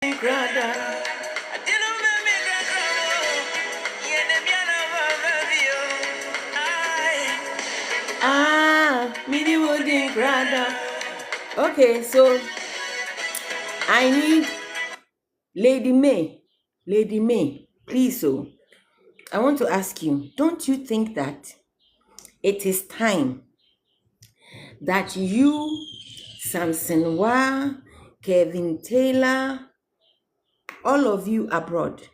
Okay, so I need Lady May, please. So I want to ask you, don't you think that it is time that you, Samson Wa, Kevin Taylor, all of you abroad,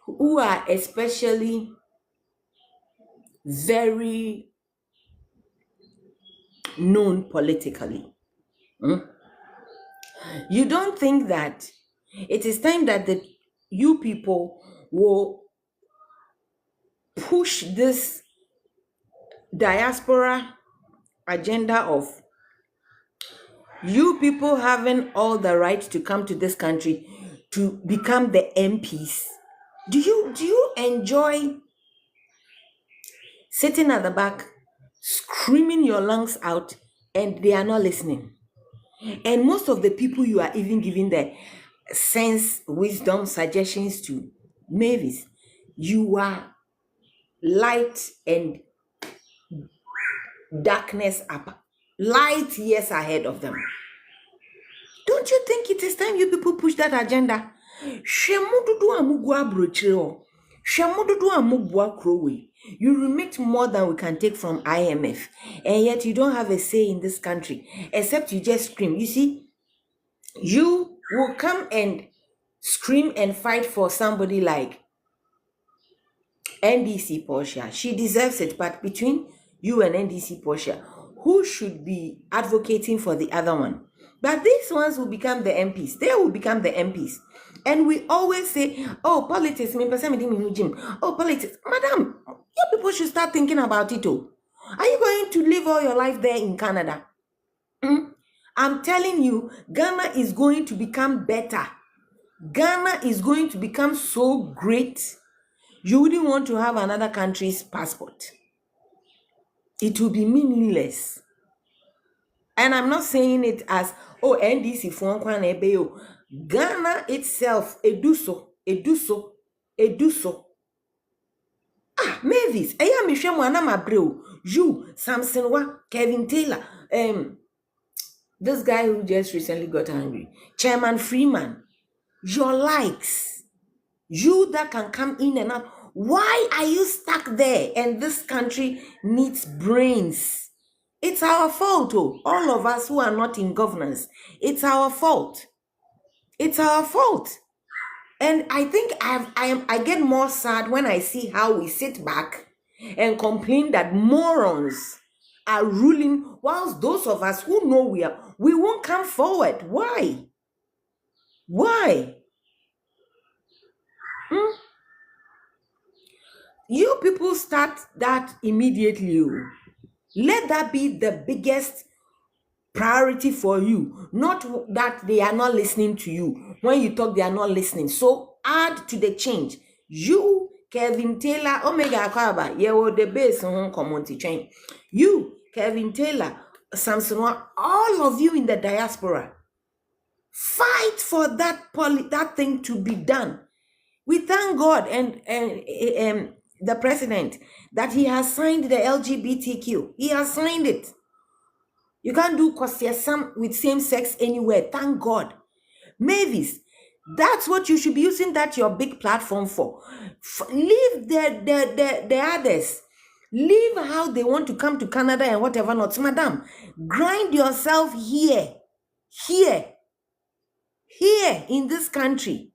who are especially very known politically, you don't think that it is time that you people will push this diaspora agenda of you people having all the right to come to this country to become the MPs? Do you enjoy sitting at the back, screaming your lungs out, and they are not listening? And most of the people you are even giving the sense, wisdom, suggestions to, Mavis, you are light and darkness up, light years ahead of them. Don't you think it is time you people push that agenda? You remit more than we can take from IMF, and yet you don't have a say in this country, except you just scream. You see, you will come and scream and fight for somebody like NDC Portia. She deserves it, but between you and NDC Portia, who should be advocating for the other one? But these ones will become the MPs. They will become the MPs. And we always say, oh, politics, oh, politics. Madam, you people should start thinking about it too. Are you going to live all your life there in Canada? I'm telling you, Ghana is going to become better. Ghana is going to become so great. You wouldn't want to have another country's passport. It will be meaningless. And I'm not saying it as, oh, NDC for Ghana itself, eduso. Ah, Mavis, you, Samson Wa, Kevin Taylor, this guy who just recently got angry, Chairman Freeman, your likes, you that can come in and out. Why are you stuck there? And this country needs brains. It's our fault, oh, all of us who are not in governance. It's our fault. It's our fault. And I think I get more sad when I see how we sit back and complain that morons are ruling, whilst those of us who know we won't come forward. Why? You people start that immediately. Let that be the biggest priority for you, not that they are not listening to you. When you talk, they are not listening. So add to the change. You, Kevin Taylor, Omega Akaba, the base on community chain. You, Kevin Taylor, Samson, all of you in the diaspora, fight for that thing to be done. We thank God and the president that he has signed the LGBTQ. He has signed it. You can't do kosiasam with same sex anywhere. Thank God. Mavis, that's what you should be using that your big platform for. Leave the others. Leave how they want to come to Canada and whatever not. Madam, grind yourself here in this country.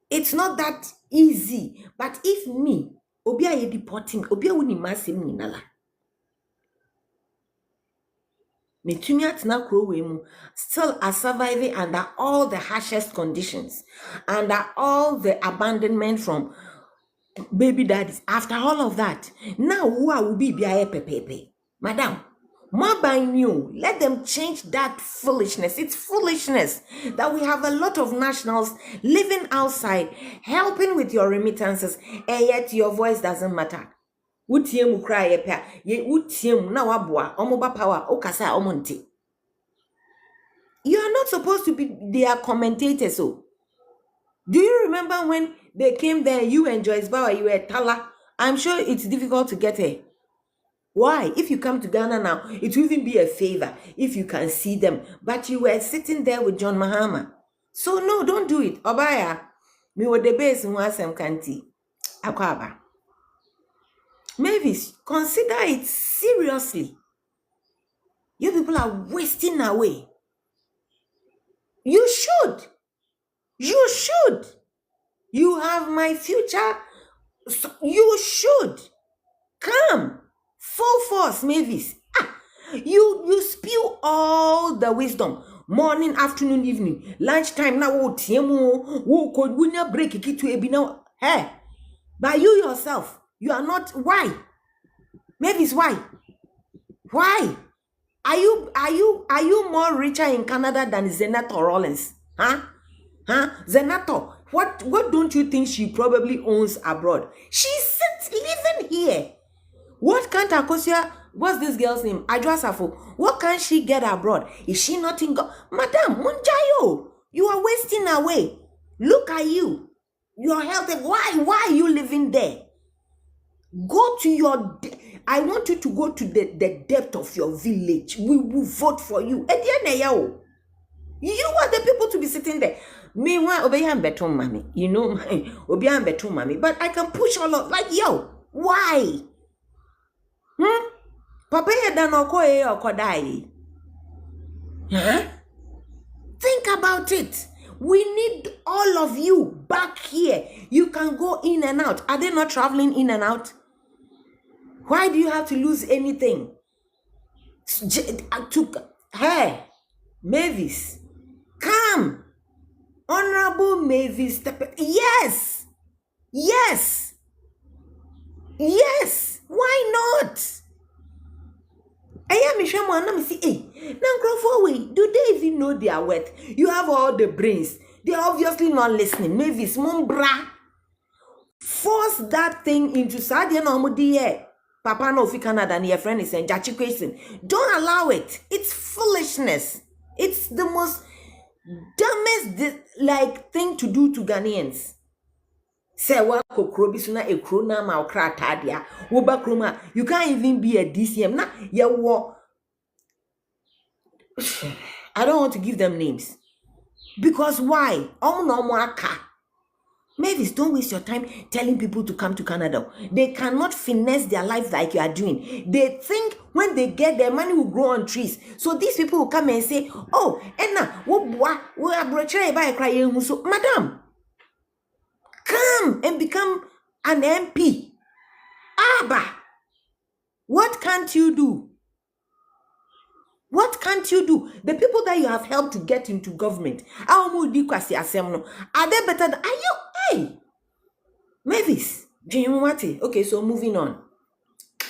It's not that easy. But if me, Obia ye deporting, Obia wuni masim ninala. Still are surviving under all the harshest conditions, under all the abandonment from baby daddies. After all of that, now who will be pepe? Madam, more by you, let them change that foolishness. It's foolishness that we have a lot of nationals living outside, helping with your remittances, and yet your voice doesn't matter. Utiem cry ye utiem na wabwa omoba power okasa omonte. You are not supposed to be their commentators. So Do you remember when they came there, you and Joyce Bauer, you were Tala? I'm sure it's difficult to get her. Why? If you come to Ghana now, it will even be a favor if you can see them. But you were sitting there with John Mahama. So no, don't do it. Obaya, me with the base in Wasam Kanti. Akwaba. Mavis, consider it seriously. You people are wasting away. You should. You should. You have my future. So you should. Come. Full force, Mavis. You spew all the wisdom. Morning, afternoon, evening, lunchtime. Now, wo break it to a now. Hey, but you yourself, you are not. Why? Mavis, why? Why? Are you more richer in Canada than Zenator Rollins? Huh? Zenator, what don't you think she probably owns abroad? She sits living here. What can't Akosia, what's this girl's name? Adwasafo. What can she get abroad? Is she not in Madam Munjayo? You are wasting away. Look at you. Your health. Why are you living there? Go to your. I want you to go to the depth of your village. We will vote for you. You are the people to be sitting there. Meanwhile, Obeyan Beton Mommy. You know, Obeyan Beton Mommy. But I can push all of like, yo, why? Papa Yadanoko or Kodai. Huh? Think about it. We need all of you back here. You can go in and out. Are they not traveling in and out? Why do you have to lose anything? Hey, Mavis, come. Honorable Mavis. Yes. Yes. Yes. Why not? I am do they even know their worth? You have all the brains. They're obviously not listening. Mavis, Mumbra. Force that thing into Sadia Nomudi. Papa no fi Canada and your friend is saying Jachi question. Don't allow it. It's foolishness. It's the most dumbest thing to do to Ghanaians. Say what kokrobisuna e krona ma okra tadia. Wo ba kroma. You can't even be a DCM. Na ya wo. I don't want to give them names. Because why? Mavis, don't waste your time telling people to come to Canada. They cannot finesse their life like you are doing. They think when they get their money will grow on trees. So these people will come and say, oh, Enna, we are brochering by crying. So, madam, come and become an MP. Abba, what can't you do? What can't you do? The people that you have helped to get into government, are they better than, are you? Hey, Mavis, okay, so moving on.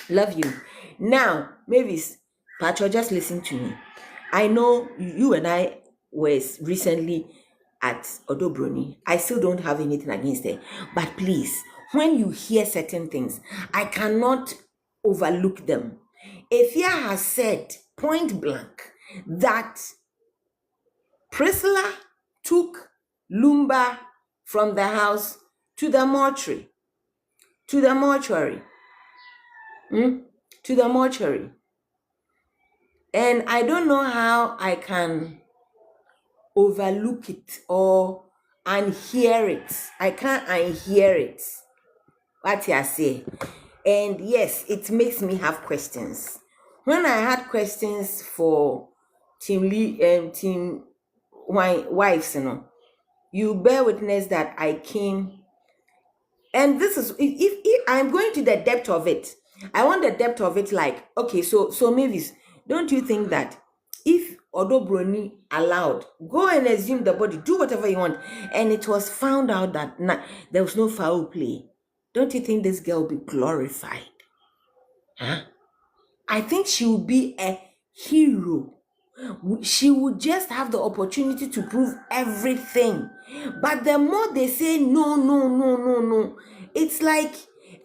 Love you. Now, Mavis, Pacho, just listen to me. I know you and I was recently at Odobroni. I still don't have anything against it. But please, when you hear certain things, I cannot overlook them. Efia has said point blank that Priscilla took Lumba from the house to the mortuary. And I don't know how I can overlook it or unhear it. I can't unhear it. What you say? And yes, it makes me have questions. When I had questions for Team Lee and Team Wives, you bear witness that I came. And this is, if I'm going to the depth of it, I want the depth of it like, okay, so Mavis, don't you think that if Odobroni allowed, go and assume the body, do whatever you want, and it was found out that there was no foul play, don't you think this girl will be glorified? Huh? I think she will be a hero. She would just have the opportunity to prove everything. But the more they say no, it's like,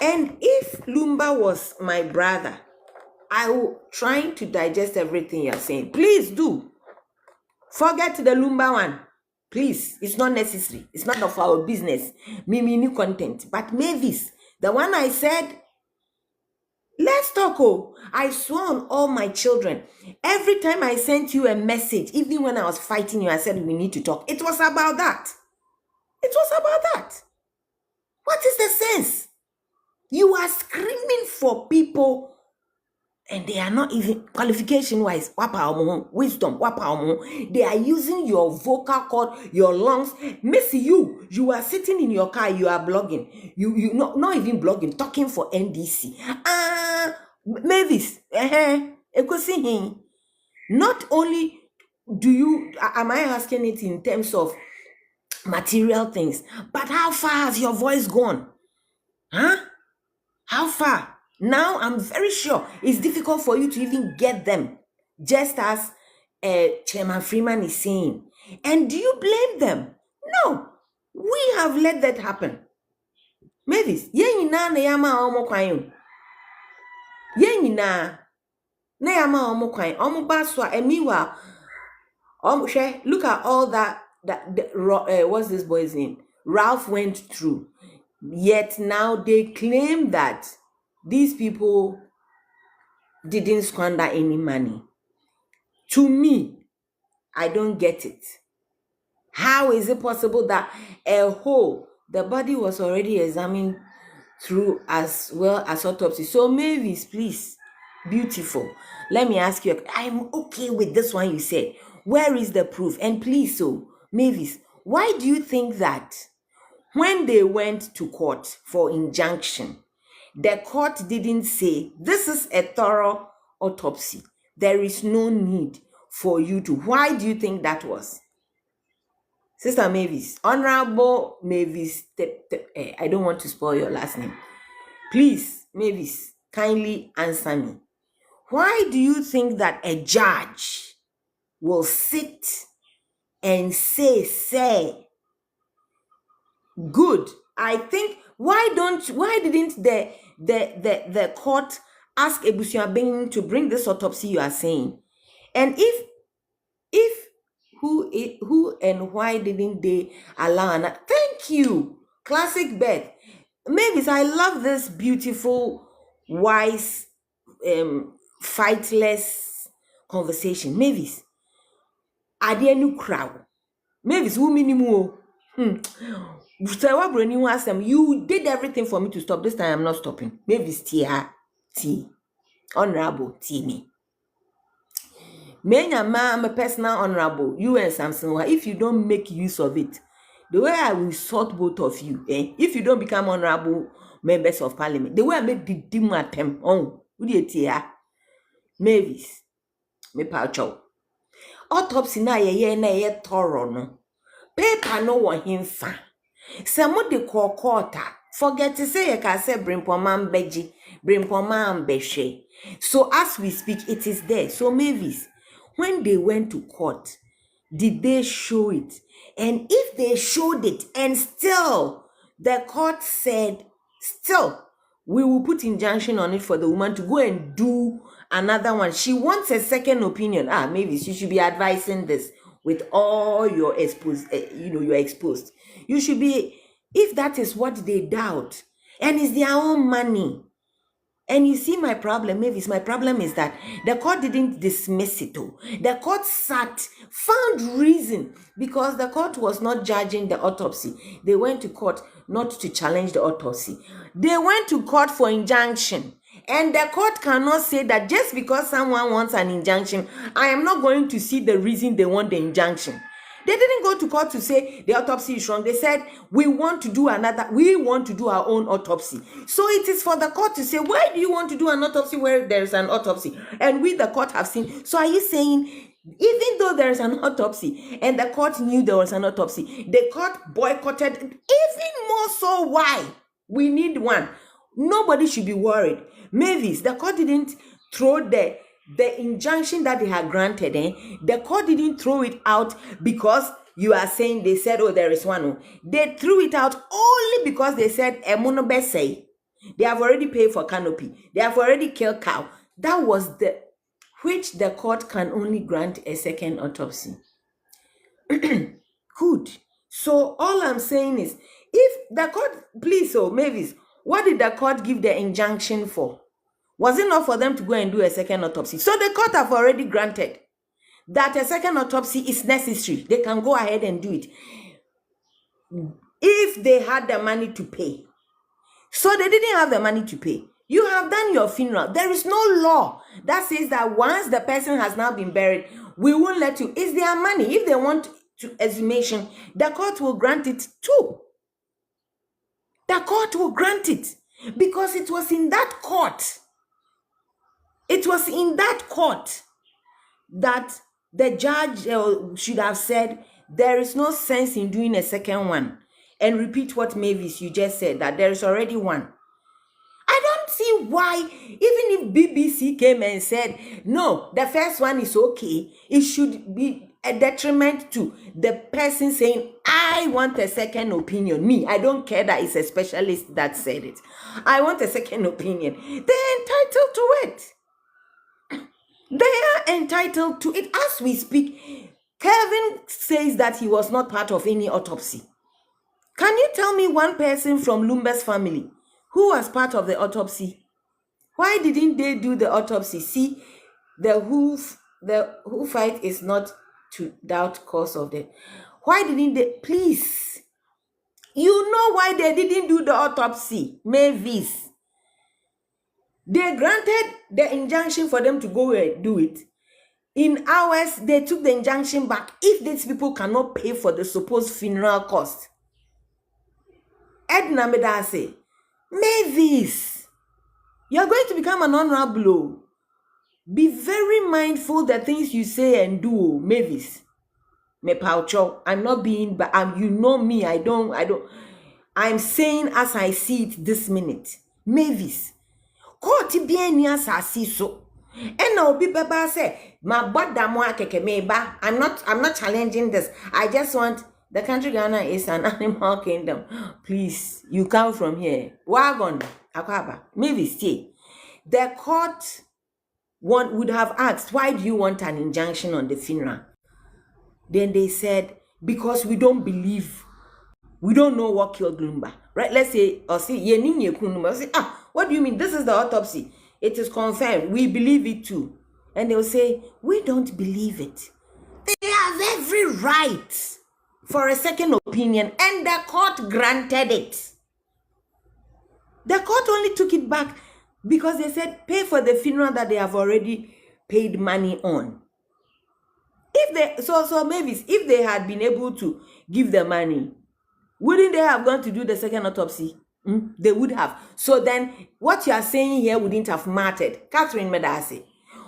and if Lumba was my brother, I will trying to digest everything you're saying. Please do. Forget the Lumba one. Please, it's not necessary. It's none of our business. Me, new content. But Mavis, the one I said, let's talk. Oh, I swore on all my children. Every time I sent you a message, even when I was fighting you, I said we need to talk. It was about that. It was about that. What is the sense? You are screaming for people and they are not even qualification wise, wisdom, they are using your vocal cord, your lungs. Missy, you are sitting in your car, you are blogging. You not even blogging, talking for NDC. Mavis, not only do you, am I asking it in terms of material things, but how far has your voice gone? How far? Now I'm very sure it's difficult for you to even get them, just as Chairman Freeman is saying. And do you blame them? No, we have let that happen. Mavis, na yama omo kwan. Na yama omo kwan. Omo baswa emiwa. Look at all that what's this boy's name? Ralph went through. Yet now they claim that these people didn't squander any money. To me, I don't get it. How is it possible that the body was already examined through as well as autopsy? So Mavis, please, beautiful. Let me ask you, I'm okay with this one you said. Where is the proof? And please, so Mavis, why do you think that when they went to court for injunction, the court didn't say, this is a thorough autopsy. There is no need for you to. Why do you think that was? Sister Mavis, Honorable Mavis, I don't want to spoil your last name. Please, Mavis, kindly answer me. Why do you think that a judge will sit and say, good? I think why didn't the court ask Ebusuaben to bring this autopsy you are saying? And if who and why didn't they allow Anna? Thank you, Classic Beth. Mavis, I love this beautiful, wise, fightless conversation. Mavis, Adienu crowd. Mavis, who minimum? You did everything for me to stop. This time I'm not stopping. Mavis, T. Honorable T me. I'm a personal honorable. You and Samson, if you don't make use of it, the way I will sort both of you, if you don't become honorable members of parliament, the way I made the dim attempt on, would you tear? Mavis, me pacho. Autopsy na ye thorough no. Paper no one him fa. Some de call quarter. Forget to say I can say Brimpoman Beji, Brimpoman Beshe. So as we speak, it is there. So Mavis, when they went to court, did they show it? And if they showed it and still the court said, still, we will put injunction on it for the woman to go and do another one. She wants a second opinion. Mavis, you should be advising this with all your exposed, you're exposed. You should be, if that is what they doubt, and it's their own money. And you see my problem, Mavis, my problem is that the court didn't dismiss it. The court found reason, because the court was not judging the autopsy. They went to court not to challenge the autopsy. They went to court for injunction. And the court cannot say that just because someone wants an injunction, I am not going to see the reason they want the injunction. They didn't go to court to say the autopsy is wrong. They said, we want to do our own autopsy. So it is for the court to say, why do you want to do an autopsy where there is an autopsy? And we, the court, have seen. So are you saying, even though there is an autopsy and the court knew there was an autopsy, the court boycotted, even more so why? We need one. Nobody should be worried. Mavis, the court didn't throw the injunction that they had granted. The court didn't throw it out because you are saying they said, oh, there is one. They threw it out only because they said, they have already paid for canopy. They have already killed cow. That was which the court can only grant a second autopsy. Good. So all I'm saying is, if the court, please, so Mavis, what did the court give the injunction for? Was it not for them to go and do a second autopsy? So the court have already granted that a second autopsy is necessary. They can go ahead and do it if they had the money to pay. So they didn't have the money to pay. You have done your funeral. There is no law that says that once the person has now been buried, we won't let you. It's their money. If they want to exhumation, the court will grant it too. The court will grant it because it was in that court. It was in that court that the judge should have said, there is no sense in doing a second one. And repeat what Mavis, you just said, that there is already one. I don't see why, even if BBC came and said, no, the first one is okay, it should be a detriment to the person saying, I want a second opinion. Me, I don't care that it's a specialist that said it. I want a second opinion. They're entitled to it. They are entitled to it. As we speak, Kevin says that he was not part of any autopsy. Can you tell me one person from Lumba's family who was part of the autopsy? Why didn't they do the autopsy? See, the who fight is not to doubt cause of death. Why didn't they? Please, you know why they didn't do the autopsy, Mavis. They granted the injunction for them to go and do it. In hours, they took the injunction back. If these people cannot pay for the supposed funeral cost, Edna Medase, Mavis, you're going to become an honorable. Be very mindful the things you say and do, Mavis. Me paucho, I'm not being, but you know me, I don't. I'm saying as I see it this minute. Mavis, court bien ni asasi so. And now be baba say, my bada mo akeke meba. I'm not challenging this. I just want the country Ghana is an animal kingdom. Please, you come from here. Wagon, akwaba. Maybe stay. The court would have asked, why do you want an injunction on the funeral? Then they said, because we don't believe. We don't know what killed Lumba. Right? Let's say, or say, what do you mean? This is the autopsy. It is confirmed. We believe it too. And they'll say, we don't believe it. They have every right for a second opinion, and the court granted it. The court only took it back because they said pay for the funeral that they have already paid money on. If they so Mavis, if they had been able to give the money, wouldn't they have gone to do the second autopsy? They would have. So then what you are saying here wouldn't have mattered. Catherine Medase,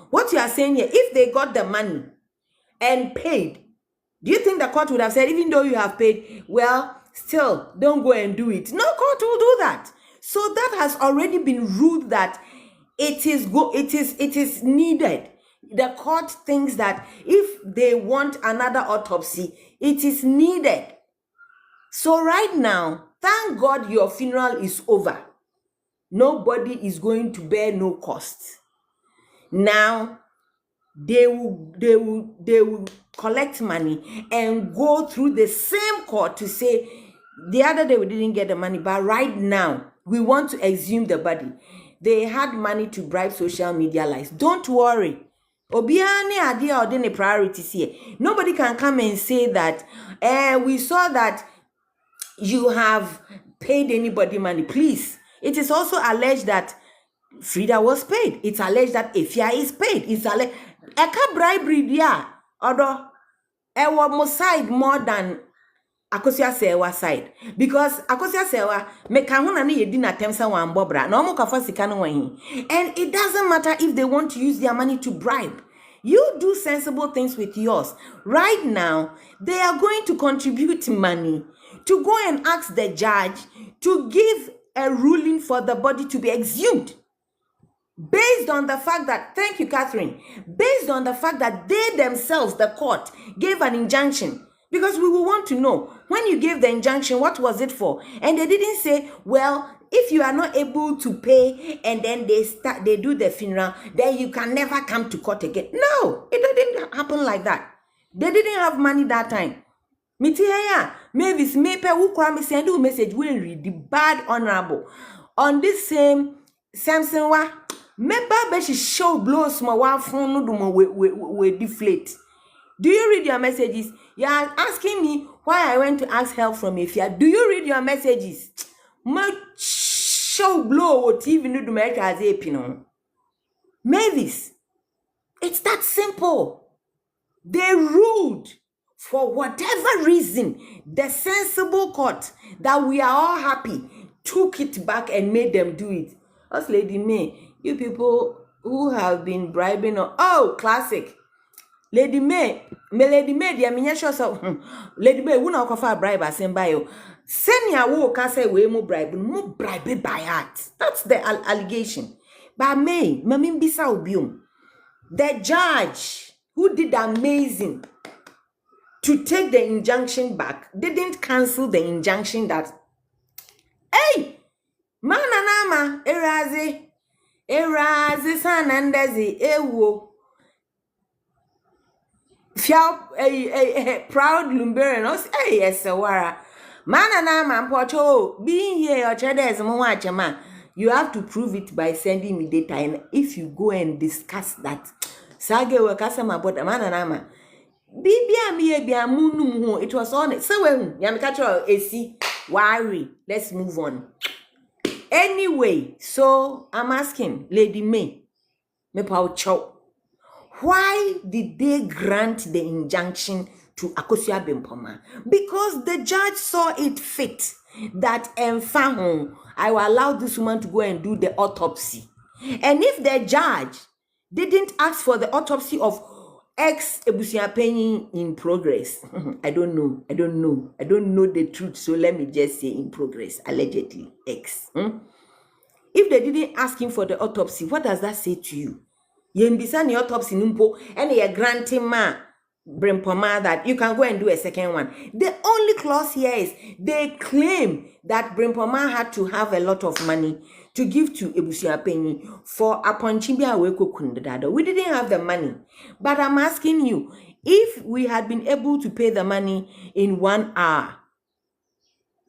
what you are saying here, if they got the money and paid, do you think the court would have said, even though you have paid, well, still don't go and do it? No court will do that. So that has already been ruled that it is needed. The court thinks that if they want another autopsy, it is needed. So right now, thank God your funeral is over. Nobody is going to bear no cost. Now, they will collect money and go through the same court to say, the other day we didn't get the money, but right now we want to exhume the body. They had money to bribe social media lights. Don't worry. Obiani idea or any priorities here. Nobody can come and say that we saw that you have paid anybody money. Please. It is also alleged that Frida was paid. It's alleged that Efia is paid. It's alleged Eka bribery dia. Although ewa mo side more than Akosia Sewa side. Because Akosia Sewa mekahuna ni yedi na temsa wa mbobra. Na omo kafa sikano wahi. And it doesn't matter if they want to use their money to bribe. You do sensible things with yours. Right now, they are going to contribute money to go and ask the judge to give a ruling for the body to be exhumed. Based on the fact that, thank you, Catherine, based on the fact that they themselves, the court, gave an injunction. Because we will want to know, when you gave the injunction, what was it for? And they didn't say, well, if you are not able to pay and then they do the funeral, then you can never come to court again. No, it didn't happen like that. They didn't have money that time. Mitiaya, Mavis, Mape, who cram send you message, will read the bad honorable. On this same Samson, wa, Meba she show blows my wife phone no we deflate. Do you read your messages? You are asking me why I went to ask help from Ifia. Do you read your messages? My show blow what even do make as a pino. Mavis, it's that simple. They ruled for whatever reason. The sensible court that we are all happy took it back and made them do it. Us Lady May, you people who have been bribing or classic. Lady May, Lady May, dear miniature so Lady May, who not offer bribe as in bio. Send your work can say we more bribe by heart. That's the allegation. But May, Mamim Bisa Obium, the judge who did amazing to take the injunction back, didn't cancel the injunction that, hey, mananama, erazi sanandezi, ewo. Proud Lumberian, yes, Sawara. Manana, Pocho, being here, or Chades, Moachama, you have to prove it by sending me data. And if you go and discuss that, Sage Wakasama, but a mananama, Bibia Mia Munum, it was on it. So when Yamikacho AC, worry, let's move on. Anyway, so I'm asking Lady May, me pao chow. Why did they grant the injunction to Akosua Bempoma? Because the judge saw it fit that I will allow this woman to go and do the autopsy. And if the judge didn't ask for the autopsy of ex-Ebusiapenyi in progress, I don't know the truth, so let me just say in progress, allegedly, ex. If they didn't ask him for the autopsy, what does that say to you? Yembisa ni autopsy numpo and you're granting ma Brempoma that you can go and do a second one. The only clause here is they claim that Brempoma had to have a lot of money to give to Ebusiapenyi for Aponchibia Weko Kundadado. We didn't have the money. But I'm asking you, if we had been able to pay the money in 1 hour,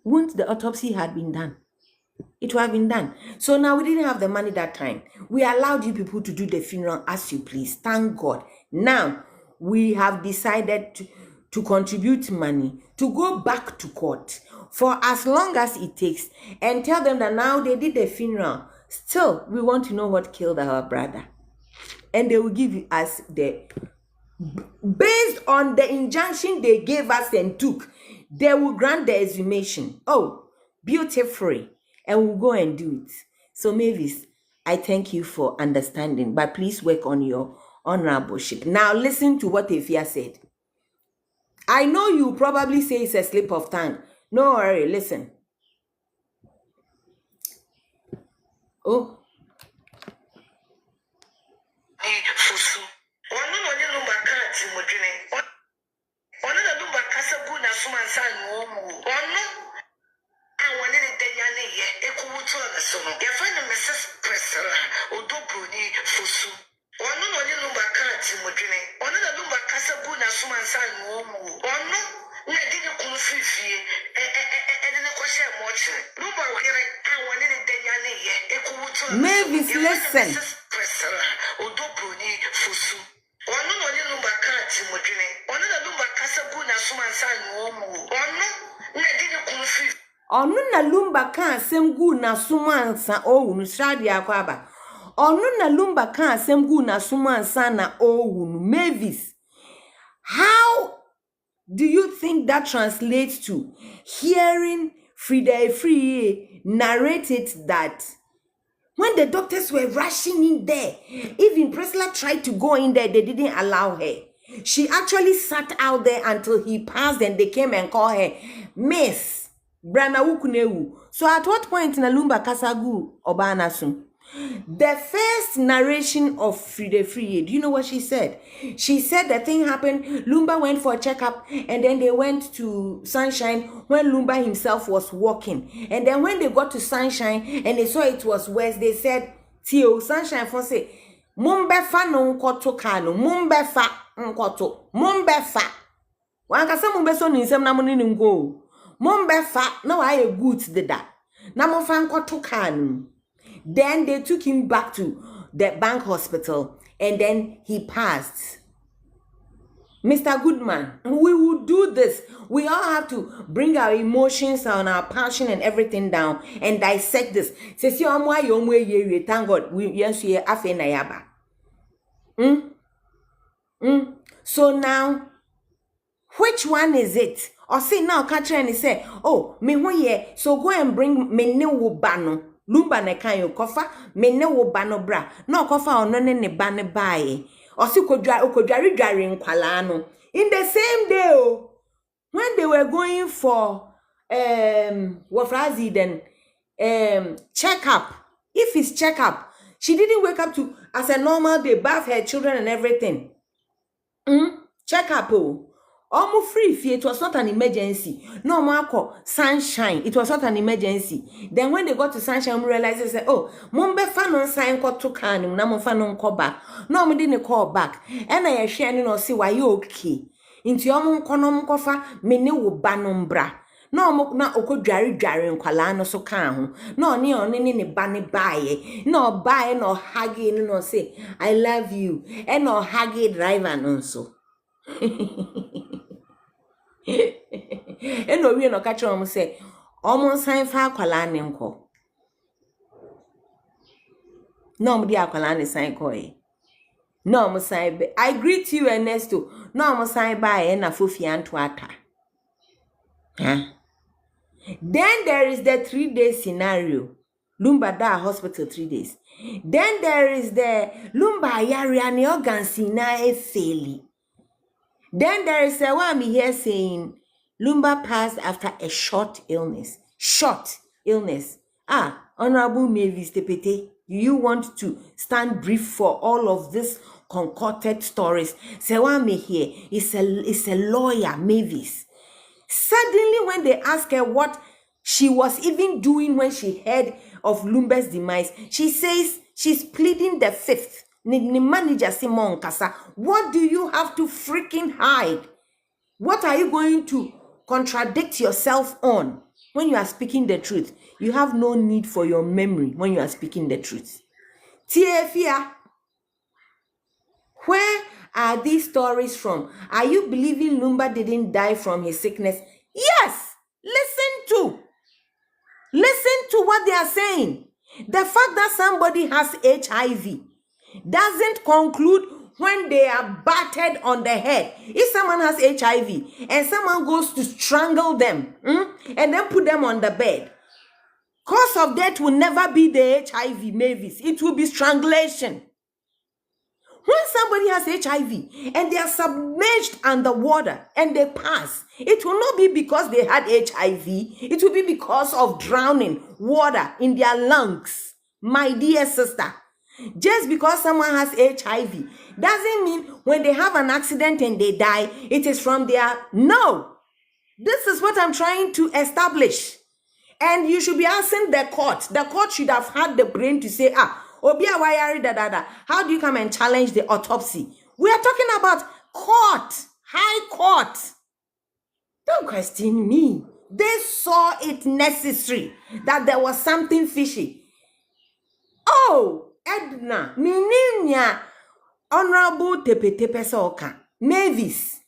wouldn't the autopsy had been done? It would have been done. So now we didn't have the money that time. We allowed you people to do the funeral as you please. Thank God. Now we have decided to contribute money to go back to court for as long as it takes and tell them that now they did the funeral. Still, we want to know what killed our brother. And they will give us based on the injunction they gave us and took, they will grant the exhumation. Oh, beautiful. And we'll go and do it. So Mavis, I thank you for understanding, but please work on your honorable-ship. Now listen to what Efia said. I know you probably say it's a slip of tongue. No worry, listen. Oh. I wanted the Dayane, Ekuto, and so on. You find a Mrs. Priscilla, Odopuni, Fusu. One no lumba cards in Modrine. One of the lumba Casabuna, Suman San Momu. One no, I didn't confuse and then a question watching. Lumba, I wanted the Dayane, Ekuto. Mavis, listen. Priscilla, Odopuni, Fusu. One no lumba cards in Modrine. One of the lumba Casabuna, Suman San Momu. One no, I didn't confuse. Onu na lumba kan semgu na sumansa owunu shadi akwaba. Onu na lumba kan semgu na sumansa na owunu. Mavis, how do you think that translates to hearing Frida Free narrate it that when the doctors were rushing in there, even Priscilla tried to go in there, they didn't allow her. She actually sat out there until he passed and they came and called her Miss Brana Wukunewu. So at what point in Alumba Kasagu Obanasun? The first narration of Frida Free, do you know what she said? She said the thing happened, Lumba went for a checkup, and then they went to Sunshine when Lumba himself was walking. And then when they got to Sunshine and they saw it was worse, they said, Tio, Sunshine for say, Mumbefa no nkoto kano, Mumbefa nkoto, Mumbefa. wankasa mo beso ni nsem na mo ni ngo mo fa na wa ye good deda na mo fa nkoto kan. Then they took him back to the bank hospital and then he passed. Mr. Goodman, we will do this. We all have to bring our emotions and our passion and everything down and dissect this. Thank God. So now, which one is it? Or say now, catch and say, oh, me ye. So go and bring me new bano. Lumba ne kan yo kofa me ne wo ba no bra na okofa ono ne ba ne bae o si kodware nkwala no in the same day when they were going for checkup. If it's checkup, she didn't wake up to as a normal day, bath her children and everything. Checkup almost free fee. It was not an emergency. No more sunshine. It was not an emergency. Then when they got to sunshine, we realized they said, oh, mumbe fanon sign got to can na fanon call back. No, we didn't call back. And I share no see why you okay. Into your mum konom kofa me ne wo banom bra. No mo na okodware nkwala no so kan ho. No ni oni ne ba ne bae. No bae no hagi no say I love you. And no hagi driver no so. Eno wie no ka kire om say omo san fa akwala ne nko no mo di akwala ne san ko e no mo san be I greet you Ernesto no mo san ba e na fofi anto ata Then there is the 3-day scenario. Lumba da hospital 3 days. Then there is the Lumba yariani organsina efeli. Then there is a one me here saying Lumba passed after a short illness. Short illness. Honorable Mavis Tepete, do you want to stand brief for all of this concocted stories? Say one me here is a lawyer, Mavis. Suddenly, when they ask her what she was even doing when she heard of Lumba's demise, she says she's pleading the fifth. Manager Simon Kasa, what do you have to freaking hide? What are you going to contradict yourself on when you are speaking the truth? You have no need for your memory when you are speaking the truth. Tiefia, where are these stories from? Are you believing Lumba didn't die from his sickness? Yes! Listen to what they are saying. The fact that somebody has HIV doesn't conclude when they are battered on the head. If someone has HIV and someone goes to strangle them and then put them on the bed, cause of death will never be the HIV, Mavis. It will be strangulation. When somebody has HIV and they are submerged underwater and they pass, it will not be because they had HIV. It will be because of drowning water in their lungs. My dear sister, just because someone has HIV doesn't mean when they have an accident and they die, it is from their... No. This is what I'm trying to establish. And you should be asking the court. The court should have had the brain to say, Obia wayari da. How do you come and challenge the autopsy? We are talking about court, high court. Don't question me. They saw it necessary that there was something fishy. Oh, Edna, Mininya, Honorable Tepe Soka, Mavis.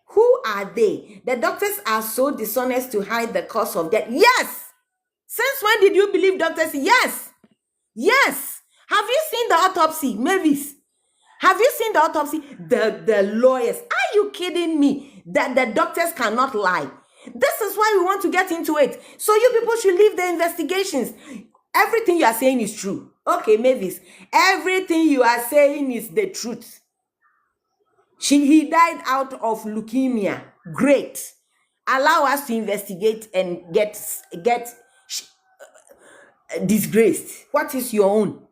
Who are they? The doctors are so dishonest to hide the cause of death. Yes. Since when did you believe doctors? Yes. Yes. Have you seen the autopsy, Mavis? Have you seen the autopsy? The lawyers. Are you kidding me? That the doctors cannot lie. This is why we want to get into it. So you people should leave the investigations. Everything you are saying is true. Okay, Mavis. Everything you are saying is the truth. He died out of leukemia. Great. Allow us to investigate and get disgraced. What is your own?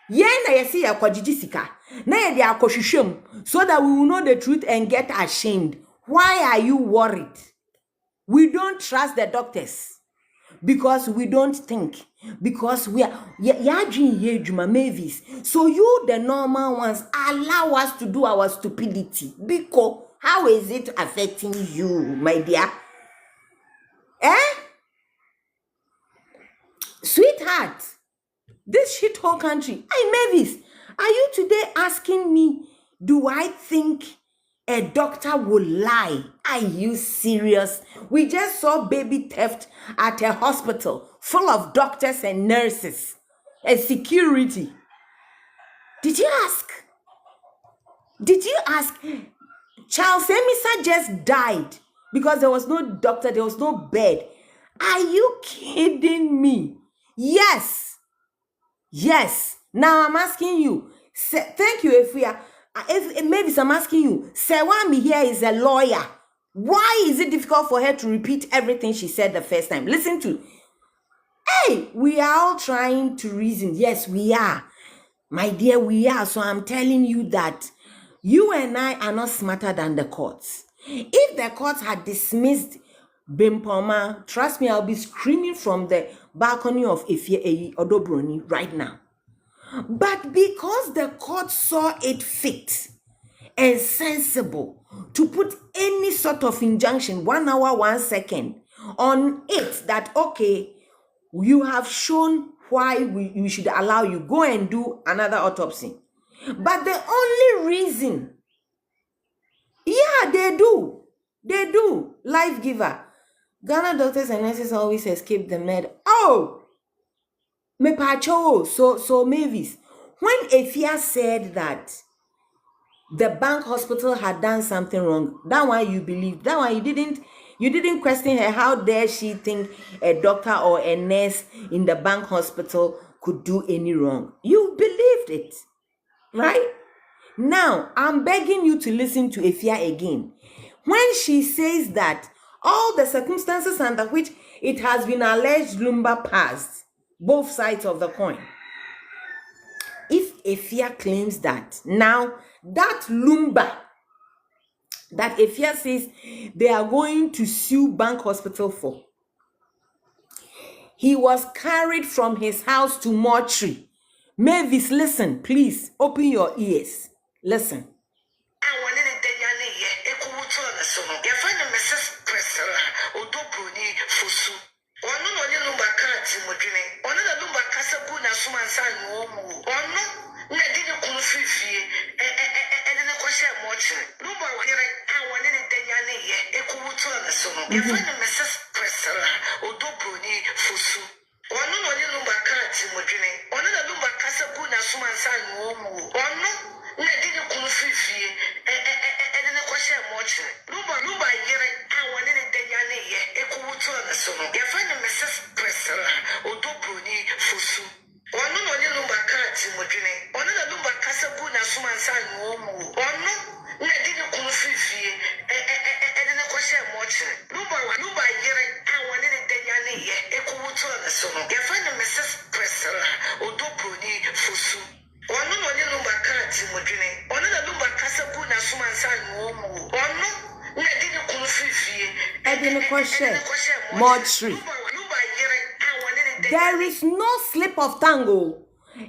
Na yesi ya kwa jijisika. Na yedi ya koshishum. So that we will know the truth and get ashamed. Why are you worried? We don't trust the doctors. Because we don't think. Because we are Mavis. So you, the normal ones, allow us to do our stupidity. Because How is it affecting you, my dear? Eh? Sweetheart, this shithole country. Hey, Mavis, are you today asking me, do I think a doctor will lie? Are you serious? We just saw baby theft at a hospital full of doctors and nurses and security. Did you ask? Did you ask? Charles Emisa just died because there was no doctor, there was no bed. Are you kidding me? Yes. Yes. Now I'm asking you. Thank you, Efia. If maybe I'm asking you. Sewami here is a lawyer. Why is it difficult for her to repeat everything she said the first time? Listen to. Hey, we are all trying to reason. Yes, we are. My dear, we are. So I'm telling you that you and I are not smarter than the courts. If the courts had dismissed Bimpoma, trust me, I'll be screaming from the balcony of Efia Odobroni right now. But because the court saw it fit and sensible to put any sort of injunction, 1 hour, 1 second, on it, that, okay, you have shown why we should allow you, go and do another autopsy. But the only reason, yeah, they do, life giver. Ghana doctors and nurses always escape the med. Oh, me pacho. So Mavis, when Efia said that the bank hospital had done something wrong, that one you believed. That one you didn't question her. How dare she think a doctor or a nurse in the bank hospital could do any wrong? You believed it, right? Now, I'm begging you to listen to Efia again. When she says that all the circumstances under which it has been alleged Lumba passed, both sides of the coin. If Efia claims that, now that Lumba, that Efia says they are going to sue Bank Hospital for, he was carried from his house to mortuary. Mavis, listen, please, open your ears. Listen. Mortuary. There is no slip of tongue.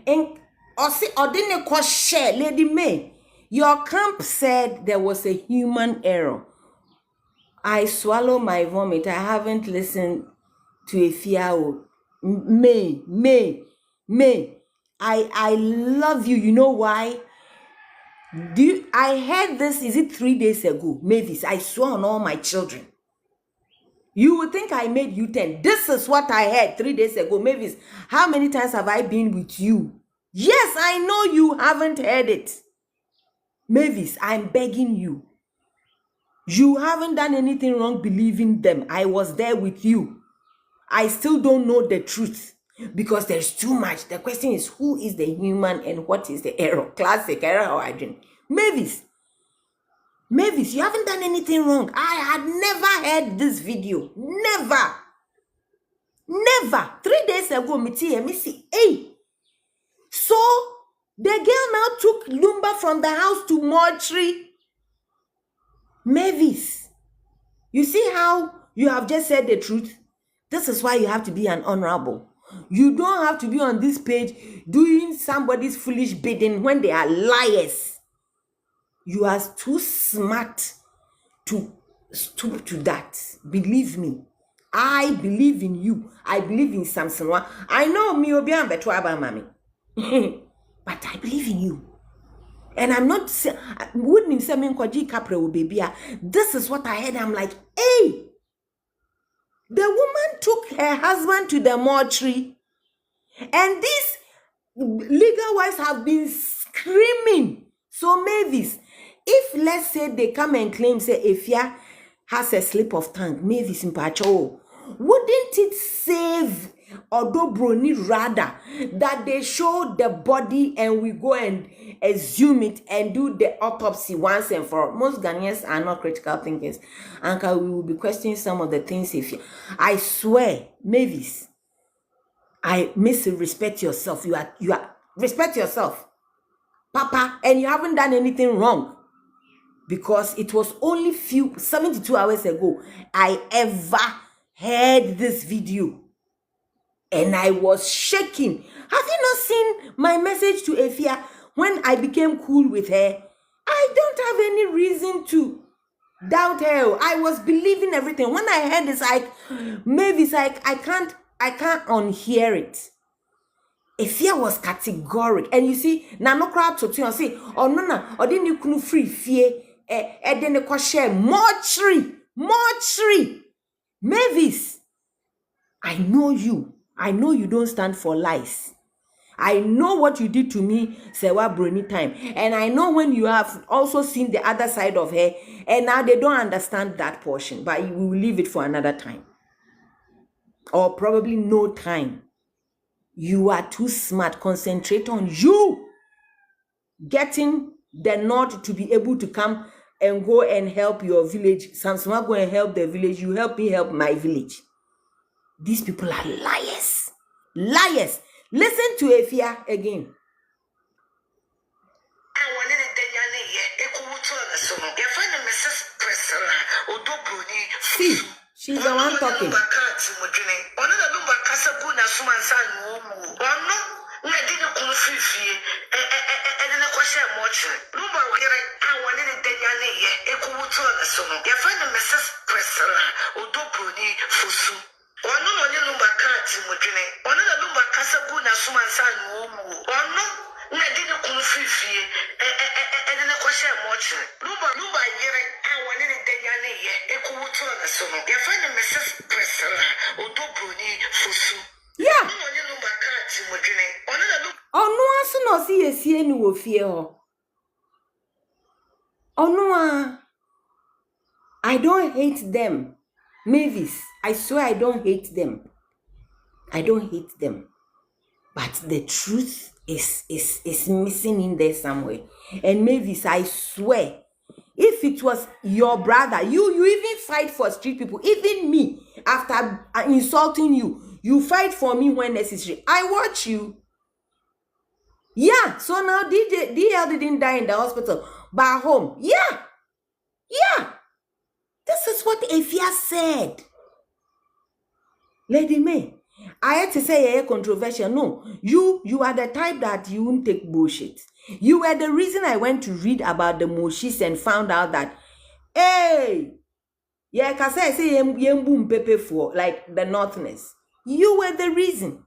And or didn't share, Lady May. Your camp said there was a human error. I swallow my vomit. I haven't listened to Efia. May. I love you. You know why? I heard this, is it 3 days ago? Mavis, I swore on all my children. You would think I made you 10. This is what I heard 3 days ago. Mavis, how many times have I been with you? Yes, I know you haven't heard it. Mavis, I'm begging you. You haven't done anything wrong believing them. I was there with you. I still don't know the truth because there's too much. The question is, who is the human and what is the error? Classic error or agent. Mavis, you haven't done anything wrong. I had never heard this video. Never. 3 days ago, me see, hey. So, the girl now took Lumba from the house to mortuary. Mavis, you see how you have just said the truth? This is why you have to be an honorable. You don't have to be on this page doing somebody's foolish bidding when they are liars. You are too smart to stoop to that. Believe me. I believe in you. I believe in Samson. I know me obian beto aba mami. But I believe in you. And I'm not wouldn't say me kwaji kapre wo baby. This is what I heard. I'm like, hey, the woman took her husband to the mortuary, and these legal wives have been screaming. So Mavis, if let's say they come and claim, say Efia has a slip of tongue, Mavis in Pacho, wouldn't it save Odobroni rather that they show the body and we go and exhume it and do the autopsy once and for all? Most Ghanaians are not critical thinkers, and we will be questioning some of the things. If I swear, Mavis, I miss respect yourself. You are respect yourself, Papa, and you haven't done anything wrong, because it was only 72 hours ago I ever heard this video. And I was shaking. Have you not seen my message to Efia when I became cool with her? I don't have any reason to doubt her. I was believing everything. When I heard this, Mavis, I can't unhear it. Efia was categoric. And you see, na no crowd to tell say, oh no, or didn't you kunu free fear? Then they share mortuary. Mavis, I know you. I know you don't stand for lies. I know what you did to me, Sewa Brony time. And I know when you have also seen the other side of her, and now they don't understand that portion. But we will leave it for another time. Or probably no time. You are too smart. Concentrate on you getting the nod to be able to come and go and help your village. Samsoma, go and help the village. You help me help my village. These people are liars. Liars. Listen to Efia again. See, she's the one talking. Yeah. No see a no fear. No, I don't hate them. Mavis, I swear I don't hate them. I don't hate them. But the truth is missing in there somewhere. And Mavis, I swear, if it was your brother, you even fight for street people. Even me, after insulting you, you fight for me when necessary. I watch you. Yeah, so now DL didn't die in the hospital, but home. Yeah. This is what Efia said. Lady May, I had to say controversial. No, you are the type that you won't take bullshit. You were the reason I went to read about the Moshis and found out that, hey, yeah, because I say boom pepe for like the Northerners. You were the reason.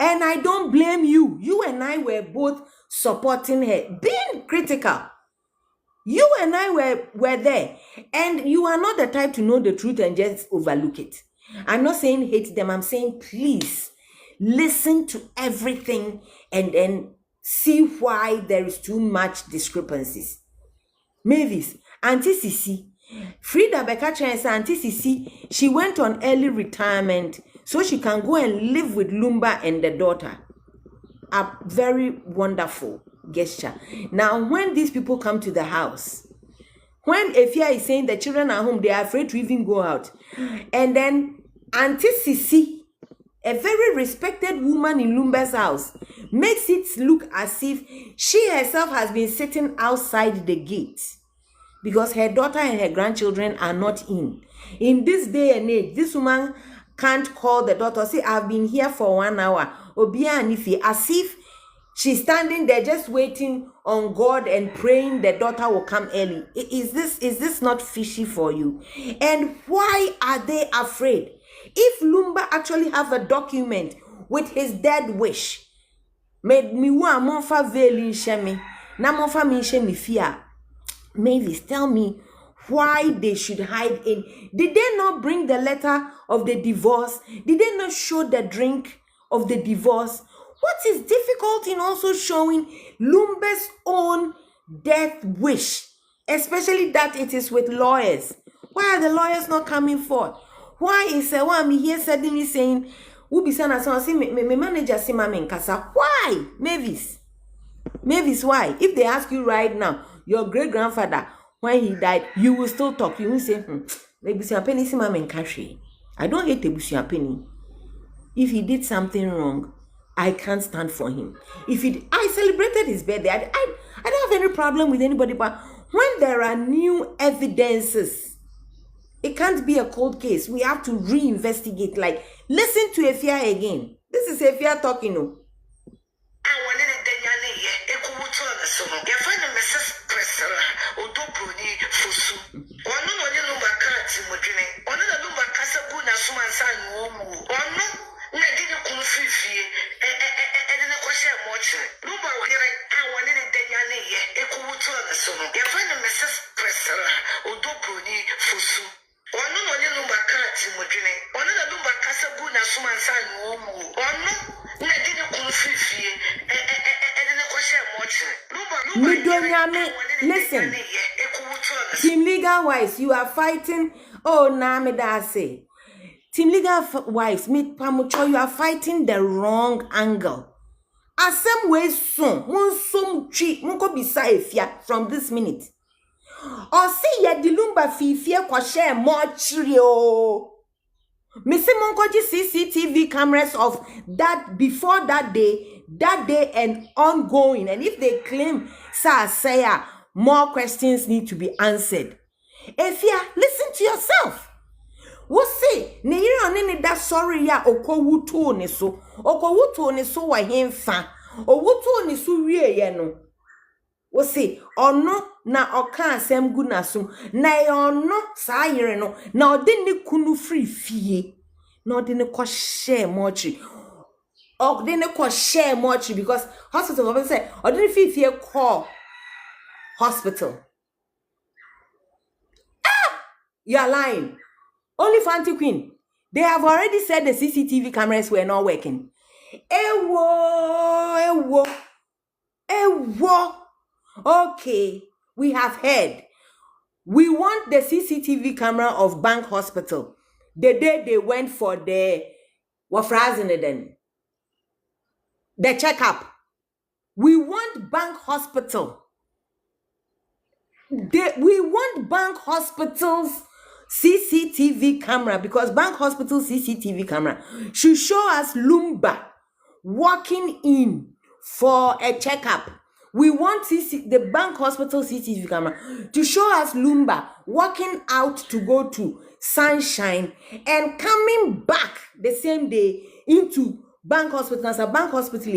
And I don't blame you. You and I were both supporting her, being critical. You and I were there. And you are not the type to know the truth and just overlook it. I'm not saying hate them. I'm saying please listen to everything and then see why there is too much discrepancies. Mavis, Auntie Sisi, Frida Bekacha and Auntie Sisi, she went on early retirement so she can go and live with Lumba and the daughter. A very wonderful gesture. Now, when these people come to the house, when Efia is saying the children are home, they are afraid to even go out. And then Auntie Sisi, a very respected woman in Lumba's house, makes it look as if she herself has been sitting outside the gate because her daughter and her grandchildren are not in. In this day and age, this woman can't call the daughter, say, I've been here for 1 hour. Obia Anifi, as if She's standing there just waiting on God and praying the daughter will come early. Is this not fishy for you? And why are they afraid? If Lumba actually have a document with his dead wish, made me want monfa veil shemi, na monfa me shemi fear. Mavis, tell me why they should hide in. Did they not bring the letter of the divorce? Did they not show the drink of the divorce? What is difficult in also showing Lumba's own death wish, especially that it is with lawyers? Why are the lawyers not coming forth? Why is one me here suddenly saying, "Who be saying say me manager say mama in casa"? Why, Mavis? Mavis, why? If they ask you right now, your great grandfather, when he died, you will still talk. You will say, penny si mama in country. I don't hate a penny. If he did something wrong, I can't stand for him. I celebrated his birthday. I don't have any problem with anybody, but when there are new evidences, it can't be a cold case. We have to reinvestigate. Like, listen to Efia again. This is Efia talking. No. Listen, Team Legal Wise, you are fighting. Oh, Namedase. Team Legal Wise, Pamucho, you are fighting the wrong angle. As some way soon, one some tree, munko beside from this minute. Or see ya dilumba fifia kwa share more trio. Missy Monkoji CCTV cameras of that before that day and ongoing. And if they claim say more questions need to be answered. Efia, listen to yourself. Wo say ne yire one ne da sorry ya okowuto ne so. Okowuto ne so wa hemfa. Owuto ne so wie ye no. Wo say ono na oka asem gu nasum na ye ono saa yire no na ode ne kunu free fie na ode ne ko share mochi ode ne ko share mochi because hospital go say ode ne fie call hospital. You are lying. Only Fanti Queen. They have already said the CCTV cameras were not working. Ewo. Okay, we have heard. We want the CCTV camera of Bank Hospital. The day they went for the the checkup. We want Bank Hospital. We want Bank Hospital's CCTV camera because Bank Hospital CCTV camera should show us Lumba walking in for a checkup. We want the Bank Hospital CCTV camera to show us Lumba walking out to go to Sunshine and coming back the same day into Bank Hospital. As a Bank Hospital,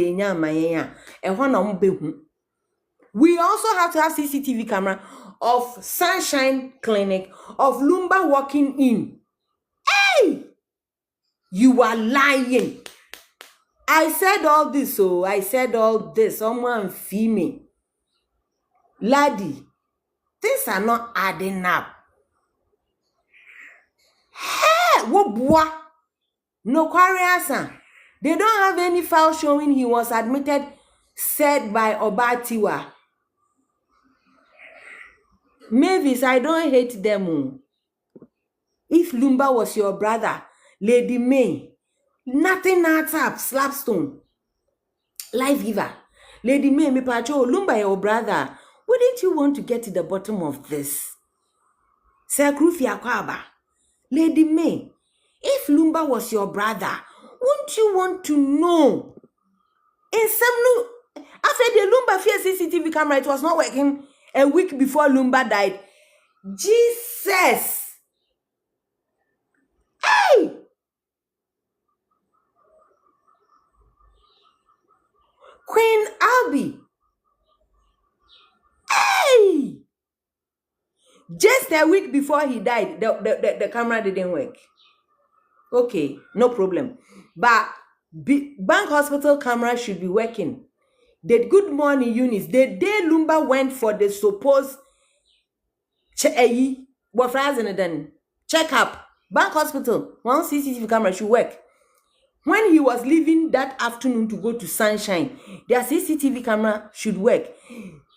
we also have to have CCTV camera of Sunshine Clinic, of Lumba walking in. Hey! You are lying. I said all this, someone fee me. Laddie, things are not adding up. Hey, what boy? No quarry. They don't have any file showing he was admitted, said by Obatiwa. Mavis, I don't hate them. If Lumba was your brother, Lady May, nothing adds up, Slapstone, Life Giver. Lady May, me pacho, Lumba your brother. Wouldn't you want to get to the bottom of this? Sekrufia Kwaba. Lady May, if Lumba was your brother, wouldn't you want to know? In some after the Lumba fear CCTV camera, it was not working a week before Lumba died. Jesus! Hey! Queen a week before he died, the camera didn't work. Okay, no problem. But bank hospital camera should be working. The Good Morning Eunice, the day Lumba went for the supposed check-up, bank hospital, one CCTV camera should work. When he was leaving that afternoon to go to Sunshine, their CCTV camera should work.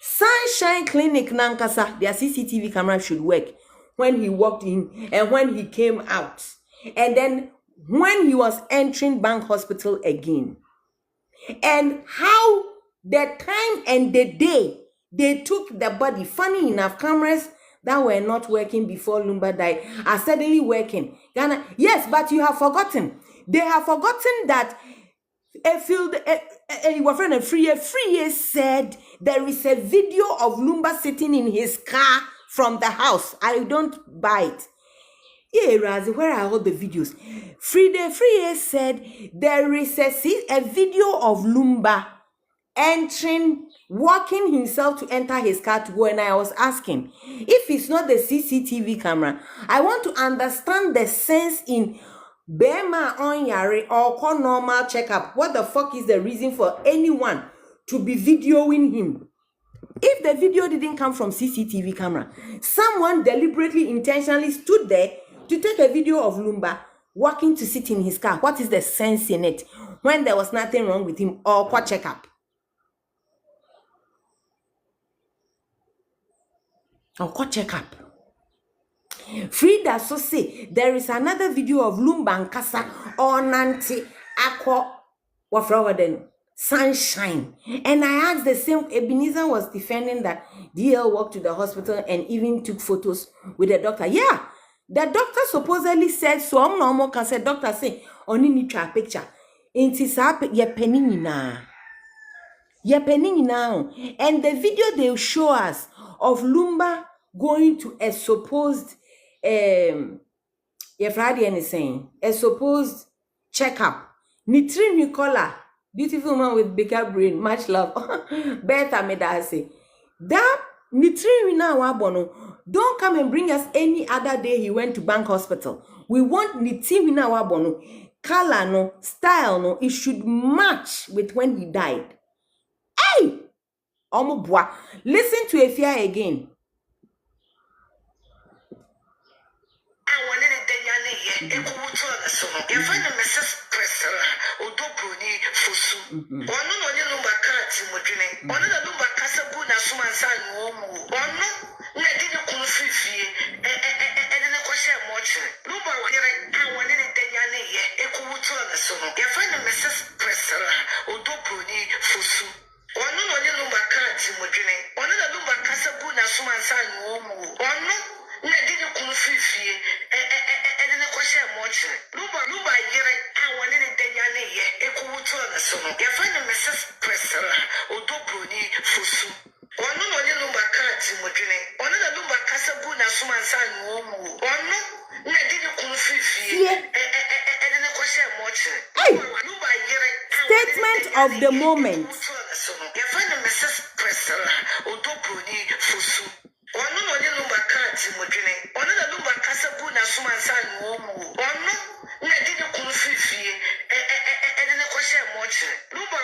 Sunshine Clinic Nankasa, their CCTV camera should work when he walked in and when he came out. And then when he was entering bank hospital again. And how the time and the day they took the body. Funny enough, cameras that were not working before Lumba died are suddenly working. Ghana, yes, but you have forgotten. They have forgotten that Free said there is a video of Lumba sitting in his car from the house. I don't buy it. Yeah, Razi, where are all the videos? Free said there is a video of Lumba entering, walking himself to enter his car to go. And I was asking, if it's not the CCTV camera, I want to understand the sense in Bema on Yari or call normal checkup. What the fuck is the reason for anyone to be videoing him? If the video didn't come from CCTV camera, someone deliberately, intentionally stood there to take a video of Lumba walking to sit in his car. What is the sense in it when there was nothing wrong with him or what checkup? Or what checkup? Frida so say there is another video of Lumba Nkasa or Nanti Akwa Wafrawaden Sunshine. And I asked the same. Ebenezer was defending that DL walked to the hospital and even took photos with the doctor. Yeah, the doctor supposedly said so. I'm normal can say doctor say only need a picture. It is up ye penny now. Ye penny now. And the video they'll show us of Lumba going to a supposed Friday anything, a supposed checkup. Nitri Nicola, beautiful man with bigger brain, much love. Better me that say. That Nitri Wabono, don't come and bring us any other day he went to bank hospital. We want Nitri Wabono. Color no, style no, it should match with when he died. Hey! Omobwa. Listen to Efia again. Your friend Mrs. Priscilla, Udopuni, Fusu. One no lumba cards in Mudrine. One of the lumba casabuna suman san womu. One no, Nadina Kunfi, and a question watcher. Lumba, I wanted a Dayane, Ekuutana son. Your friend Mrs. Priscilla, Udopuni, Fusu. One no lumba cards in Mudrine. One of the lumba casabuna suman san womu. One no, Nadina Kunfi, and a question watcher. Lumba, I wanted a Dayane, Ekuutana son. Your friend Mrs. Priscilla, Udopuni, Fusu. One no lumba cards in Mudrine. One of the lumba casabuna suman san womu. One no, Nadina Kunfi, and a question watcher. Statement of the moment. Your friend Mrs. Priscilla, Udopuni, Fusu. One no lumba cards in Mudrine. One of the lumba casabuna suman san womu. One no, Nadina Kunfi, and a question watcher. Lumba, I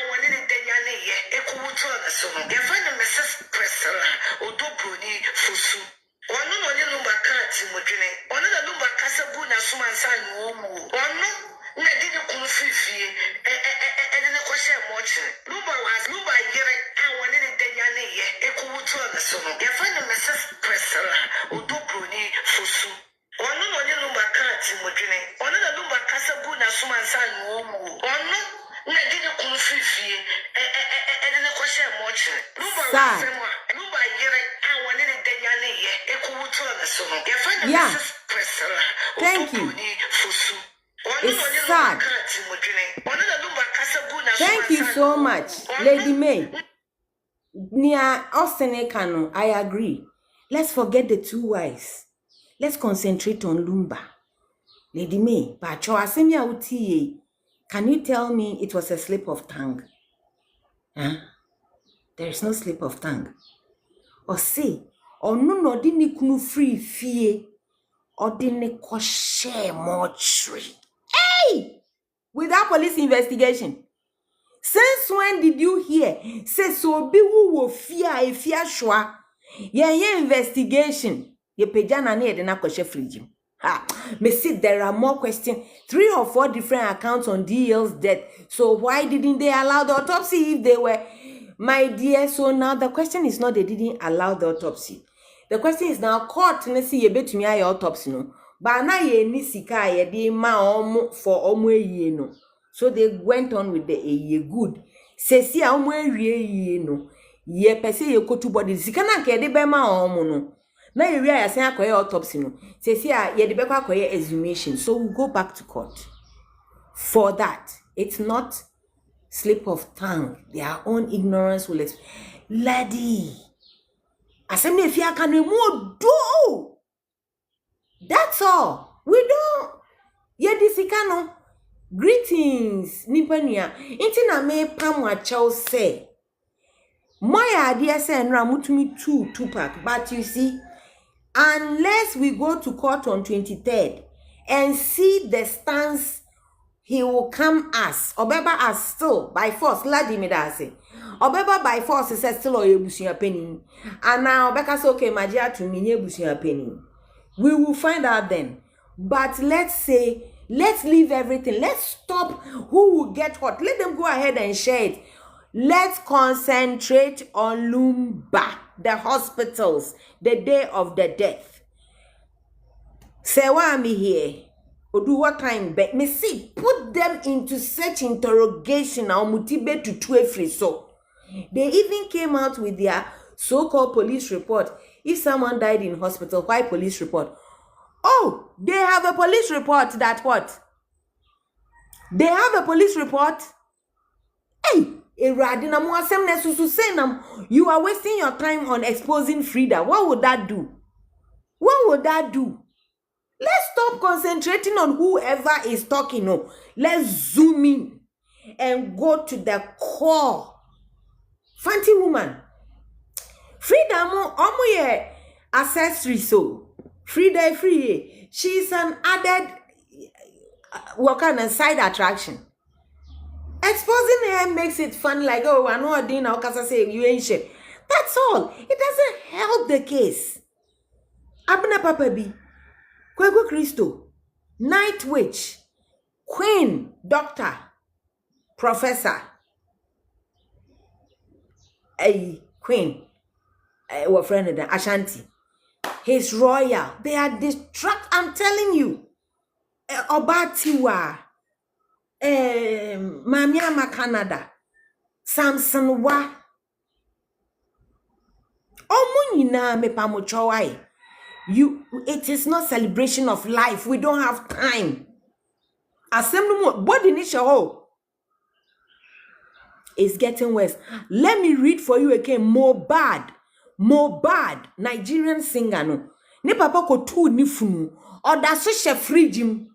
wanted a Dayane, Ekuutana son. Your friend Mrs. Priscilla, Udopuni, Fusu. One no lumba cards in Mudrine. One of the lumba casabuna suman san womu. One no, Nadina Kunfi, and a question watcher. Lumba, I wanted a Dayane, Ekuutana son. Your friend Mrs. Priscilla, Udopuni, Fusu. One no lumba cards in Mudrine. One of the lumba casabuna suman san womu. One no, Nadina Kunfi, and a question watcher. Lumba, I wanted a Dayane, Ekuutana son. Your friend Yeah. Mrs. Priscilla, Thank you. Udopuni, Fusu. It's sad. Thank you so much, Lady May. Nia Austin Ekano, I agree. Let's forget the two wives. Let's concentrate on Lumba. Lady May, Pacho Asemia Uti, can you tell me it was a slip of tongue? Huh? There is no slip of tongue. Or say, Ono no di ni kunu free fie. Odi ni koshe mortuary. Hey! Without police investigation. Since when did you hear? Say so be wo fear a fear shwa. Ye investigation. Ye pejana ne de na koshe free. Ha, me see there are more questions. 3 or 4 different accounts on DL's death. So why didn't they allow the autopsy if they were, my dear? So now the question is not they didn't allow the autopsy. The question is now court na see ye betumi aye autopsy no. But na ye ni sika ye de ma omo for omo eyi no. So they went on with the ye good. Se si a omo ewie no. Ye pese ye kotu body sika na ke de be ma omo no. Na you ya say akoye autopsy no. Say ye de bekwa akoye exhumation. So we go back to court. For that, it's not slip of tongue. Their own ignorance will lady. Asem if you can remove do. That's all. We don't. Ye disikano. Greetings, Nipania. Inti na me pamwa chow say. My idea say nra mutumi 2 pack, but you see, unless we go to court on 23rd and see the stance he will come as, obeba as still by force, ladi me da say. Obeba by force is still oyebusuya penny. And now obeka say okay, magia to me yebusuya penny. We will find out then. But let's say, let's leave everything. Let's stop who will get hot. Let them go ahead and share it. Let's concentrate on Lumba, the hospitals, the day of the death. Say why am I here? Or do what time? But me see, put them into such interrogation or motivate to 2 so. They even came out with their so-called police report. If someone died in hospital, why police report? Oh, they have a police report that what? They have a police report. Hey, you are wasting your time on exposing Frida. What would that do? What would that do? Let's stop concentrating on whoever is talking. No, let's zoom in and go to the core. Fancy woman. Frida mo ye accessory so. Frida free. She's an added what kind of side attraction. Exposing her makes it fun, like, oh, I know a dinner, because I say you ain't shit. That's all. It doesn't help the case. Abna Papa B, Kwego Christo, Night Witch, Queen, Doctor, Professor, a Queen, our friend Ashanti, His Royal. They are distraught. I'm telling you. Obatiwa. Mamiama Canada, Samson wa. Omunina me pamuchowai. It is not celebration of life. We don't have time. Assembly body nisha is getting worse. Let me read for you again. Mohbad, Nigerian singer no. Ne papa ko tu ni funu. Oda so she free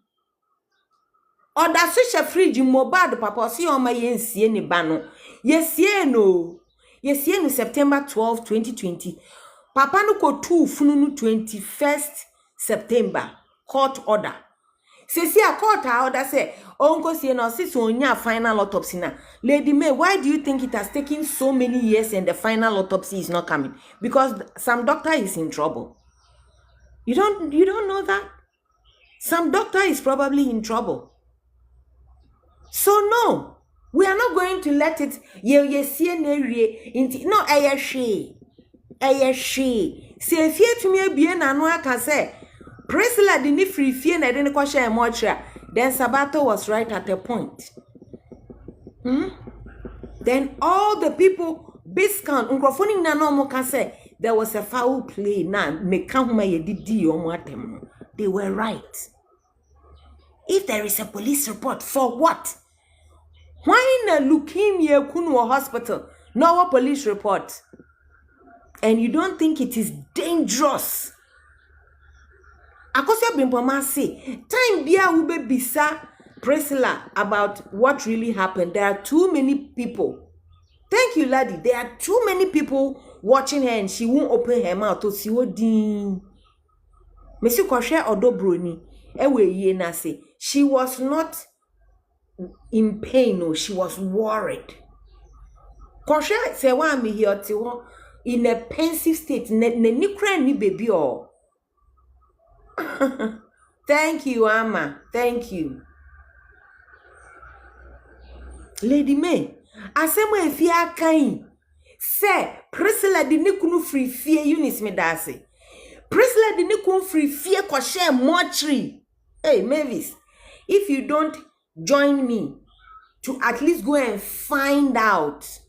Oda so free Mohbad papa si o ma yensie ne ba no. Yesie no September 12, 2020. Papa no ko tu funu no 21st September. Court order. Sesi a court order say onko sie no sis onya final autopsy na. Lady May, why do you think it has taken so many years and the final autopsy is not coming? Because some doctor is in trouble. You don't know that? Some doctor is probably in trouble. So no, we are not going to let it no ayeshe. Say fie to me bien anu aka say Priscilla didn't free fie na didn't kwasha emotra. Then Sabato was right at a point. Then all the people Biscount Uncrophonic na no mo can say there was a foul play na me kan ye didi o mo atem. They were right. If there is a police report, for what? Why na leukemia Kunwa hospital? No a police report. And you don't think it is dangerous? Akosia Bimpoma say, time bia ube bisa Priscilla about what really happened. There are too many people. Thank you, laddie. There are too many people watching her and she won't open her mouth to see what ding. Messi Koshe Odobroni, ewe ye na say she was not in pain, no, she was worried. Koshe se wa mi here to in a pensive state, ni cry ni baby or. Thank you, Amma. Thank you. Lady May, asemo efia kan. Say, Priscilla di nikunu free fear Eunice Medase. Priscilla di nikunu free fear Koshe mortuary. Hey, Mavis, if you don't join me to at least go and find out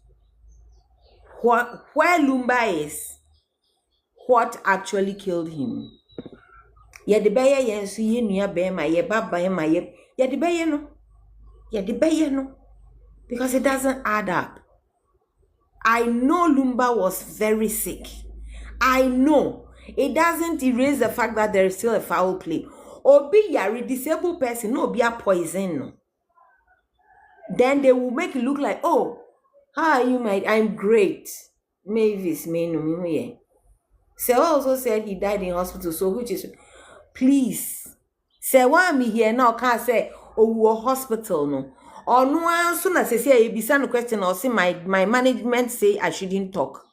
where Lumba is, what actually killed him. Ye de beye yen so ye nua be ma ye baba ye ma ye de beye no. Ye de beye no. Because it doesn't add up. I know Lumba was very sick. I know. It doesn't erase the fact that there is still a foul play. Obi yari disabled person, no be a poison. No. Then they will make it look like, oh, how are you, mate? I'm great. Mavis, me. So also said he died in hospital. So which is, please, say why me here now can't say, oh, we hospital no. Or no one soon as I say you no question or see my management say I shouldn't talk.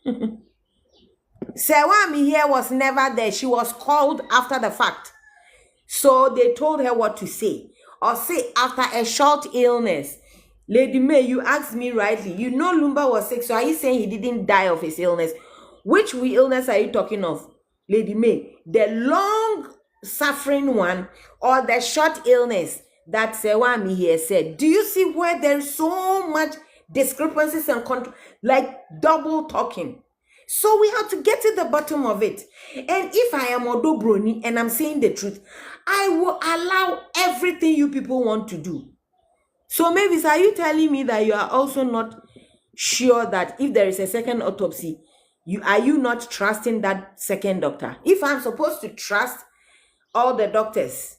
Sewami here was never there. She was called after the fact. So they told her what to say. Or say after a short illness. Lady May, you asked me rightly. You know Lumba was sick. So are you saying he didn't die of his illness? Which illness are you talking of, Lady May? The long suffering one or the short illness? That Sewami here said. Do you see where there's so much discrepancies and like double talking? So we have to get to the bottom of it. And if I am Odobroni and I'm saying the truth, I will allow everything you people want to do. So maybe are you telling me that you are also not sure that if there is a second autopsy, are you not trusting that second doctor? If I'm supposed to trust all the doctors,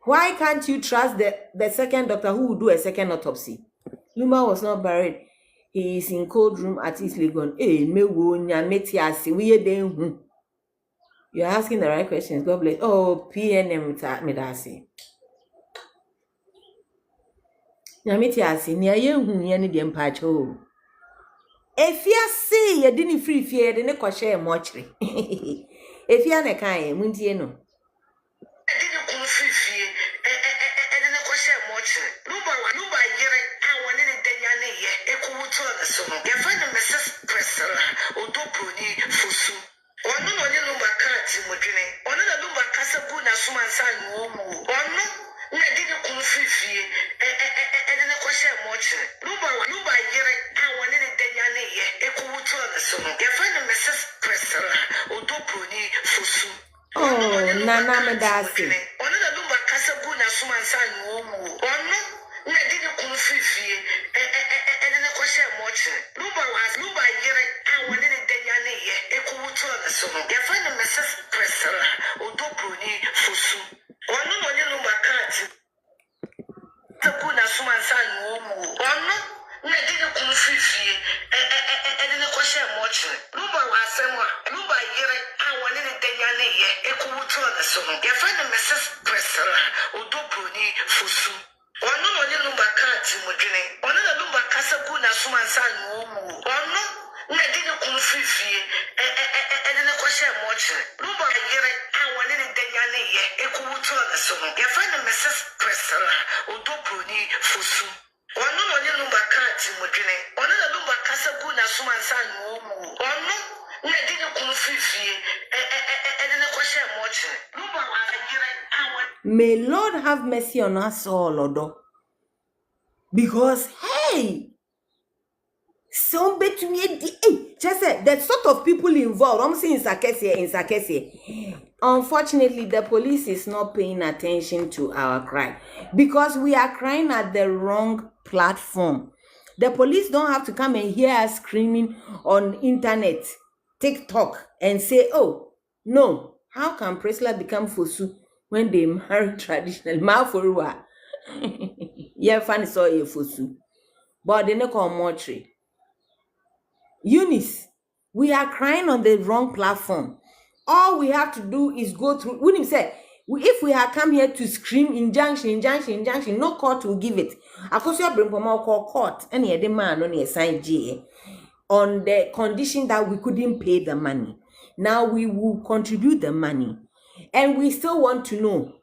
why can't you trust the second doctor who will do a second autopsy? Lumba was not buried. He is in cold room at East Legon. You're asking the right questions. God bless. Oh, PNM Medasi. Nyametiasi, near you, any damn patch. Oh, if you see you didn't free fear, then a share mortuary. If you're a kind, wouldn't you know? Your friend Mrs. Priscilla, Odobroni, Fusu. Or no, Lumba Kati Mudrine. Or no, Lumba Casabuna, Suman San Momo. Or no, I didn't confuse and then a question mortuary. Lumba Yere, I wanted it Danyane, Ekuto on the song. Your friend Mrs. Priscilla, Odobroni, Fusu. Oh, Nana Medasi. Or no, Lumba Casabuna, Suman San Momo. Or no, I didn't confuse and then a question mortuary. Lumba Yere, I wanted it Danyane, Ekuto on the song. Your friend Mrs. Priscilla, Odobroni, Fusu. Or no, Lumba Kati. Tabuna Suman San Momo. Or no, I didn't confuse and then a question mortuary. Lumba was somewhere. Lumba Yere, I wanted it Danyane, Ekuto on the song. Your friend Mrs. Priscilla, Odobroni, Fusu. Or no, Lumba Kati Mudrine. Or no, Lumba Casabuna Suman San Momo. Or no, I didn't confuse and then a question mortuary. Lumba Yere, I wanted it Danyane, Ekuto on the song. Your friend Mrs. Priscilla, Odobroni, Fusu. Or no, Lumba Kati Mudrine. Or no, Lumba Casabuna Suman San Momo. Or no, I didn't confuse and then a question mortuary. Lumba Yere, I want. May Lord have mercy on us all, Lord. Because, hey, so between just the sort of people involved, I'm saying in Sakese. Unfortunately, the police is not paying attention to our cry because we are crying at the wrong platform. The police don't have to come and hear us screaming on internet, TikTok, and say, oh, no, how can Priscilla become Fosu when they marry traditional? Malforua. Yeah, funny saw a Fosu. But they don't call mortuary. Eunice, we are crying on the wrong platform. All we have to do is go through. When he said, if we had come here to scream injunction, no court will give it. Akosua Brimpomo call court, and the man on the sign G on the condition that we couldn't pay the money. Now we will contribute the money, and we still want to know.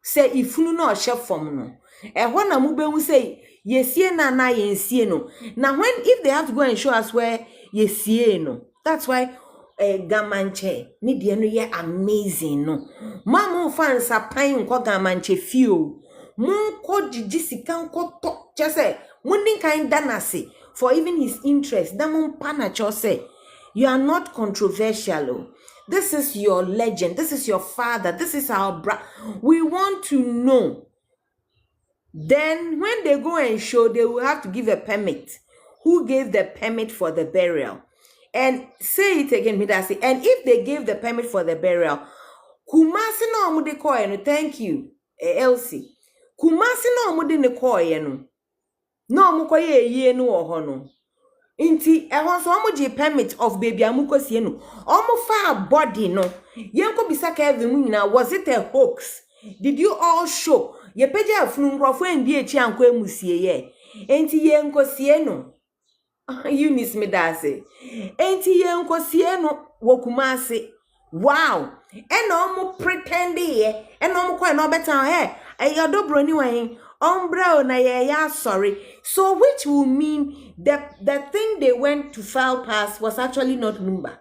Say if you know chef from no, and when a mube will say yes, na yensie no. Now when if they have to go and show us where yes, no, that's why gamanche need the no amazing no. Mama fans are paying ko gamanche few. Mon ko jisika ko to just say mundi kind danasi for even his interest. Damon panacho say you are not controversial. This is your legend. This is your father. This is our brother. We want to know. Then when they go and show, they will have to give a permit. Who gave the permit for the burial? And say it again, Midasi. And if they gave the permit for the burial, Kumasi no amude koye no. Thank you, Elsie. Kumasi no amude ne koye no. No amukoye ye no ohono. Inti ehon so omo permit of baby amukosie no. Omo fa body no. Yenko bisa Kevin mu nyina, was it a hoax? Did you all show? Ye peja afunu nkrofo endi echi anko emusie ye. Enti yenkosie no. Eunice Medase. Enti yenkosie no wokumase. Wow. And omo pretend ye. And omo kwa no better he. Ayodobro ni wan. Ombra na ya sorry. So which will mean that the thing they went to file pass was actually not Lumba.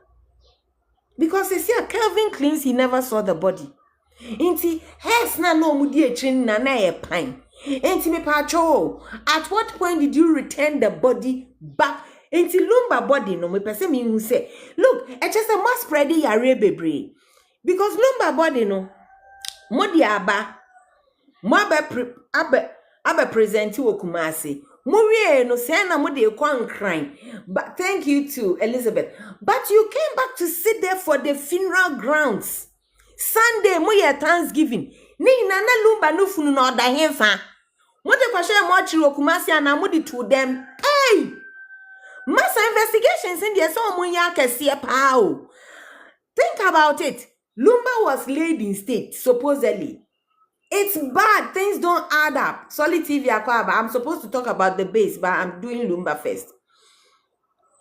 Because they see Kelvin Cleans, he never saw the body. Inti hes na no mudi echin na na e pine. Inti me pacho. At what point did you return the body back? Inti Lumba body no me pese me who say, look, it just a must spread yare bebre. Because Lumba body no modi aba abe presenti wokumase. Murie no sena mo de crying. But thank you to Elizabeth. But you came back to sit there for the funeral grounds. Sunday mo ye Thanksgiving. Ni nana Lumba no funu no da hemfa. Mo de kwashe mo chiri wokumase ana mo de to them. Hey! Mass investigations in there so mo ya kese pa o. Think about it. Lumba was laid in state supposedly. It's bad. Things don't add up. Solid TV Akwaba. I'm supposed to talk about the base, but I'm doing Lumba first.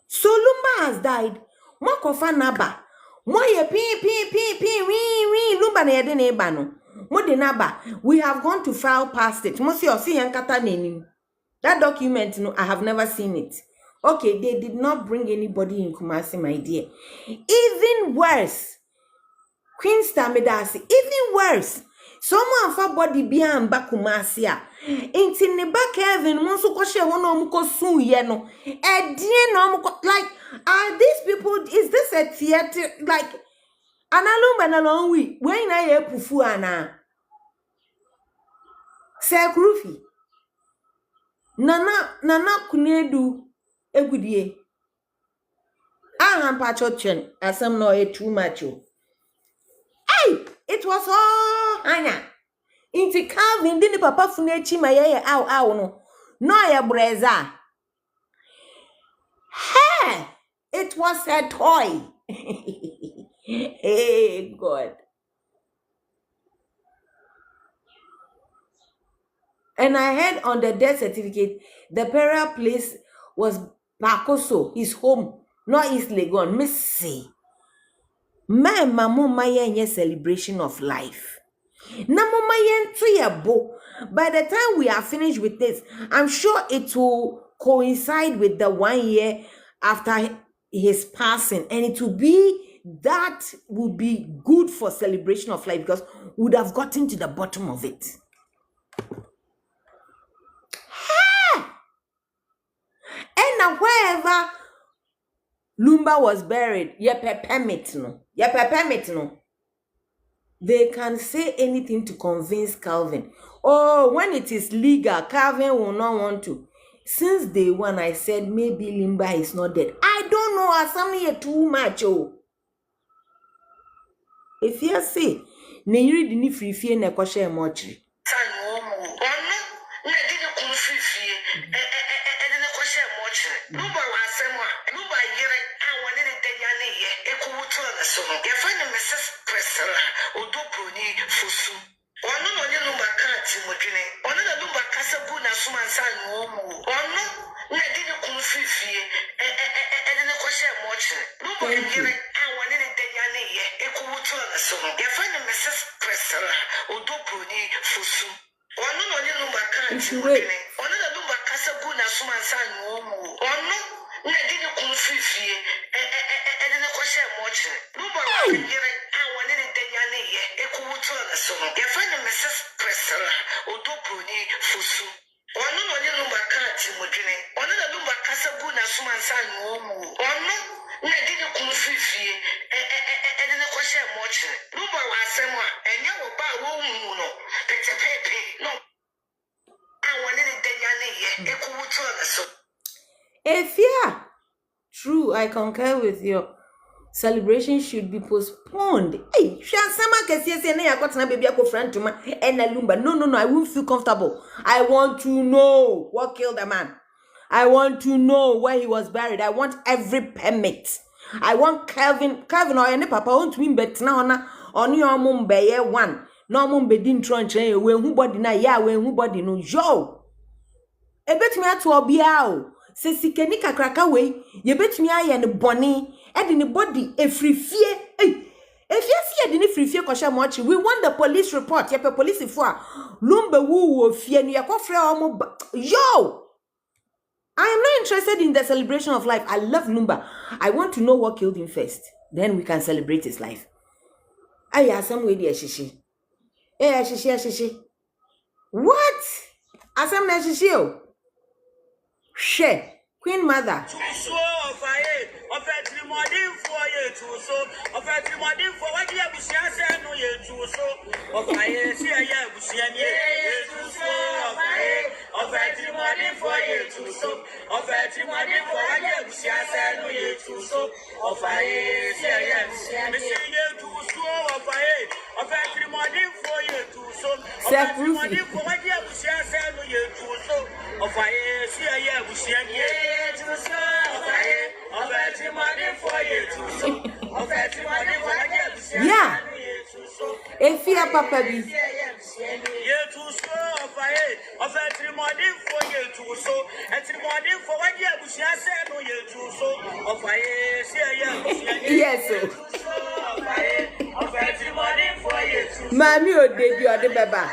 So Lumba has died. Mo kofa naba. Mo ye pi Lumba na yede ne ba no. Mo de naba. We have gone to file past it. Mo si osi yankata neni. That document no, I have never seen it. Okay, they did not bring anybody in Kumasi, my dear. Even worse. Queen Stamedasi. Even worse. Someone for body beyond Bakumasia. Ain't in the back Kevin, Monso Koshe, one muko soon, yeno. Like, are these people, is this a theater? Like, Analum and along we, when I hear Pufuana. Sekrufi. Nana kunedu, egudie. Aham pachochen, as some no too much. Hey! It was all Anya. Inti Calvin didn't papa funechi my ow no ya breza. Hey! It was a toy. Hey God. And I heard on the death certificate the burial place was Bakoso, his home, not East Legon. Missy. My mamu maye celebration of life. Namu maye tuyabo. By the time we are finished with this, I'm sure it will coincide with the 1 year after his passing, and it will be that will be good for celebration of life because we would have gotten to the bottom of it. And now wherever Lumba was buried, permit no. They can say anything to convince Calvin. Oh, when it is legal, Calvin will not want to. Since day one, I said maybe Lumba is not dead. I don't know. I something too much. Oh, if you say, ne yiri dini free fie ne kwashe mochri. share much. Lumba was somewhere. Lumba yere. I wanted it. Danyane ye. Ekuto na so. Your friend Mrs. Priscilla. Odoponi fusu. Ono no ni lumba kati modwene. Ono na lumba kasa gu na so mansa no mu. Ono na di ne kumfifie. Ede ne ko share much. Lumba yere. I wanted it. Danyane ye. Ekuto na so. Your friend Mrs. Priscilla. Odoponi fusu. Ono no ni lumba kati modwene. Ono na lumba kasa gu na so mansa no mu. Ono na di ne kumfifie. Ede ne ko share much. Lumba yere. I wanted it. Danyane ye. Ekuto na so. Your friend Mrs. Priscilla. Odoponi fusu. Ono no ni lumba kati modwene. Ono na lumba kasa gu na so mansa no mu. Ono na di ne kumfifie. Ede ne ko share much. Lumba wa asemo a enye wo ba wo mu no. Petepepe no. I wanted it. Danyane ye. Ekuto na so. If yeah, true, I concur with you. Celebration should be postponed. Hey, Shansama can say, I got na baby, I go friend to my and a lumba. No, I won't feel comfortable. I want to know what killed the man. I want to know where he was buried. I want every permit. I want Calvin or any papa won't win bet now on your mum by one. No mum be din trunch when who body na ya when who body no yo. A bet me at to obiao. Se sikeni kakraka we, ye bet me aye and bonny. And in the body, a free fear. If you see a free fear, we want the police report. Yep, police for Lumba woo fear. Yo, I am not interested in the celebration of life. I love Lumba. I want to know what killed him first. Then we can celebrate his life. Aya, some way dear shishi. Eh, shishi. What? Asam na shishi. She, Queen Mother. Yeah. If you are Papa B. Yes, sir. Mammy, or did you are the baba?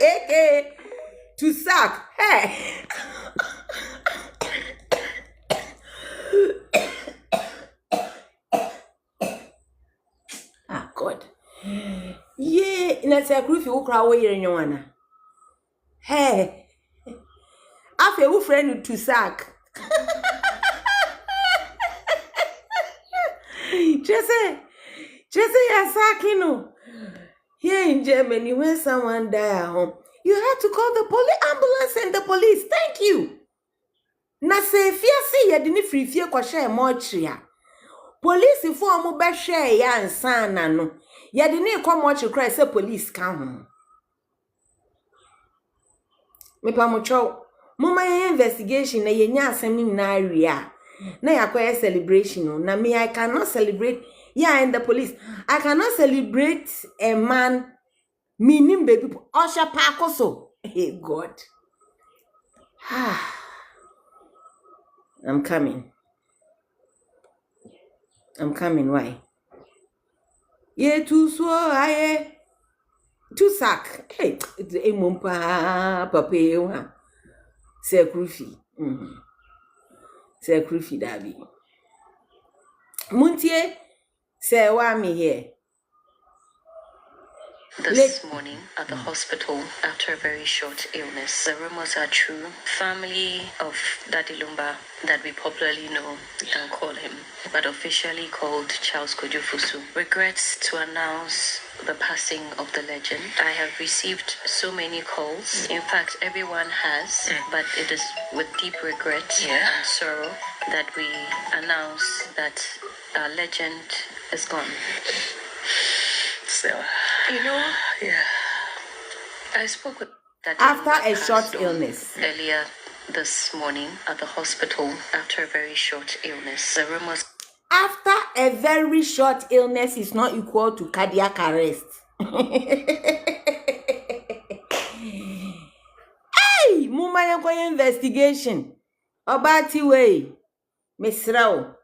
AK to sack. Hey. Ah, God. Yeah, let's say if you cry away in your one. Hey, after your friend to sack. Just you're sacking. No. Here in Germany, when someone died at home, you have to call the ambulance and the police. Thank you. Na se see ya dini free fear kwa share mochria. Police for mo be share ya ansana no. Ya dini kwa mochi cry say police come. Me pa mo chow. Mama investigation na ye nya asem ni na area. Na yakwa celebration no. Na me I cannot celebrate. Yeah, and the police. I cannot celebrate a man meaning baby Osha Pakoso. Hey God. I'm coming. Why? Yeah, too so I to sack. Hey, it's a mumpa papa. Say Krufi. Say Krufi Dabi. Muntie. Say, why me here? This morning at the hospital after a very short illness. The rumors are true. Family of Daddy Lumba, that we popularly know and call him, but officially called Charles Kojo Fusu, regrets to announce the passing of the legend. I have received so many calls. In fact, everyone has, but it is with deep regret and sorrow that we announce that our legend is gone. So, I spoke with Daddy after Lumba a short passed on illness. earlier this morning at the hospital after a very short illness. The rumors After a very short illness is not equal to cardiac arrest. Hey, muma yanko investigation. Obati way. Misrao.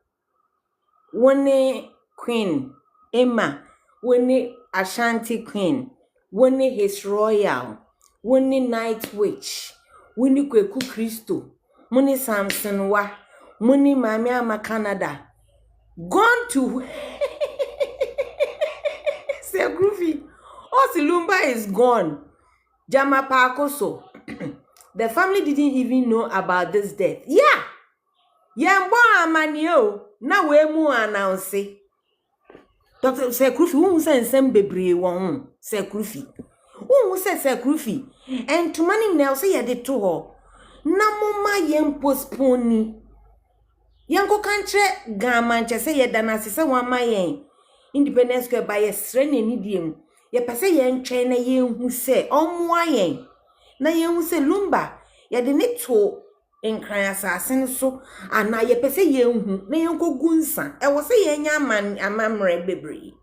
Wone Queen Emma. Wone Ashanti Queen. Wone His Royal. Wone Night Witch. Wone Kweku Christo. Wone Samson Wa. Wone Mami Ama Canada. Gone to Say Groovy. Osilumba is gone. Jama Pakoso. The family didn't even know about this death. Yeah. Yambo amanio. Na we mu announce. Dr. Sekrufi, who said some bebre won Sekrufi. Who said Sekrufi? And to money now say ya de to her. Na mama yen postpone. Yanko kantre gamanche say ye danasi se wan mayen Independence Square by ye srene ni diem ye pese ye ntwen na ye hu se omwa yen na ye hu se Lumba ye de ne to enkran asase ne so ana ye pese ye hu na yanko gunsa e wo se ye nya amamre bebre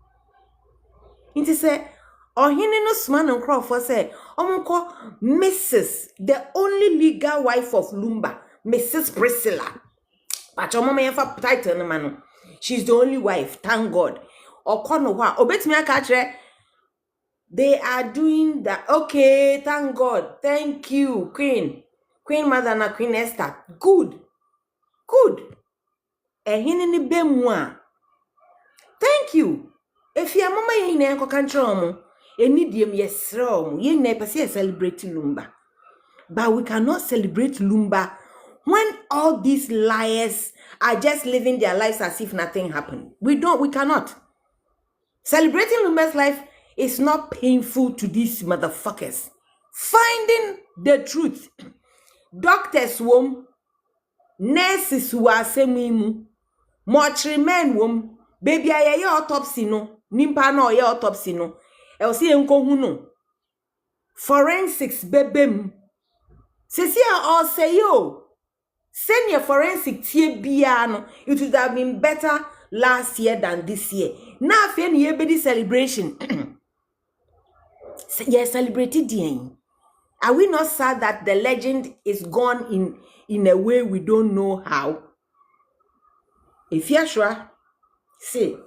nti se ohene no sma no crofo se omonko Mrs. the only legal wife of Lumba, Mrs. Priscilla. But your mama for title no mano. She's the only wife, thank God. Or kono wa obetimi aka they are doing that. Okay, thank God. Thank you, Queen Mother na Queen Esther. Good. Ehini ni bemwa. Thank you. If your mama ye na enko kantre omo, enidiem yesre omo, ye na pese celebrate Lumba. But we cannot celebrate Lumba when all these liars are just living their lives as if nothing happened. We cannot. Celebrating Lumba's life is not painful to these motherfuckers. Finding the truth. Doctors wom, nurses who are semimu, mortuary men wom, baby aye autopsy no, nimpa no ye autopsy no, elsi enko huno. Forensics bebem. Sesia all say yo. Send your forensic TBA, it would have been better last year than this year. Now, if any baby celebration, yes, celebrated the Are we not sad that the legend is gone in a way we don't know how? If you're sure, say,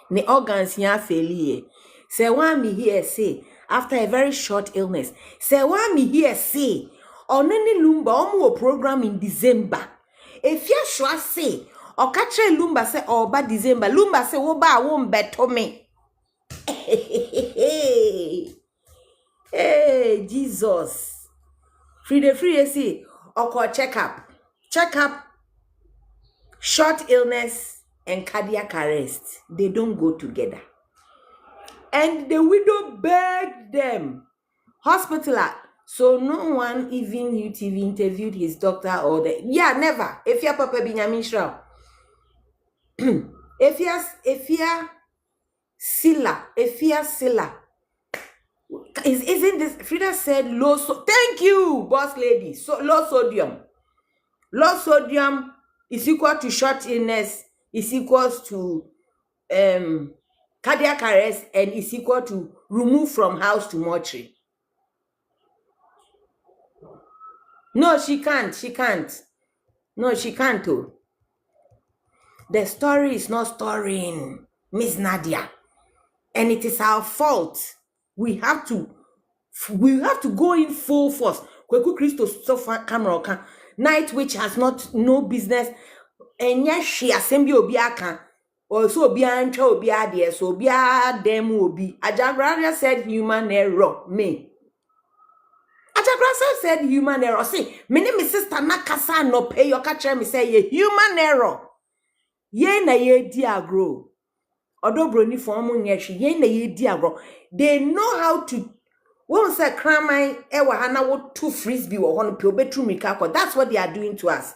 the organs here failure. Say, why me here say, after a very short illness, say, why me here say, Oneni Lumba omo program in December. If you sure say, or catch Lumba say, oh, ba December, Lumba say, oh, ba won't bet me. Hey, Jesus. Free say, or check up, short illness and cardiac arrest. They don't go together. And the widow begged them. Hospitaler. So no one even UTV interviewed his doctor or never. If your papa Benjamin Shroud. if you Silla. Isn't this Frida said low thank you, boss lady. So low sodium. Low sodium is equal to short illness, is equals to cardiac arrest, and is equal to remove from house to mortuary. No, she can't. No, she can't. Oh. The story is not storying, Miss Nadia. And it is our fault. We have to go in full force. Kweku Christo so far camera Night Witch has no business. And yes, she assembly obiaka. or so be ancho be adie, so be a dem will be. Ajagraja said human error. Me. Ajagraja said human error. See, my name is Sister Nakasa no pay your catcher me say ye human error. Ye na ye diagro. Odo broni form nyeshi ye na ye diagro. They know how to won't say crime ewa hana wo two frisbee or one pe obetru mikako. That's what they are doing to us.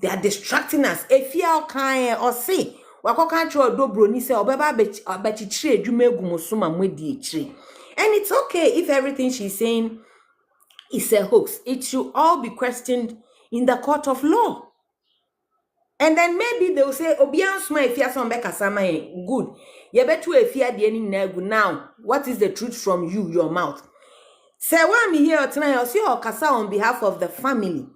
They are distracting us. If you are kind or say, wako kancho odo broni say obeba abechi chire adwuma egu musuma mwedi chire. And it's okay if everything she's saying is a hoax. It should all be questioned in the court of law. And then maybe they will say, Obian sma if you some beka sama good. You betu if you the any negu now. What is the truth from you, your mouth? Say why me here tonight, or see or kasa on behalf of the family.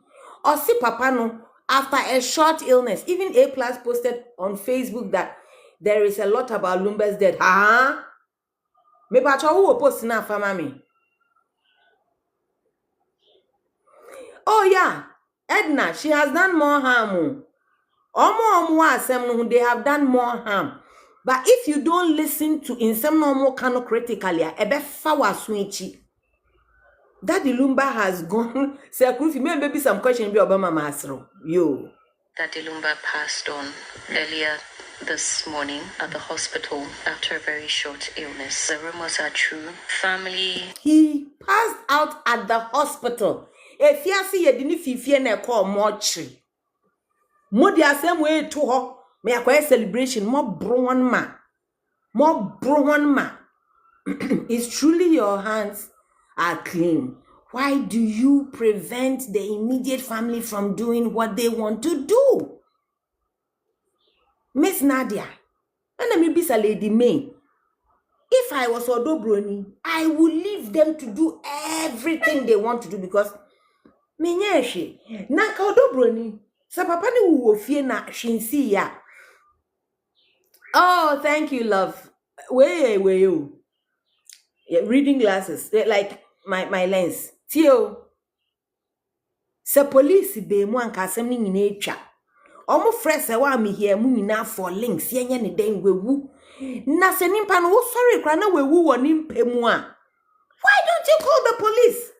Or see Papa no, after a short illness. Even A+ posted on Facebook that there is a lot about Lumba's death. Me pacho who post na famami. Oh yeah, Edna, she has done more harm. They have done more harm. But if you don't listen to in some normal kind critically, Daddy Lumba has gone. Say, maybe some question be Obama Masro. Yo. Daddy Lumba passed on earlier this morning at the hospital after a very short illness. The rumors are true. Family. He passed out at the hospital. If you see you didn't feel na call mortuary. Mo the same way to her. Me a celebration. More brown ma. It's truly your hands are clean. Why do you prevent the immediate family from doing what they want to do? Miss Nadia, and let me be a lady May. If I was Odo Broni, I would leave them to do everything they want to do because Menyeshi, Naka Odo Broni, sa papa ni uwofie na shinsi ya. Oh, thank you, love. Where you? Yeah, reading glasses, like my lens. Tio, sa police be mo anka asem ni nyina etwa. Omo fresh e wa me here mu nyina for links yenye ne den wewu. Na se nimpa no wo sorry kra na wewu wo nimpa mu a. Why don't you call the police?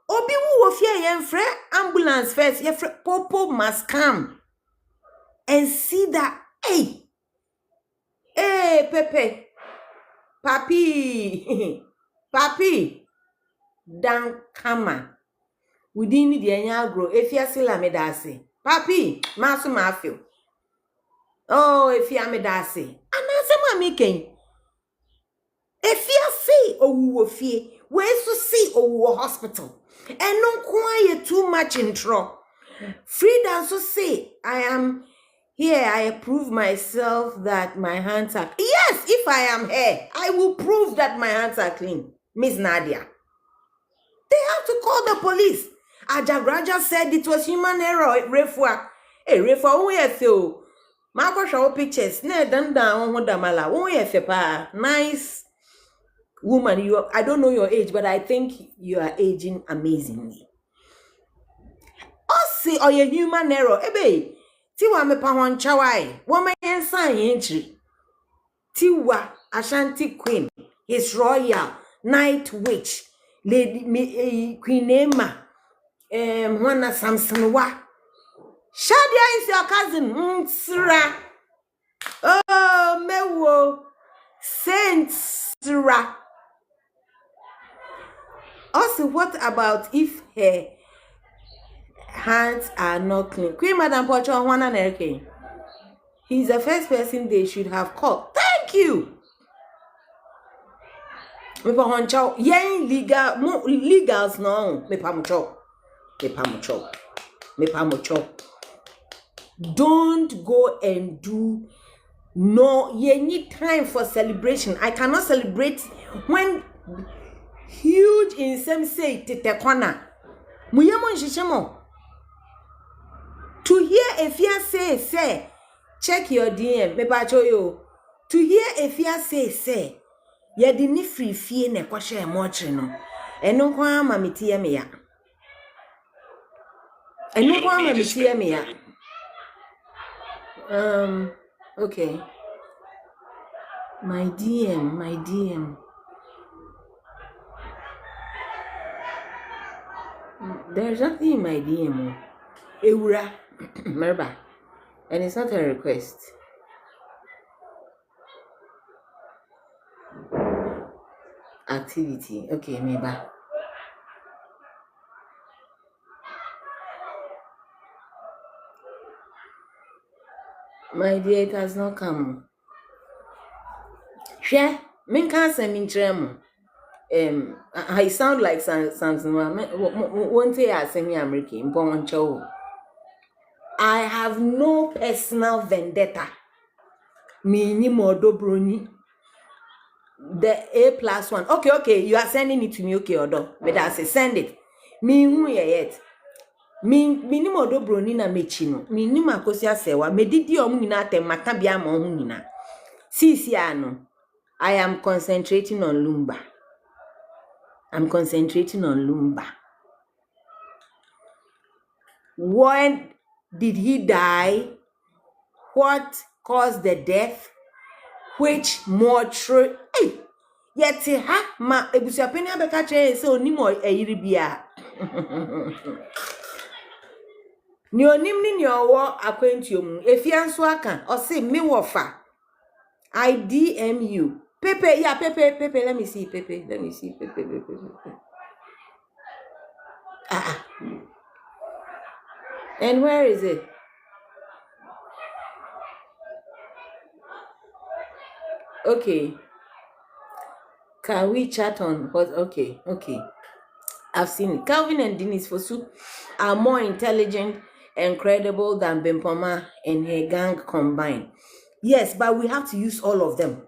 Obi wu wo fie yen frɛ ambulance first. Ye frɛ Popo must come and see that hey Pepe Papi Dan Kama within the agro if you see la medase Papi masu mafio oh if you medase anasema miken if you see owo fie we so see owo hospital and no quiet too much intro Frida so say I am here, I prove myself that my hands are... Yes, if I am here, I will prove that my hands are clean. Miss Nadia. They have to call the police. Ajagraja said it was human error. Refua. Hey, Refua, we have to... Marco show pictures. Ne, nice woman. I don't know your age, but I think you are aging amazingly. Also, or your human error. Ebe. Tiwa me pa hon chawai woman yensan yentri Tiwa Ashanti Queen His Royal Night Witch Lady Queen Emma Wana Samson wa Shadia is your cousin Sra oh mewo Saint Sra. Also, what about if her hands are not clean? Queen Madam Pocho Juana Nerke. He's the first person they should have called. Thank you. Me pa honcho yen legal legals no me pa mucho. Don't go and do no you need time for celebration. I cannot celebrate when huge in some say tete kwana. Muyemo nshishemo. To hear if you say, check your DM, me pa yo. To hear if you say, ye di ni free fie ne kwa share motre no. Eno kwa ama mitie me ya. Okay. My DM. There's nothing in my DM. Eura. Merba. And it's not a request. Activity. Okay, Meba. My dear, it has not come. Share. Men can't send me tremor. I sound like something. One day I send me American. I have no personal vendetta. Me ni modo broni. The A+1. Okay. You are sending it to me, okay, Odo. But I say send it. Me who yet. Me ni modo broni na mechino. Me ni makosi asewa. Me didi omu nina te matabia mo hu nina. Sisi ano. I am concentrating on Lumba. When did he die? What caused the death? Which mortuary? Hey! Yet ha ma ebusuapeni abeka che se onimo eyiri bia. Ni onim ni owo akwantuom efianso aka o se me wofa. I DM you. Pepe, yeah, Pepe, let me see, Pepe. And where is it? Okay. Can we chat on what? Okay. I've seen it. Calvin and Denise Fosu are more intelligent and credible than Bempoma and her gang combined. Yes, but we have to use all of them.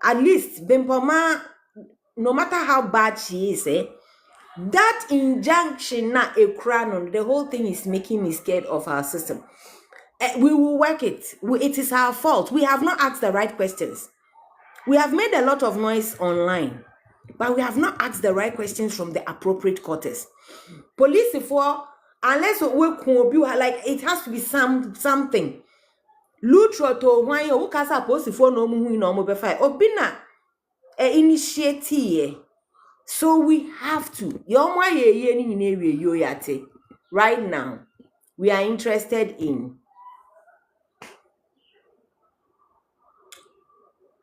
At least Bempoma, no matter how bad she is, that injunction na a crown, the whole thing is making me scared of our system. We will work it. It is our fault. We have not asked the right questions. We have made a lot of noise online, but we have not asked the right questions from the appropriate quarters. Police for unless we like it has to be something. Lutro to why you kasa police for no mu no mo be fight. Obina initiate. So we have to. Right now, we are interested in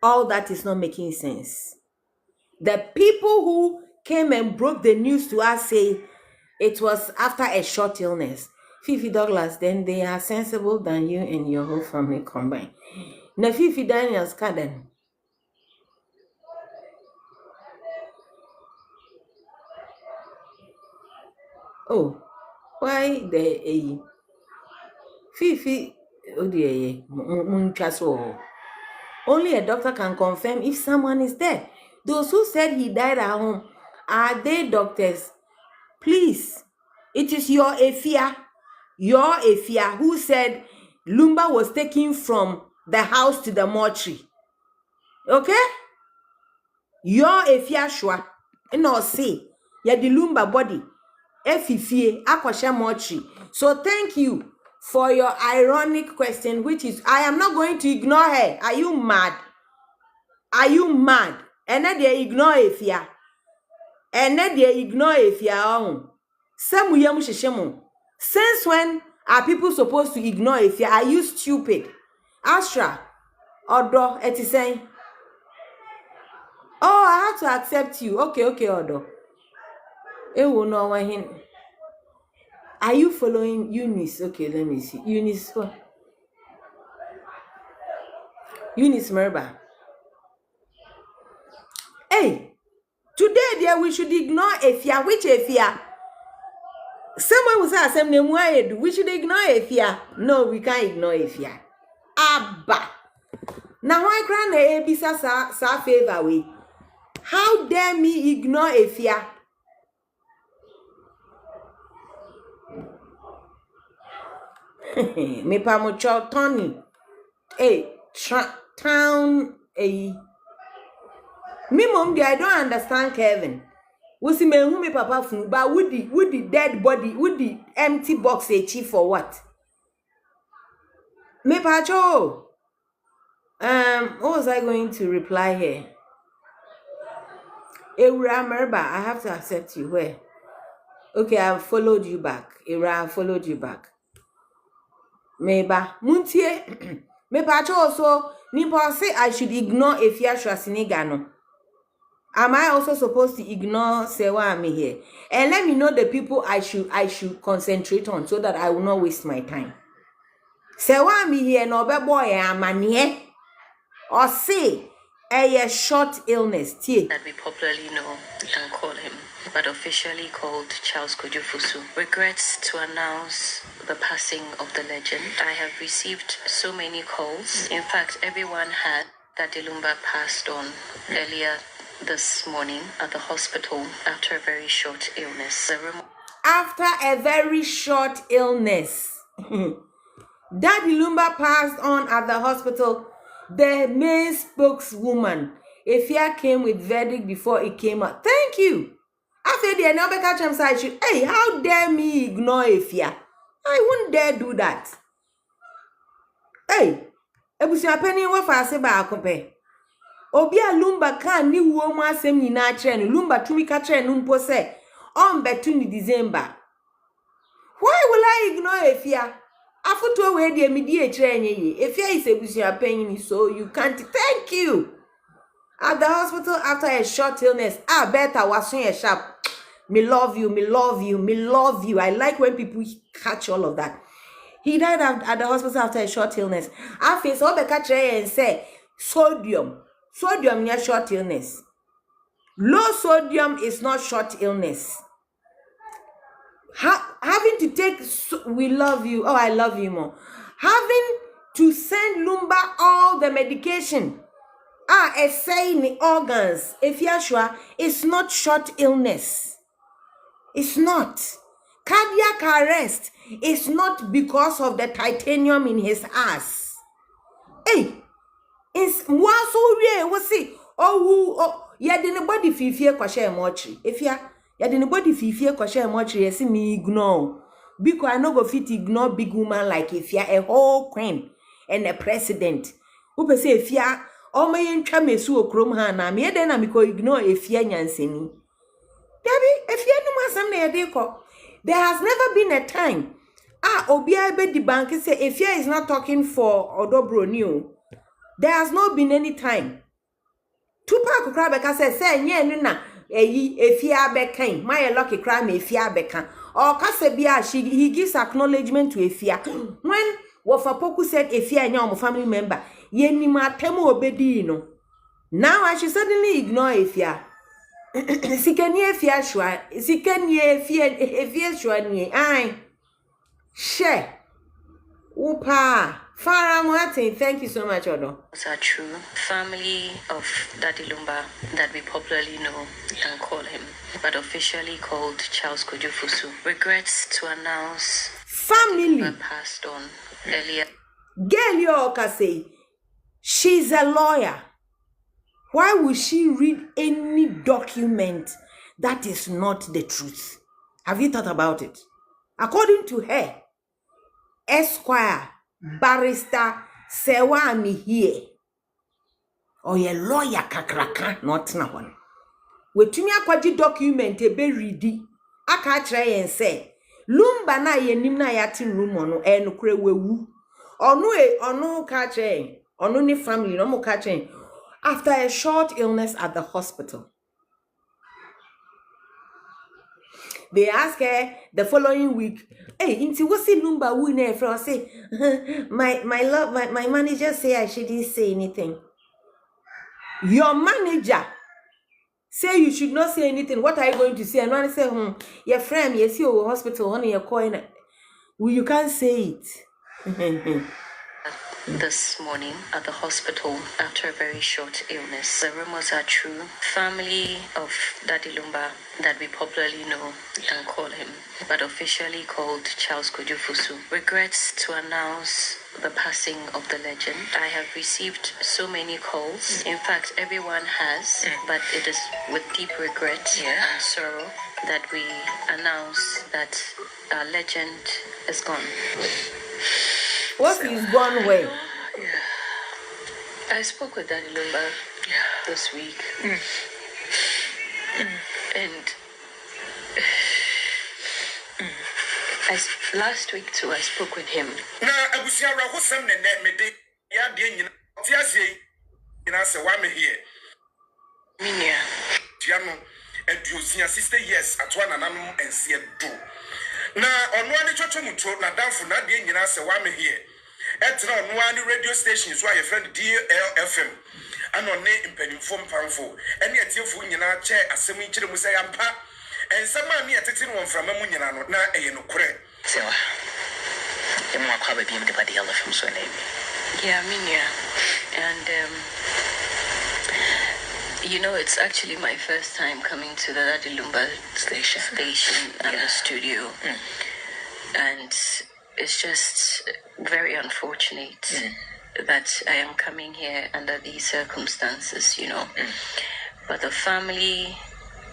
all that is not making sense. The people who came and broke the news to us say it was after a short illness. Fifi Douglas, then they are sensible than you and your whole family combined. Now Fifi Daniels Kaden. Oh, why the Fifi? Oh dear, only a doctor can confirm if someone is dead. Those who said he died at home, are they doctors? Please, it is your Efia who said Lumba was taken from the house to the mortuary. Okay? Your Efia Shwa, no say, ya the Lumba body, Efifie, Akwasha mortuary. So thank you for your ironic question, which is, I am not going to ignore her. Are you mad? And then they ignore Efia. Since when are people supposed to ignore Efia? Are you stupid? Astra, Odo, it is saying, oh, I have to accept you. Okay, Odo. Are you following Eunice? Okay, let me see. Eunice Merba. Hey, today there we should ignore Efia. Which Efia? Someone will say, we should ignore Efia. No, we can't ignore Efia. Abba. Now why can't the Ebisa sa favor we? How dare me ignore Efia? Me pa mo cho Tony. Hey, town me mom, I don't understand Kevin. We see me who me papa funu, but with the dead body, with the empty box chief for what? Me pa cho. What was I going to reply here? Ewura Merba, I have to accept you. Where? Okay, I've followed you back. Ewura, I've followed you back. Meba, Muntie, Mepacho also, Nipa say I should ignore Efia Shwasinigano. Am I also supposed to ignore Sewami here? And let me know the people I should concentrate on so that I will not waste my time. Sewami here no be boy amanie or say a short illness. Tie. That we popularly know and call him, but officially called Charles Kojufusu, regrets to announce the passing of the legend. I have received so many calls. In fact, everyone had that Ilumba passed on earlier this morning at the hospital after a very short illness. After a very short illness, Daddy Lumba passed on at the hospital. The main spokeswoman, Efia, came with verdict before it came out. Thank you. After the another catch him side, hey, how dare me ignore Efia? I wouldn't dare do that. Hey, ebusia penny wa fa ase ba akope. Obi a Lumba kan ni wo mu asem nyina kire no Lumba tumi ka kire no mpo se on betu ni December. Why will I ignore Efia? Afuto we de medi e kire enye ye. Efia is ebusia penny, so you can't. Thank you. At the hospital after a short illness. Better was a sharp. Me love you, me love you, me love you. I like when people catch all of that. He died at the hospital after a short illness. I face all the catcher and say sodium. Sodium is short illness. Low sodium is not short illness. Having to take, we love you. Oh, I love you more. Having to send Lumba all the medication. Saying the organs. If you're sure, it's not short illness. It's not. Cardiac arrest is not because of the titanium in his ass. Hey, it's what so real. What's it? Yeah, the body fifia kwashe mochi. If ya the body fifia kwashe mochi, you see me ignore. Because I no go fit ignore big woman like if ya a whole queen and a president. Who say if ya all my ntwa mesu okrom ha na me den na me ko ignore if ya nyanseni. Debbie, if ya no masam na yede ko. There has never been a time. Obia be the bank say if ya is not talking for Odobro new. There has not been any time. Tupac Krabeka says, say, nye na Efia bekan. My lucky crime Efia bekan. Or Kasebia, he gives acknowledgement to Efia. When Wafapoku said Efia and family member, ye ni matemo obedino. Now I should suddenly ignore Efia. Sikanye Efia shwa. Sikanye Efia shwa nye. Aye. She. Upa. Farah Martin, thank you so much, Odo. Are true. Family of Daddy Lumba, that we popularly know and call him, but officially called Charles Kojufusu, regrets to announce family Lumba passed on earlier. Girl, you say she's a lawyer. Why would she read any document that is not the truth? Have you thought about it? According to her, Esquire, Barrister Sewami here. Or a lawyer kakraka, not na one. Wetumi akwaji document ebe ready. Aka try and say, Lumba na ye nim na yatin room ono enukre wewu. Onu ka try. Onu ni family no mo ka try. After a short illness at the hospital. They ask her the following week, hey, into what's it Lumba win from say, my manager say I shouldn't say anything. Your manager say you should not say anything. What are you going to say? And when I say, your friend, yes, you hospital, honey, you're calling. Well, you can't say it. This morning at the hospital after a very short illness. The rumors are true. Family of Daddy Lumba, that we popularly know and call him, but officially called Charles Kojufusu, regrets to announce the passing of the legend. I have received so many calls. In fact, everyone has, but it is with deep regret and sorrow that we announce that our legend is gone. What is gone way? I spoke with Daddy Lumba this week. And last week too, I spoke with him. Na abusiara hosam ne me de ya de nyina ti ase nyina se wa me here. Minia. Tiano eduosia 60 years atwa nananum ense do. Na ono ani chocho muto na danfo na de nyina se wa me here. Etra ono ani radio station so aye friend DLFM. Ano ne impanimfo mpanfo. Ene atiefo nyina che asem nkire mu se yampa. Ensama mi atete no mframa mu nyina no na eye no kore. Sewa. Emu akwa ba bi mde ba DLFM so na ebi. Yeah, Minia. And you know, it's actually my first time coming to the Daddy Lumba station and the studio. And it's just very unfortunate that I am coming here under these circumstances, you know. But the family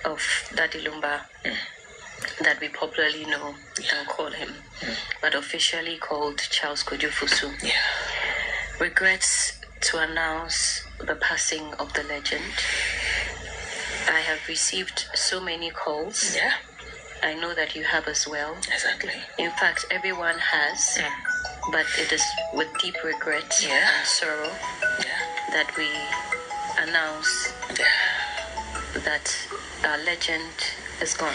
of Daddy Lumba, that we popularly know and call him, but officially called Charles Kojo Fosu, regrets to announce the passing of the legend. I have received so many calls. Yeah. I know that you have as well. Exactly. In fact, everyone has, but it is with deep regret and sorrow that we announce that our legend is gone.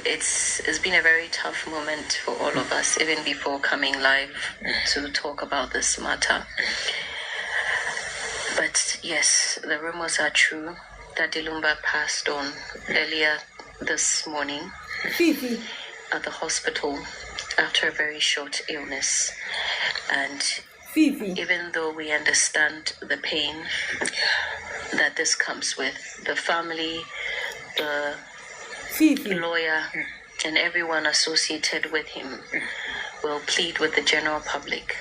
It's been a very tough moment for all of us, even before coming live to talk about this matter. But yes, the rumors are true that Lumba passed on earlier this morning at the hospital after a very short illness. And even though we understand the pain that this comes with, the family, the lawyer, and everyone associated with him will plead with the general public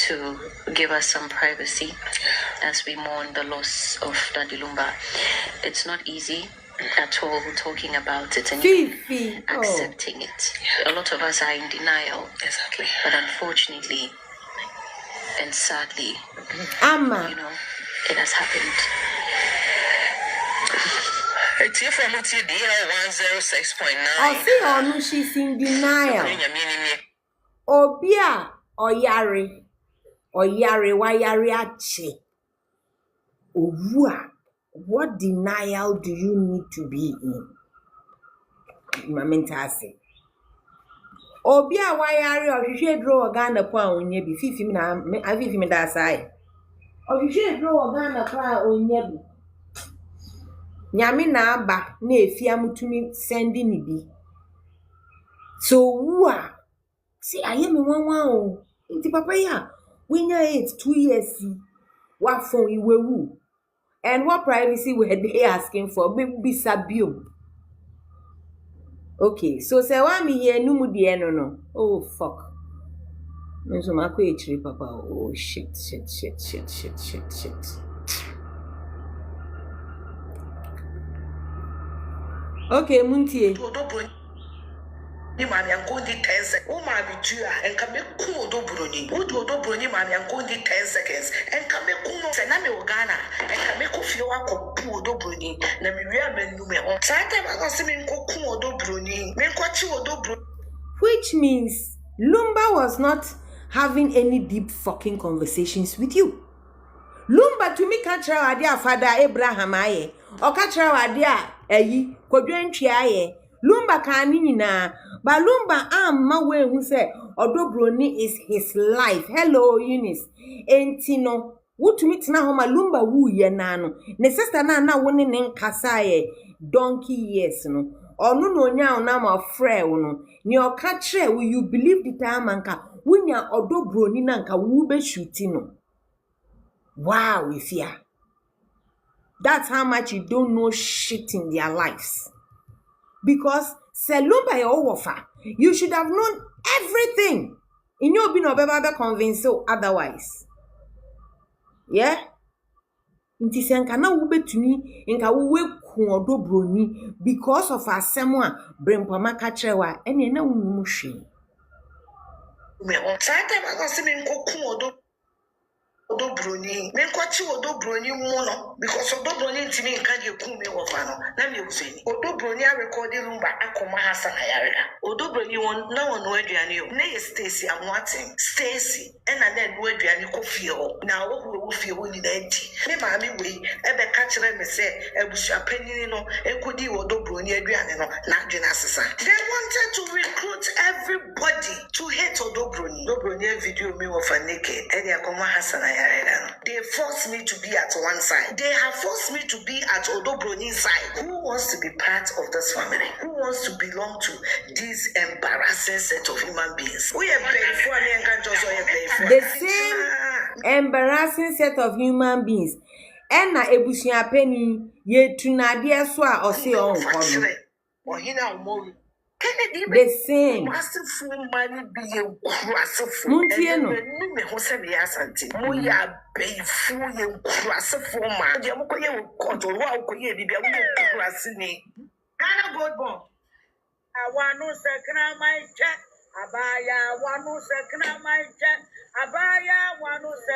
to give us some privacy as we mourn the loss of Daddy Lumba. It's not easy at all talking about it and accepting it. A lot of us are in denial. Exactly. But unfortunately and sadly, you know, it has happened. It's here from DL 106.9. I see her, she's in denial. Obia oyare wayare ache. Ovua, what denial do you need to be in? Mamentase. Obia wayare ohwehwe draw Ghana po a onye bi fifi na afifi me da sai. Ohwehwe draw Ghana po a onye bi. Nyame na aba na efia mutumi sending ni bi. So wa see, I am one. Inti papa ya. We know it's 2 years. What phone you were. And what privacy were they asking for? Be sabium. Okay, so say why me here no mudi no. Oh fuck. So my papa. Oh shit. Okay, Muntie. Ni mami anko ndi 10 seconds. O ma bi tu a enka me ku odoburo ni. O do odoburo ni mami anko ndi 10 seconds. Enka me ku no se na me Ghana. Enka me ku fie wa ko pu odoburo ni. Na me wi amanu me ho. Sa time I go me nko ku odoburo ni. Me nko chi odoburo. Which means Lumba was not having any deep fucking conversations with you. Lumba to me catch our dear father Abraham aye. Or catch our dear eyi kwadwantwi aye. Lumba kani nyina. But Lumba amma we who say odobroni is his life. Hello Eunice. Entino wutumi tena homa Lumba wu ye na no. Ne sister na woni ne nkasa ye donkey years no. Onu no nya ona ma frɛ wo no. Ni o ka kire wo you believe the time anka wunya odobroni na nka wu be shooting no. Wow, ifia. That's how much you don't know shit in their lives. Because Selumba Yowofa, you should have known everything. In your being obeba convinced so otherwise. Yeah? Inti senka na wubetumi nka wuwe ku odobroni because of asemu a brempama ka kirewa ene na wunum hwe. Me on time I go see me nko ku Odobroni, me kwachi Odobroni mono because Odobroni ntimi nka de ku me wo fa no na me useni. Odobroni a record Lumba akoma Hassan Ayarega. Odobroni won na won no aduane o. Na ye Stacy Amwaten. Stacy e na no aduane ko fie ho. Na wo fie ho ni na enti. Me ma me we e be ka kire me se ebusua panini no ekodi Odobroni aduane no na adwena asesa. They wanted to recruit everybody to hate Odobroni. Odobroni video me wo fa naked. E de akoma Hassan Ayarega. They forced me to be at one side. They have forced me to be at Odobroni's side. Who wants to be part of this family? Who wants to belong to this embarrassing set of human beings? The same embarrassing set of human beings. And na ebusua pani ye tunade so a ose on kono. The same. Muntie no. Me ho se me asante. Mo ya befu ye nkurasefo ma. De mo koye koto wa koye bibia wo nkurase ni. Ghana God born. Awanu sekna mai che. Abaya wanu sekna mai che. Abaya wanu se.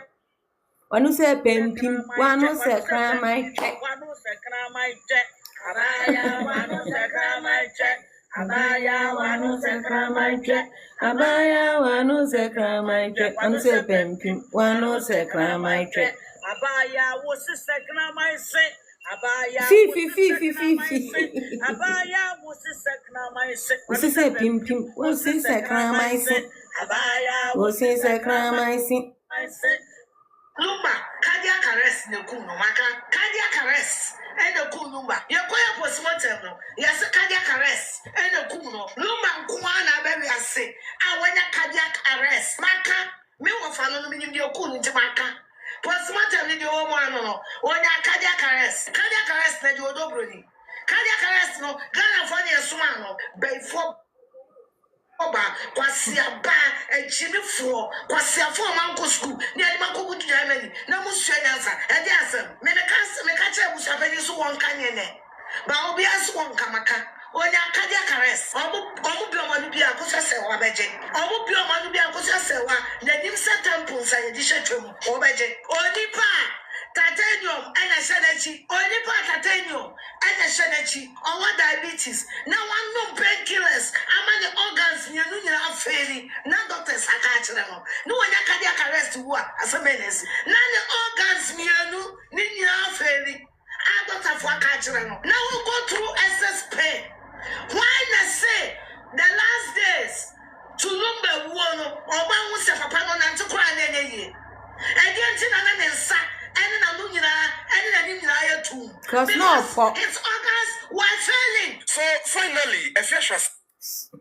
Wanu se pempim, wanu sekna mai che. Wanu sekna mai che. Abaya wanu sekna mai che. Abaya wanu sekna mai che. Abaya wanu sekna mai che. Wanu se pempim, wanu sekna mai che. Abaya wosi sekna mai se. Abaya Fi. Abaya wosi sekna mai se. Wosi se pempim, wosi sekna mai se. Abaya wosi sekna mai se. Lumba, cardiac arrest ne kum no maka. Cardiac arrest. And the Lumba. You're going postmortem no. Yes, cardiac arrest. And the kum no. Lumba kumana baby I say. I want a cardiac arrest. Maka. Me wa follow me in your kun into maka. Postmortem in your one no. When a cardiac arrest. Cardiac arrest na you Odobroni. Cardiac arrest no. Ghana for the Sumano. Before Oba, kwasia ba, ejimifo, kwasia fo manko school, ni adi manko go to Germany, na musu nyansa, edi asem, me ka che musu abeni so won kanye ne. Ba obi aso won kamaka, onya cardiac arrest. Omo bi omanu bi akosa se wa beje. Omo bi omanu bi akosa se wa, na nim sa temple sa ye di hwetwem, o beje. Onipa titanium and a senachi, only part titanium and a senachi, or what diabetes. Now one no painkillers, I'm the organs, you know, are failing. Now doctors are catching them. No one cardiac arrest to what as a menace. Now the organs, you know, are failing. I don't have what catching them. Now we go through excess pain. Why not say the last days to number one or one was a papa on to cry any again, Because no, its organs were failing. So finally, Ephesians.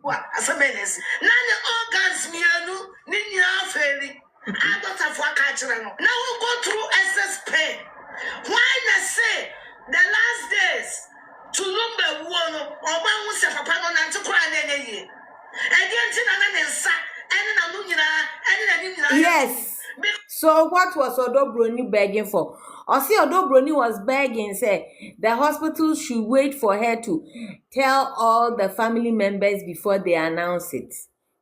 What as a menace? Now the organs are failing. I don't have what catching. Now we go through excess pain. Why not say the last days to number one or one was a papa on to cry any yes. So what was Odobroni begging for? Or see, Odobroni was begging, say the hospital should wait for her to tell all the family members before they announce it.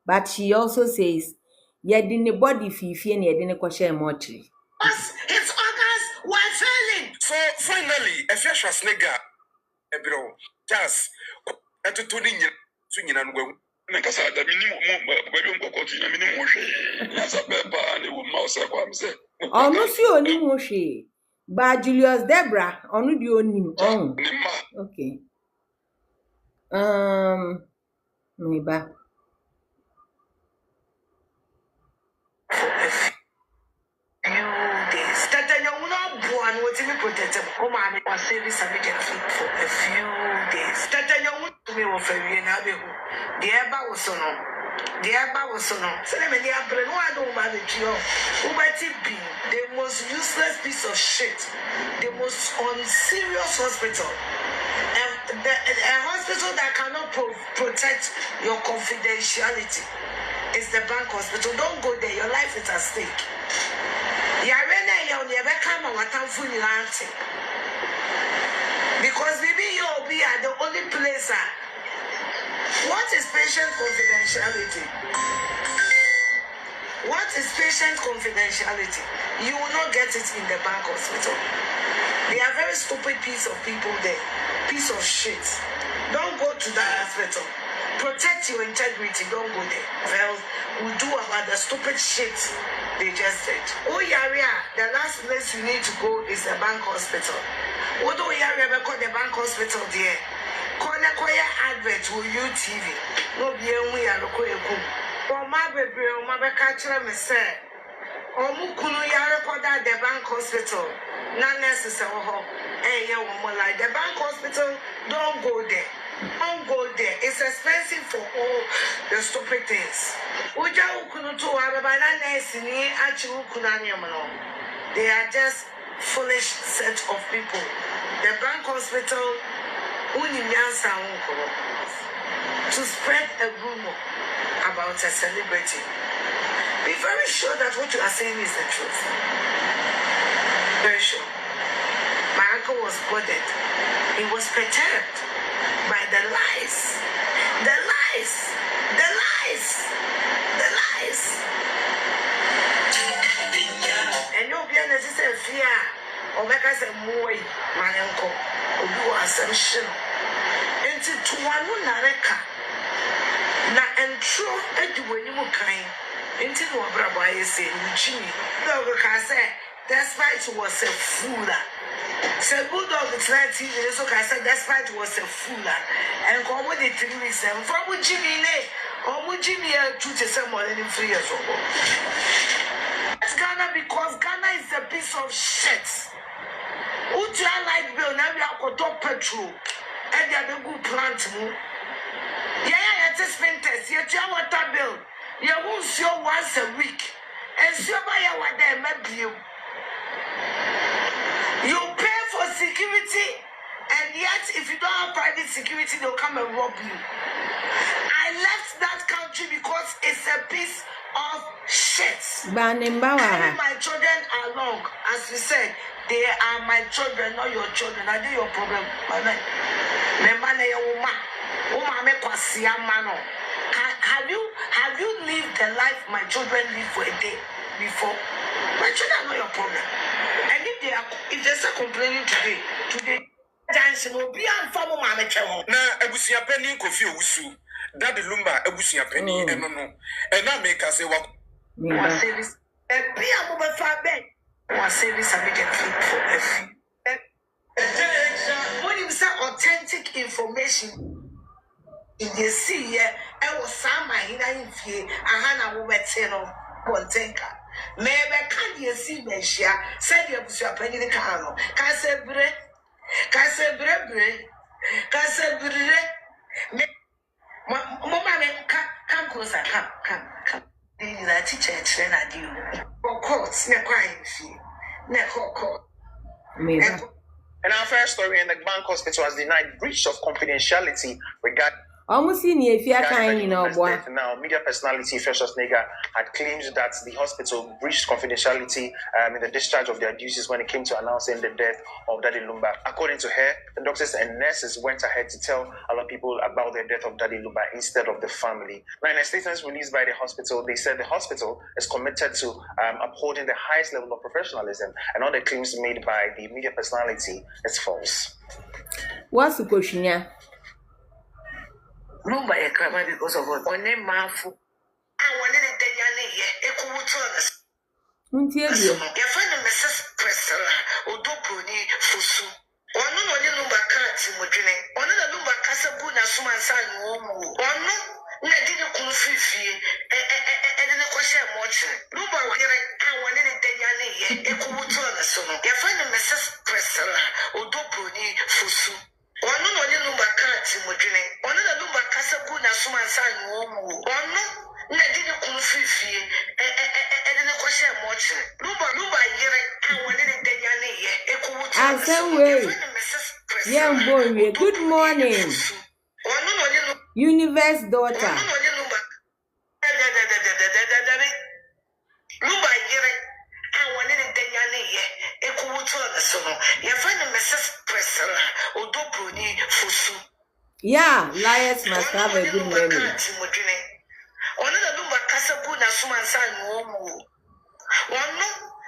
But she also says, "Yeah, didn't body fifi and you didn't question mortuary." His organs were failing. So finally, Ephesians nega ebro just etutuni nyina nwe nkasa da minimum baby nkokoti na minimum hwe na sabeba ne wo mouse kwa mse Onu si oni mo hwe ba Julius Debra onu di onim on okay me ba protected. Oh, man, was saving immediately for a few days. Tata, you want to be of a year. The Abba was so no. The Abba was so no. So let me hear, but no, I don't want it. Who might it be the most useless piece of shit, the most unserious hospital, and a hospital that cannot protect your confidentiality is the bank hospital. Don't go there. Your life is at stake. Because maybe you'll be at the only place. What is patient confidentiality? What is patient confidentiality? You will not get it in the bank hospital. They are very stupid piece of people there. Piece of shit. Don't go to that hospital. Protect your integrity. Don't go there. Well, we'll do about the stupid shit they just did. Oh, Yaria, the last place you need to go is the bank hospital. Although Yaria, because the bank hospital there. Kona koya advert will you TV. No be we are koya ku. For my baby, my catch me say. Omukunu ya record at the bank hospital. Not necessary. Hey, yeah, woman, like the bank hospital, don't go there. Don't go there. It's expensive for all the stupid things. Uja ukunu to ababana nesini achi ukunani amano. They are just foolish set of people. The bank hospital to spread a rumor about a celebrity. Be very sure that what you are saying is the truth. Very sure. My uncle was bothered. He was perturbed by the lies. The lies. The lies. The lies. And you'll be unnecessary fear. Or make us a moy, my uncle. Or do assumption. Into Tuanu Nareka. Na entro eduwenimu kind. Into no brabo I say, Jimmy. Dog can say, despite was a fool. Say good dog it's 19 years so I said despite was a fool. And come with the 3 weeks and from Jimmy ne. Or Jimmy to say more than 3 years ago. It's Ghana because Ghana is a piece of shit. Utia light bill now we are top petrol. And they are good plant mo. Yeah, it's a spin test. Yeah, water bill. You won't see once a week. And so by what they may you. You pay for security, and yet if you don't have private security, they'll come and rob you. I left that country because it's a piece of shit. Carry my children along. As you said, they are my children, not your children. I do your problem, my man. Have you lived the life my children live for a day before? My children are not your problem. And if they start complaining today, dancing will be on family mama channel. Na ebusia penny kofi owusu. Daddy Lumba ebusia penny eno no. And na make us say what one service. Be a mobile fire bed. One service I make a clip for every. When you say authentic information. In the sea, I was some my hidden fear. I had a woman tell Pontenka. Maybe can't you see me? She said you was your penny the cano. Case bre, Mamma, come closer, come. This is a teacher train at you. For courts, no crying fee. No court. And our first story in the bank hospital has denied breach of confidentiality regarding. Almost in if you are kind, you know, boy. Now, media personality Festus Nega had claimed that the hospital breached confidentiality in the discharge of their duties when it came to announcing the death of Daddy Lumba. According to her, the doctors and nurses went ahead to tell a lot of people about the death of Daddy Lumba instead of the family. Now, in a statement released by the hospital, they said the hospital is committed to upholding the highest level of professionalism, and all the claims made by the media personality is false. What's the question? Yeah. No, by a crime because of what? On name Mafu. I wanted a day a coolness. Your friend Mrs. Priscilla, Udopuni, Fusu. One no lumba cards in Mudrine. One of the lumba Casabuna Suman San Womu. One no, Nadina Kunfi, and then a question watching. Lumba, I wanted a day a coolness. Your friend Mrs. Priscilla, Udopuni, Fusu. One no lumba cards in Mudrine. One of the lumba Casabuna Suman San Womu. One no, Nadina Kunfi, and then a question watching. Lumba, I wanted a day a coolness. Yeah, boy, good morning. Universe daughter. Yeah, liars must have a good memory.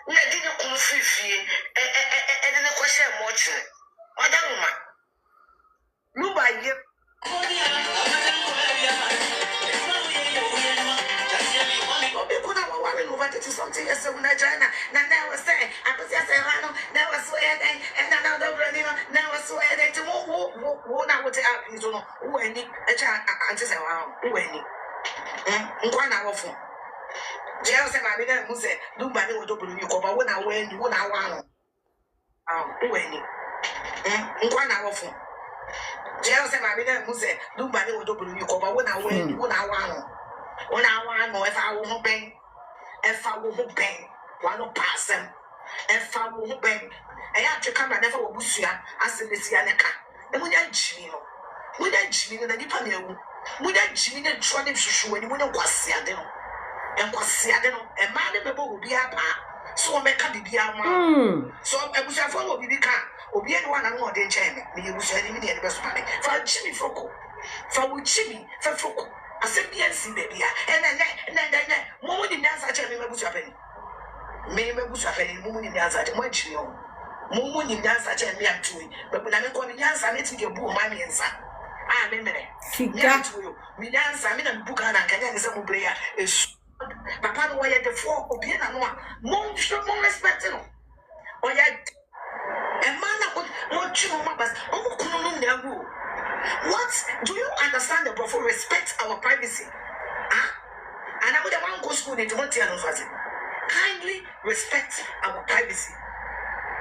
na di ne kun fifie de ne kwahye mochire madam Lumba ye something yes when I China now was saying I was just now was sweating and now the running now was sweating to who now would tell you know who any a child and just around who any one hour for jail said I began to say nobody would open you cover when I went 1 hour who any 1 hour for jail said I began to say nobody would open you cover when I went 1 hour 1 hour more if I won't bang if I won't bang, one pass them. If I won't bang, I have to come and never will bush ya as the Messianic. The Mudan Chino, Mudan Chino, the Nipano, Mudan Chino, Tronip Shushu, and Mudan Quasiadeno, and Quasiadeno, and Madame will be up. So make a be a so I wish I follow the car, or be one and more than Jamie. Me was any the best money for Jimmy Foko, for Jimmy, for Foko. I said, yes, baby, and then, Moon in dance at me, what's happening? Maybe what's happening, Moon in dance at much, you Moon in dance at me, I'm doing, but when I'm going to dance, I'm meeting your boo, my and son. I remember it. Me dance, I'm in a book and I can get some prayer. Papa, why at the 4 or Piano, more respected. Or yet, a man more children, but oh, what do you understand the prophet respect our privacy? And I would have one go school in kindly respect our privacy.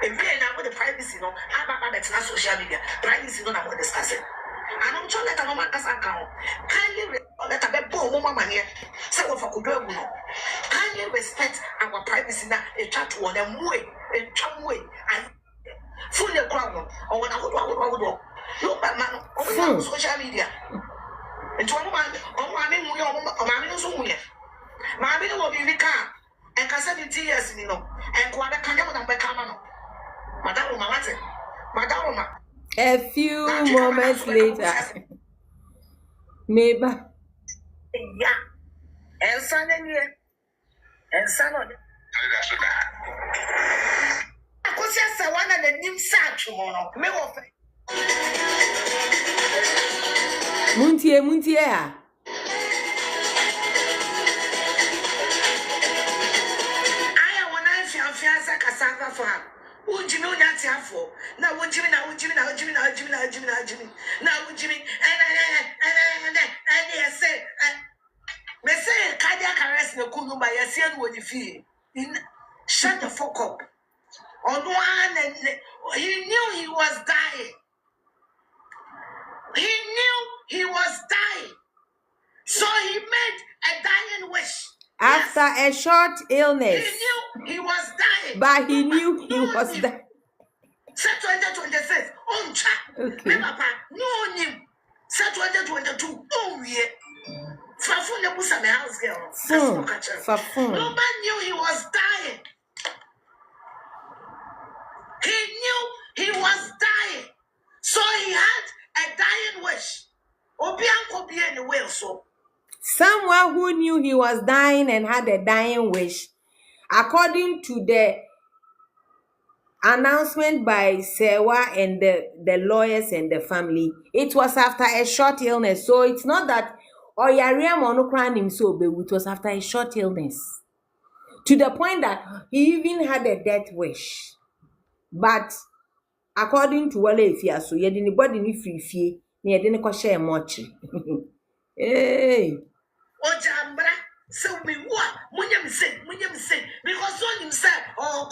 And we are now with the privacy, no, that's not social media. Privacy, no, I'm discussing. And I'm trying to let a woman account. Kindly let a bit more woman here. So if I could do it, kindly respect our privacy now. A chat to one and way, a chum way, and fully a crowd. Or when I would look at man on social media. And to a woman, mammy knows who we are. Mammy will be in the car and can send it years, you know, and go on the canyon and become Madame. A few moments later, maybe. Yeah, and son and year, and son on it. I could just one of the new sack tomorrow. Muntie. I am one I feel cassava farm. Would you know that's for? Now, would Jimmy, now, Jimmy, now, Jimmy, now, Jimmy, now, Jimmy, now, Jimmy, now, Jimmy, and yes, say, they say, cardiac arrest no cool by a seal with the fee. Shut the fuck up. On one, and he knew he was dying. He knew he was dying. So he made a dying wish. After a short illness. He knew he was dying. But he knew he was dying. Set 2026. Okay. Remember, no him. Set 2022. Oh, yeah. Fafun the Busa me house girl. Fafun. No man knew he was dying. He knew he was dying. So he had a dying wish. Obianko be anywhere so. Someone who knew he was dying and had a dying wish, according to the announcement by Sewa and the lawyers and the family, it was after a short illness. So it's not that Oyaria monocran himself, but it was after a short illness. To the point that he even had a death wish. But according to Wale Ifia, so you didn't body ni free, you didn't share much. Hey. Ojambra, so we what? Munyam say, because on himself, oh,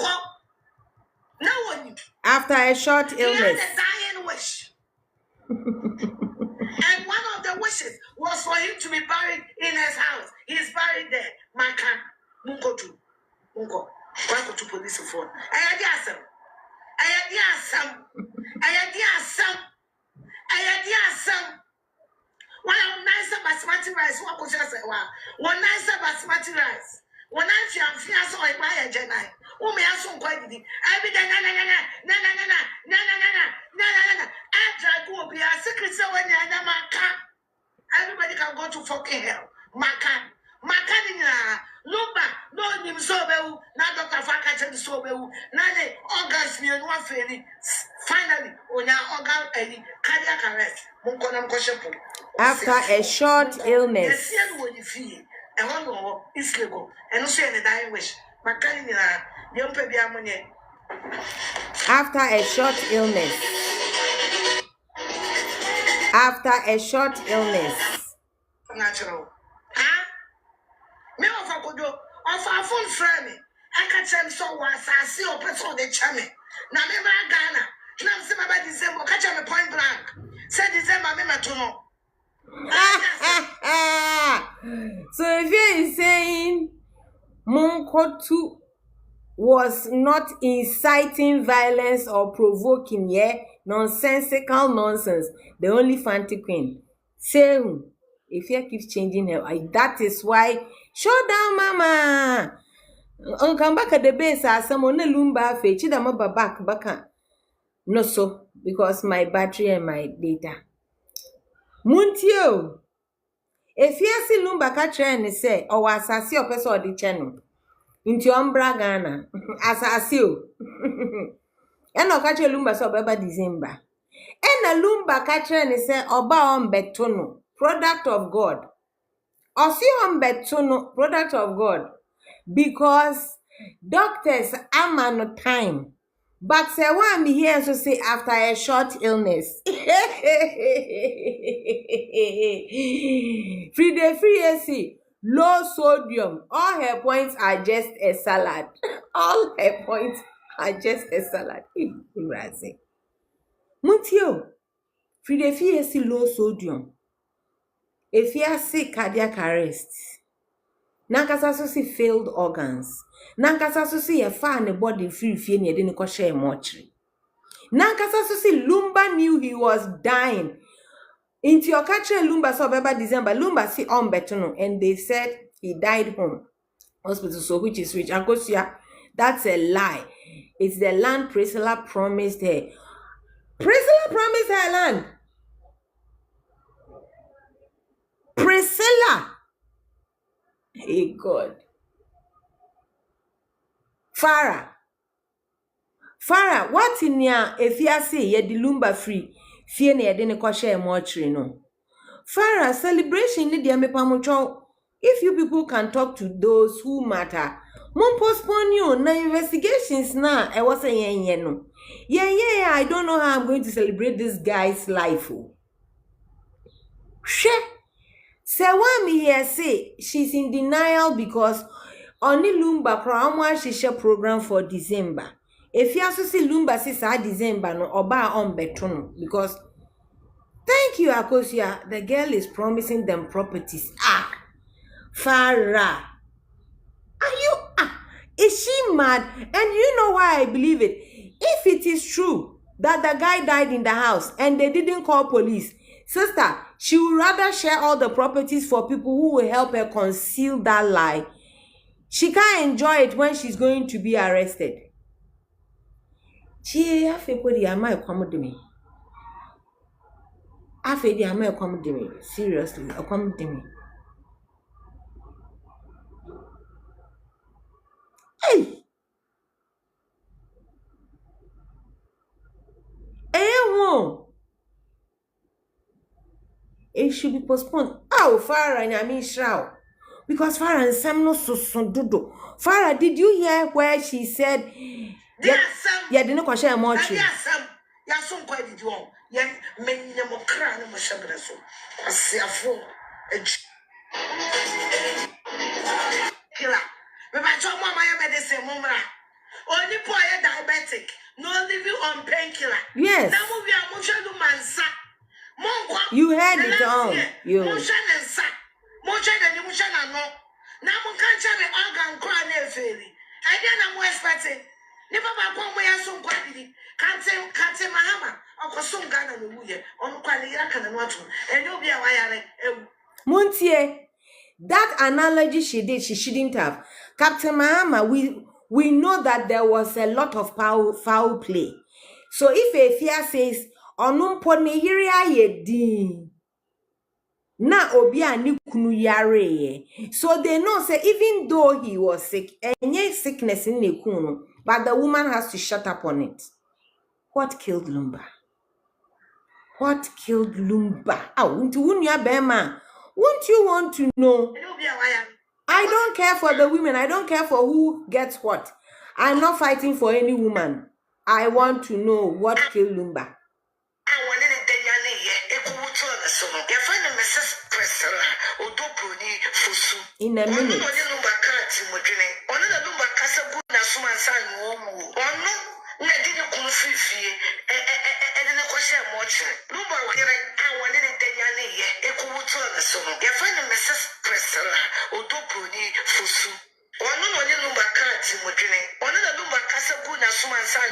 now one. After a short illness. He had a dying wish. And one of the wishes was for him to be buried in his house. He's buried there. Maka, Mungo. Why to police phone? I Why nice basmati rice? What could you say? One nice basmati rice. One nice young fiance or my agenda. Who may have some quality? Every day, no. I try to be a secret so when you're Maka. Everybody can go to fucking hell. Maka. Lumba, no nim so bewu, na Dr. Fakachen so bewu, nane organs me no afeli. Finally, onya organ cardiac arrest. Munkonam koshepo. After a short illness. Yes, when you feel, and one more is legal, and no say any dying wish. Macani, young baby ammonia. After a short illness. After a short illness. Natural. Huh? Me of a good of our phone friend. I catch him so once I see or person the chummy. Now, me, my Ghana. Now, see my bad December, catch him a point blank. Said December, me, my tunnel. So if you is saying Monkotu was not inciting violence or provoking, nonsensical nonsense, the only fancy queen. Say, if you keeps changing her, that is why, show down, mama. Come back at the base as someone a lumba fe, chidama back baka. No, so because my battery and my data. Muntio. If you see lumba catcher say, or asasi or person or the channel. Into umbra Ghana. Asasio. And no catcher lumba so beba December. And a lumba catcher say, oba on betono, product of God. Or see on betono, product of God. Because doctors are no time. But say one be here to say after a short illness. Free low sodium. All her points are just a salad. All her points are just a salad. Muntio. Free low sodium. If you see cardiac arrest. Nankasa so see failed organs. Nankasa so see a fan the body free fee ne didn't ko share mortuary. Nankasa so see Lumba knew he was dying. Into your country Lumba so beba December Lumba see on betono and they said he died home. Hospital so which is which Agosia, that's a lie. It's the land Priscilla promised her. Priscilla promised her land. Priscilla. Hey God. Farah, what in ya if you say ye di lumba free, fear ne yede ne kwa share mortuary no. Farah, celebration ni dia mepamucho. If you people can talk to those who matter, mon postpone you na investigations na e was yen no. Yeah, I don't know how I'm going to celebrate this guy's life. She say one me here say she's in denial because only Lumba Kramwa Shisha program for December. If you also see Lumba says December no oba on betono because thank you Akosia, the girl is promising them properties. Farah, are you is she mad? And you know why I believe it? If it is true that the guy died in the house and they didn't call police, sister, she would rather share all the properties for people who will help her conceal that lie. She can't enjoy it when she's going to be arrested. She afebody am I accommodate me. Afedi am I accommodate me. Seriously, accommodate me. Hey! It should be postponed. Oh, Farah and I mean Shroud. Because Farah and Sam no so dodo. Farah, did you hear where she said yeah, didn't question a mortuary? Yes, some quite did wrong. Yeah, many more crown and shabra so. I see a fool. Killer. But I told my medicine, Mumra. Only poor diabetic. No living on painkiller. Yes. Now we are motion mansa. You heard it all. You. Motion and sack. Motion and motion and no. Now we can't tell me organ crown and fairy. I didn't know expecting. Never back one way as some quality. Can't say Mahama. Or some Ghana no muye. On quality and what and you'll be a wire. Montier, that analogy she did, she shouldn't have. Captain Mahama, we know that there was a lot of foul play. So if a fear says, Onum pone yiri ayedi. Na obi a ne kunu yare. So they know say even though he was sick, any sickness in the kunu, but the woman has to shut up on it. What killed Lumba? What killed Lumba? Won't you want to know? I don't care for the women. I don't care for who gets what. I'm not fighting for any woman. I want to know what killed Lumba. In a minute.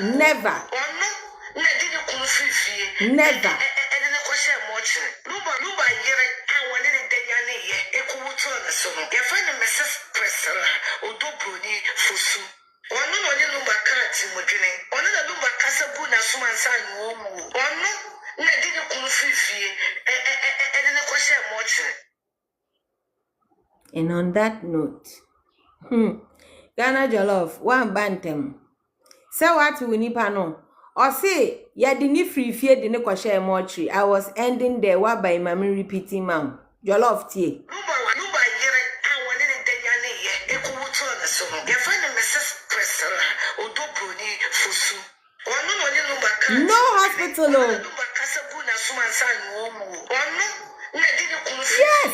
Never. Never. And on that note, Ghana Jollof, one bantam. So what we need no? Or say, ya didn't free fear the nequasha mortuary. I was ending there while by mammy repeating, ma'am. Jollof tea. No hospital. Yes.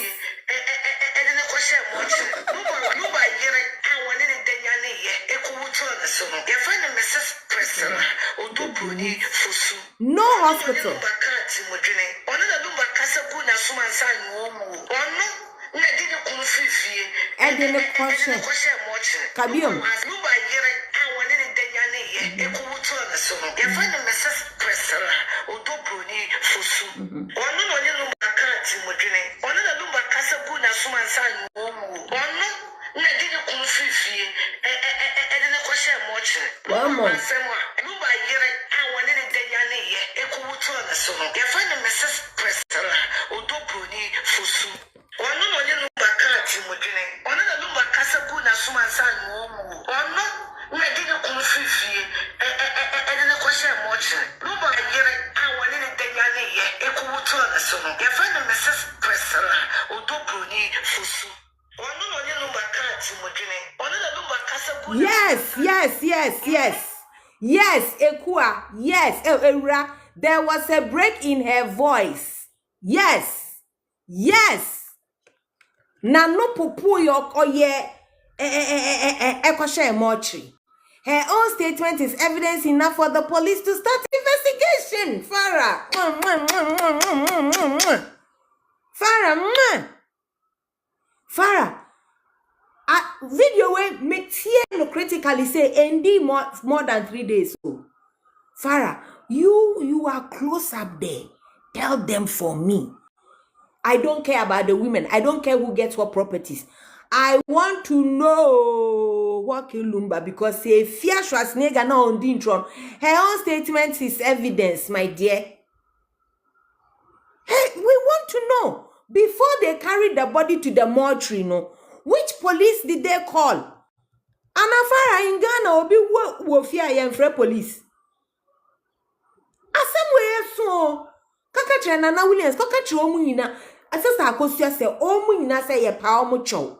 No hospital. And in the question, Kabium. One more. Yes, Ekua. Yes, Era. There was a break in her voice. Yes. Na no pupu yok oye ekoshe mortuary. Her own statement is evidence enough for the police to start investigation. Farah. Video where make no critically say ND more than 3 days. So, Farah, you are close up there. Tell them for me. I don't care about the women. I don't care who gets what properties. I want to know what killed Lumba because say Fia Schwarzenegger now on the intro. Her own statement is evidence, my dear. Hey, we want to know before they carried the body to the mortuary, which police did they call? Anafara in Ghana obi wo Fia yemfre police. Asemwe so kaka che Nana Williams kaka che omu nyina asesa akosua se omu nyina se ye pa omu chow.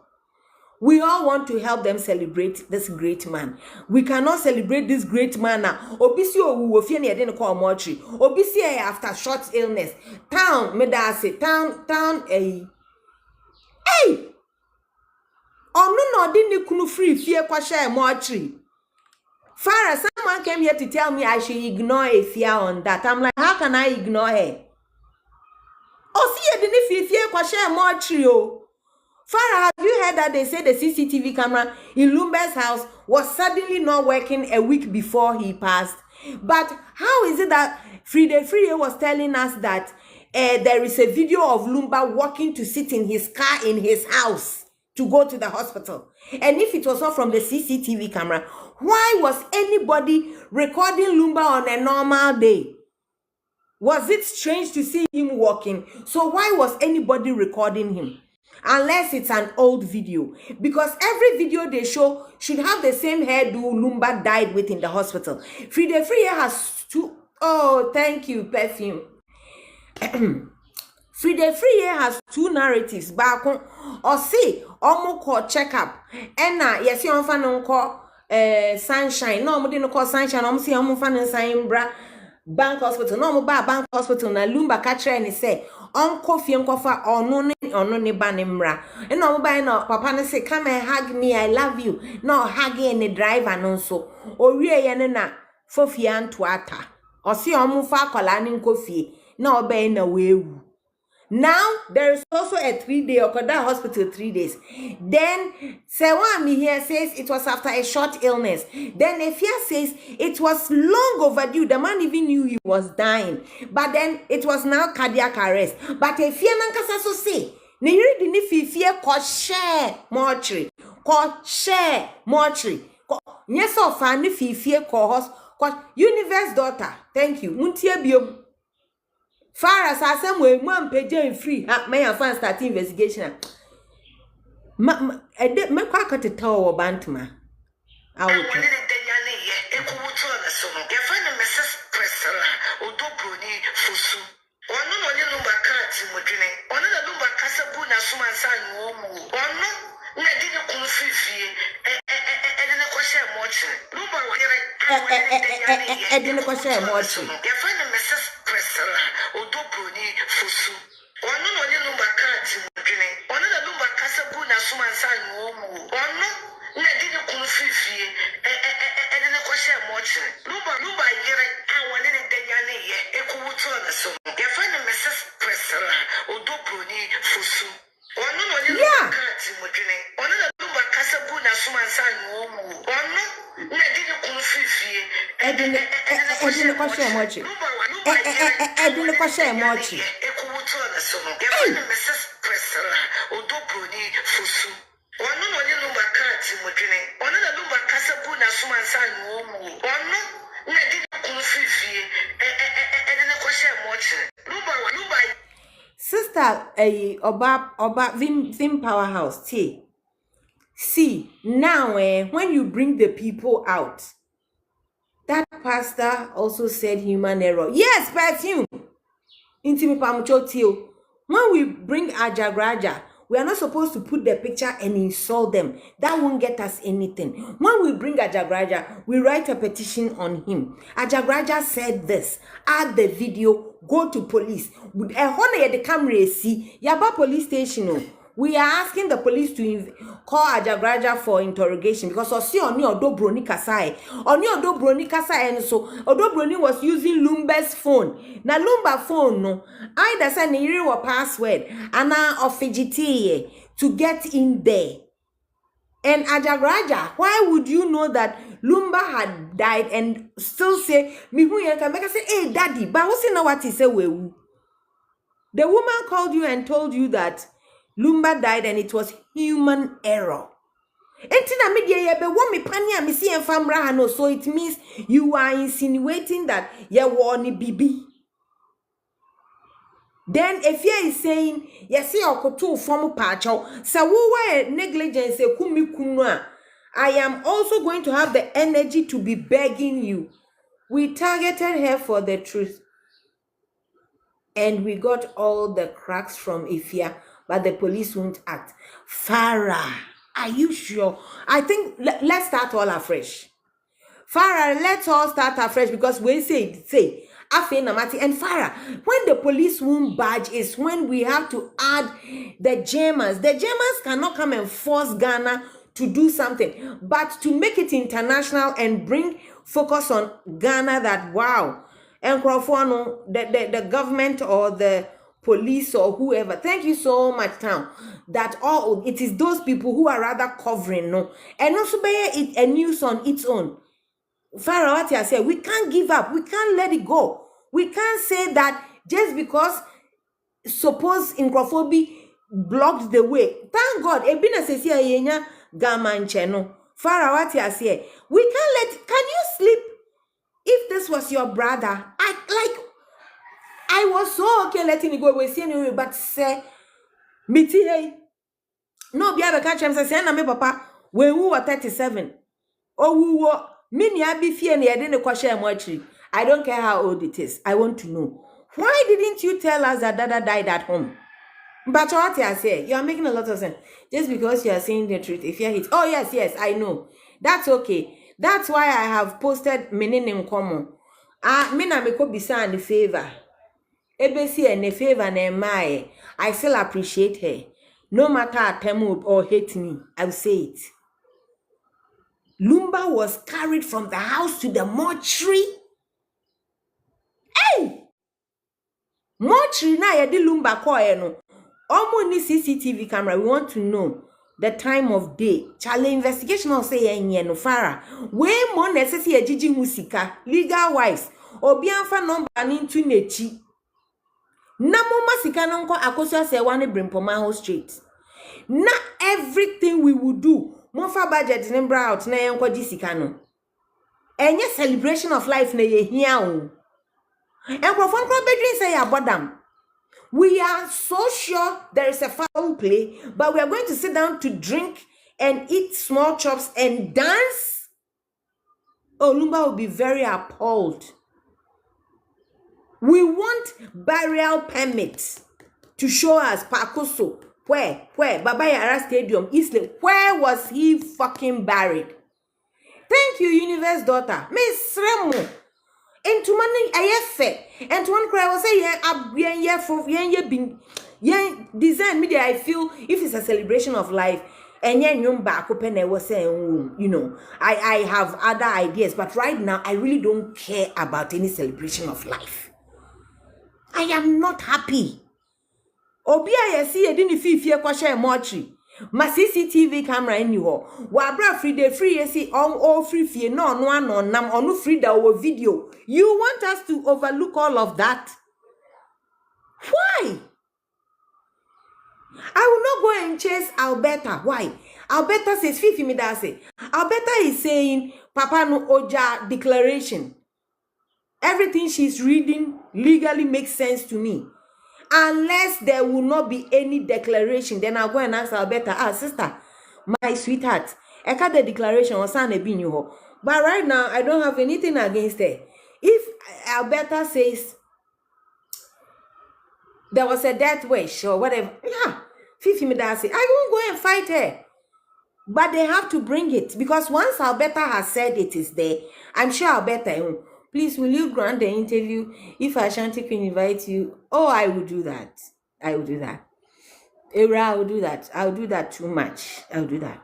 We all want to help them celebrate this great man. We cannot celebrate this great man now. Obisi owu wo Fia ne de call mortuary. Obisi after short illness. Town medase town Hey! No didn't kunu free fear kwasha mortuary. Farah, someone came here to tell me I should ignore a fear on that. I'm like, how can I ignore her? Didn't fear kwasha mortuary. Farah, have you heard that they say the CCTV camera in Lumba's house was suddenly not working a week before he passed? But how is it that Fride was telling us that there is a video of Lumba walking to sit in his car in his house to go to the hospital? And if it was not from the CCTV camera, why was anybody recording Lumba on a normal day? Was it strange to see him walking? So why was anybody recording him? Unless it's an old video. Because every video they show should have the same hairdo Lumba died with in the hospital. Frida Freya has two. Oh, thank you, perfume. Frida Freya has two narratives. Back on or see almost called checkup. And yes, you don't call sunshine. No, we didn't call sunshine. I'm see I'm fan sign bra bank hospital. No, ba bank hospital na Lumba catcher and say uncle fie nkofa ono ne ba ne mra. And no ba no papa ne say come and hug me, I love you. No hugging the driver no so. O wie ye ne na fofie anto ata. O see omo fa akola ne nkofie. Na obe na wewu. Now there is also a 3-day Okoda hospital 3 days. Then Sewami here says it was after a short illness. Then Efia says it was long overdue. The man even knew he was dying. But then it was now cardiac arrest. But Efia nankasa so say ne yiri di ni fifie ko share mortuary. Ko share mortuary. Yes of ni fifie ko hos ko universe daughter. Thank you. Muntie biom. Far as I say, we want page free. May I find start investigation? Me quite cut a tower bantama. I will. I didn't question much. Priscilla, Odobroni, Fusu. One no lumba cards, one of the lumba casabuna, suman san, one no, Nadina Kunfifi, and then a question much. Luba, yere, I wanted a dayane, Ekuutona, so. You find a Mrs. Priscilla, Odobroni, Fusu. One no lumba cards, one of the lumba casabuna, suman san, one no, Nadina Kunfifi, and then a question much. I didn't question much. Mrs. Priscilla, Odobroni, Fusu. One no lumba cards, one of the lumba casabuna, suman san, one no, Nadina Kunfifi, and then a question much. Luba. Sister, Oba, Vim Powerhouse, T. See, now, when you bring the people out, that pastor also said human error. Yes, perfume. Intimi pamuchotio. When we bring Ajagraja, we are not supposed to put the picture and insult them. That won't get us anything. When we bring Ajagraja, we write a petition on him. Ajagraja said this. Add the video. Go to police. With a honor the camera see. Yaba police station. We are asking the police to call Ajagraja for interrogation because Osi Oni Odobroni Kasai. Oni Odobroni Kasai and so Odobroni was using Lumba's phone. Na Lumba phone no. Either say Niri or password and of Fijiti to get in there. And Ajagraja, why would you know that Lumba had died and still say Mihu Yanka make say, hey daddy, but what's in what he said? The woman called you and told you that Lumba died and it was human error. Entina media yebe wo me pani me see enfamra no, so it means you are insinuating that ye woni bibi. Then if you is saying yes see okoto form pacho sa wo wa negligence ekumi kunu a, I am also going to have the energy to be begging you. We targeted her for the truth and we got all the cracks from Ifia. But the police won't act. Farah, are you sure? I think let's start all afresh. Farah, let's all start afresh because we say Afe Namati and Farah. When the police won't budge is when we have to add the Germans. The Germans cannot come and force Ghana to do something, but to make it international and bring focus on Ghana that wow. And the government or the police or whoever, thank you so much now that all it is those people who are rather covering no and also bear it a news on its own. Farah, what I say, we can't give up, we can't let it go, we can't say that just because suppose Nkrofobi blocked the way. Thank God ebina says here yenya gamanche no. Farah, what I say, we can't let, can you sleep if this was your brother? I like I was so okay letting it go. We see anyway, but say, miti hey. No, be able to catch him. Say, na me papa. When we were 37. Oh, we were. Mini abi fear ni didn't question mortuary. I don't care how old it is. I want to know. Why didn't you tell us that Dada died at home? But what I say, you are making a lot of sense. Just because you are saying the truth. If you hit, oh yes, I know. That's okay. That's why I have posted meaning in common. Mina me could be saying the favor. Ebesi and the favor na my. I still appreciate her. No matter attempt or hate me, I will say it. Lumba was carried from the house to the mortuary. Hey! Mortuary na yedi Lumba ko no. Omo ni CCTV camera. We want to know the time of day. Charlie investigation will say yenye no fara. We mo necessary ejiji musika. Legal wise. Obi anfa number nintu nechi. Na mo masika nonko akoso se wane Brimpomaho Street. Na everything we will do. Mofa budget nembra out na yenko jisika no. Enye celebration of life na ye hia o. Enkrofon kro bedrin say abodam. We are so sure there is a foul play, but we are going to sit down to drink and eat small chops and dance. Oh, Lumba will be very appalled. We want burial permits to show us Pakoso. Where? Baba Yara Stadium, Eastleigh. Where was he fucking buried? Thank you, Universe daughter. Miss Remo. Into money ayefe. And one cry was say design media. I feel if it's a celebration of life, and was saying, you know, I have other ideas, but right now I really don't care about any celebration of life. I am not happy. Obi ayesi edini fifie kwa share mortuary. Ma CCTV camera in you. Wa bra free day free yesi all free fie no nam onu free da our video. You want us to overlook all of that? Why? I will not go and chase Alberta. Why? Alberta says Fifi me da say. Alberta is saying Papa no Oja declaration. Everything she's reading legally makes sense to me. Unless there will not be any declaration, then I'll go and ask Alberta, sister, my sweetheart, I got the declaration on Sunday being you. But right now, I don't have anything against her. If Alberta says there was a death wish or whatever, yeah, Fifi Medasi, I won't go and fight her. But they have to bring it because once Alberta has said it is there, I'm sure Alberta. Please, will you grant the interview if Ashanti can invite you? Oh, I will do that. I will do that. Era, I will do that. I'll do that too much. I'll do that.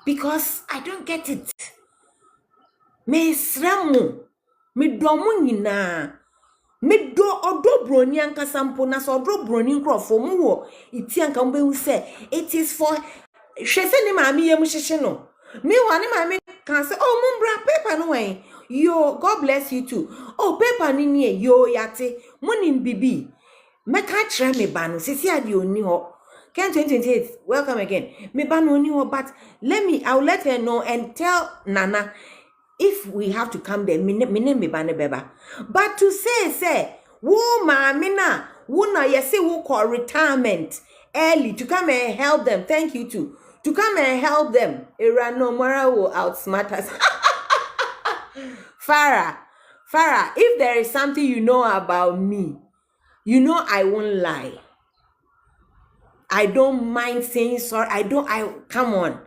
Because I don't get it. Me sramu. Me domu nina. Me do odo broni anka sampo na so odo broni nkrofo mu wo. Iti anka mbe hu say it is for hwese ni maami yem hyehye no. Me wani mami can say, oh, mumbra paper no way. Yo, God bless you too. Oh, paper ni niye yo yate. Munim bibi. Meka try me banu. Sisi adi oni ho. Ken 2028. Welcome again. Me banu oni ho, but I'll let her know and tell Nana if we have to come there. Me me banu beba. But to say, wo mami na, wo na yesi wo call retirement early to come and help them. Thank you too. To come and help them. Irano Mora will outsmart us. Farah, if there is something you know about me, you know I won't lie. I don't mind saying sorry. Come on.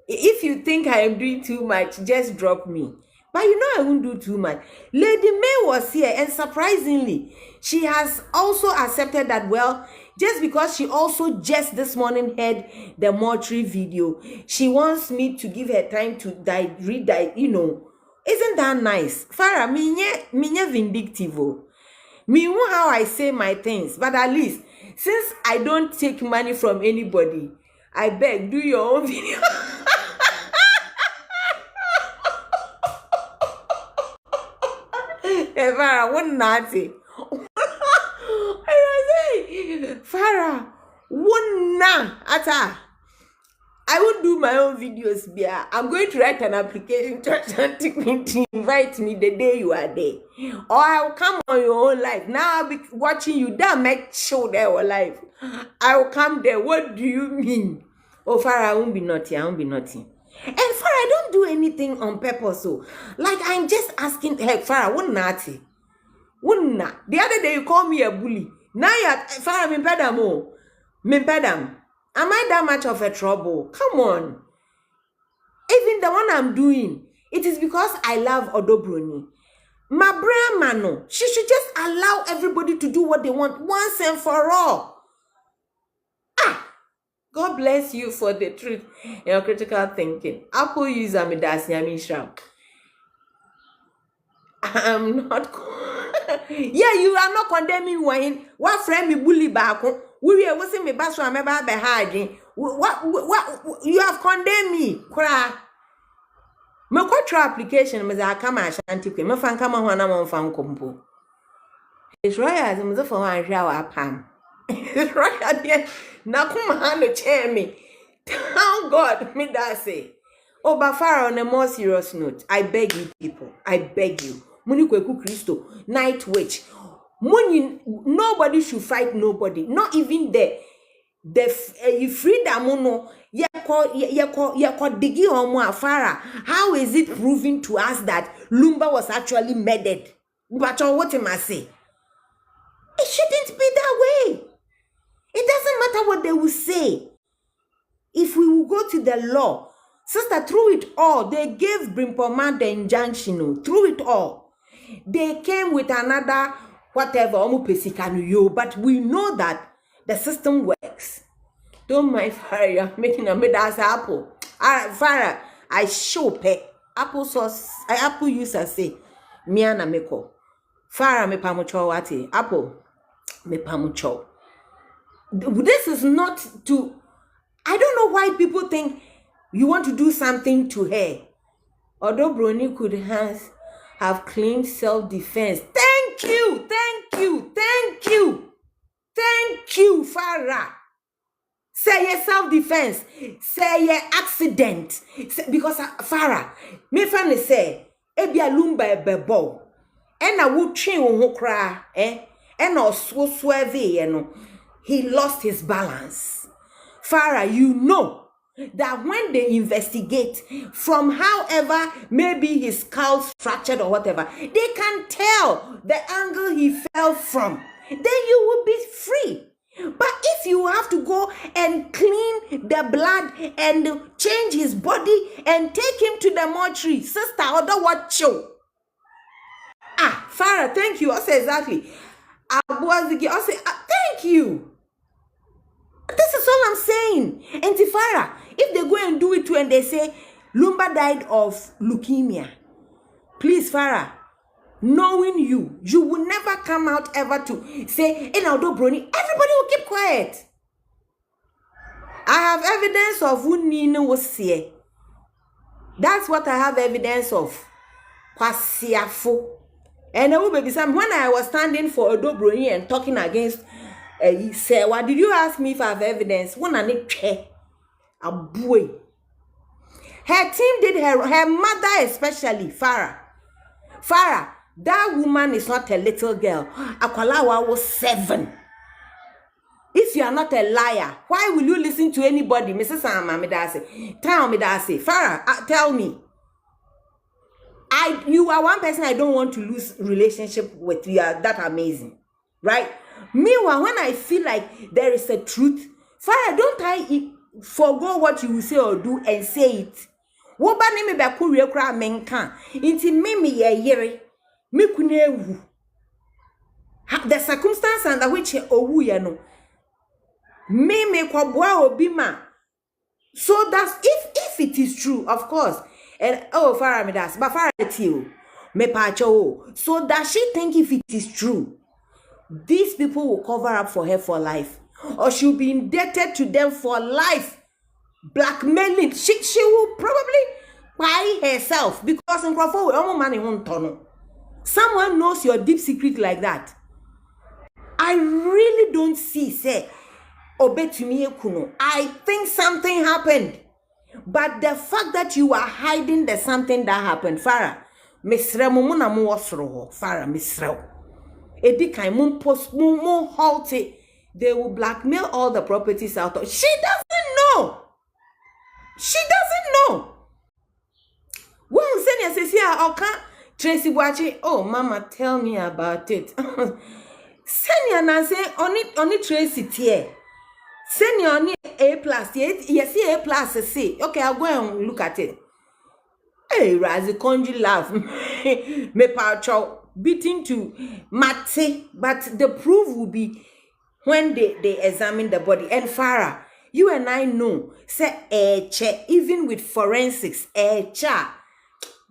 If you think I am doing too much, just drop me. But you know I won't do too much. Lady May was here and surprisingly, she has also accepted that, well, just because she also just this morning heard the mortuary video, she wants me to give her time to read, you know. Isn't that nice? Farah, minye vindictive. Me know how I say my things, but at least, since I don't take money from anybody, I beg, do your own video. Farah, what naughty? Farah, one na ata. I won't do my own videos, Bia. I'm going to write an application to Atlantic to invite me the day you are there. Or I'll come on your own live. Now I'll be watching you. That make show there or live. I will come there. What do you mean? Oh, Farah, I won't be naughty. I won't be naughty. And Farah, I don't do anything on purpose. So, like, I'm just asking, hey, Farah, what naughty? What not? The other day you called me a bully. Now you're, Farah, me pedam. Am I that much of a trouble? Come on. Even the one I'm doing, it is because I love Odobroni. My brand mano, she should just allow everybody to do what they want once and for all. God bless you for the truth and your critical thinking. Apple user me das nyamisha. I'm not. Yeah, you are not condemning wine. What friend me bully back? We were wasn't me bass from about the hiding. What you have condemned me? Cry. Me quatra application, me za kama ashanti kwe. Me fan kama hwana mo fan kompo. It's right as me for one shower pam. It's right at the na kuma hano chair me. Thank God, me that say. Oh, but Farah, on a more serious note, I beg you people, I beg you. Muni kweku Christo, night witch. Muni, nobody should fight nobody. Not even the freedom no. Yeko digi homo Farah. How is it proving to us that Lumba was actually murdered? But what am I say? It shouldn't be that way. It doesn't matter what they will say. If we will go to the law, sister, through it all, they gave Brimpoman the injunction. Through it all, they came with another whatever, but we know that the system works. Don't mind Farah, you're making a mid-ass apple. Farah, I show pay. Apple sauce, apple user say, Miana meko. Farah me pamucho wati. Apple me pamucho. This is not to, I don't know why people think you want to do something to her. Although Brony could have claimed self-defense. Thank you, Farah. Say your self-defense. Say your accident. Because Farah, me family say, Ebia lumba bebo. And I would train on cry, and also swerve, he lost his balance. Farah, you know that when they investigate from however maybe his skull's fractured or whatever, they can tell the angle he fell from. Then you will be free. But if you have to go and clean the blood and change his body and take him to the mortuary, sister, or the what show? Farah, thank you. I say exactly. I say thank you. This is all I'm saying. And Farah, if they go and do it too and they say Lumba died of leukemia, please, Farah, knowing you will never come out ever to say, Enaldo Brony, everybody will keep quiet. I have evidence of who Nina was here. That's what I have evidence of. Kwasiafo. And baby Sam, when I was standing for Odo Brony and talking against say, why did you ask me if I have evidence? When I need a boy. Her team did her mother especially, Farah. That woman is not a little girl. Akwalawa was 7. If you are not a liar, why will you listen to anybody? Mrs. Amamidase, tell me that. Farah, tell me. You are one person I don't want to lose relationship with. You are that amazing, right? Meanwhile, when I feel like there is a truth, Farah, don't I forgo what you will say or do and say it. Woba ni me ba kuriye kura menka. Inti me ye yere. Me kunewu. The circumstance under which owu ye no. Me kwa boa obi ma. So that's if it is true, of course. And Farah me das, but Farah tiyo. Me pacho. So does she think if it is true, these people will cover up for her for life, or she'll be indebted to them for life, blackmailing? She will probably buy herself because in Crawford, money won't turn. Someone knows your deep secret like that. I really don't see, say, obey to me, Kuno. I think something happened. But the fact that you are hiding the something that happened, Farah, Misre mo na mo wasro, Farah Misre. Edi kai mo post mo halt it. They will blackmail all the properties out of. She doesn't know. She doesn't know. One senior says, yeah, okay. Tracy watching. Oh, Mama, tell me about it. Senior Nancy, only Tracy here. Senior only A plus. Yes, A plus. See, okay, I'll go and look at it. Hey, Razi, conjure laugh. Me pacho beating to Mate, but the proof will be when they examine the body. And Farah, you and I know, say even with forensics,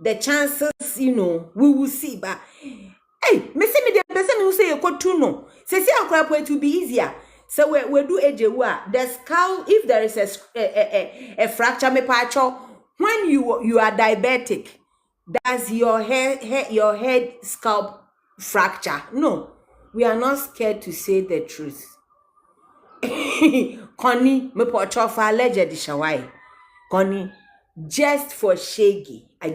the chances, we will see. But hey, me see me the person who say you got to know. Say it will be easier. So we do the skull. If there is a fracture, me pacho, when you are diabetic, does your head scalp fracture? No, we are not scared to say the truth. Connie, me pacho for alleged shawai. Connie, just for shaggy, I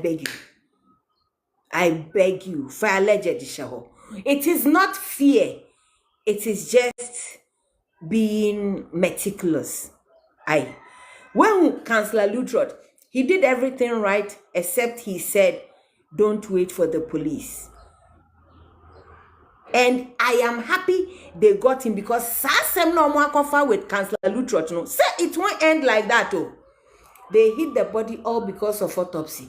beg you, for alleged shaw. It is not fear. It is just being meticulous. When Councillor Lutrot, he did everything right except he said, don't wait for the police. And I am happy they got him because Sasem no more cover with Councillor Lutrot. No, say it won't end like that. Oh, they hid the body all because of autopsy.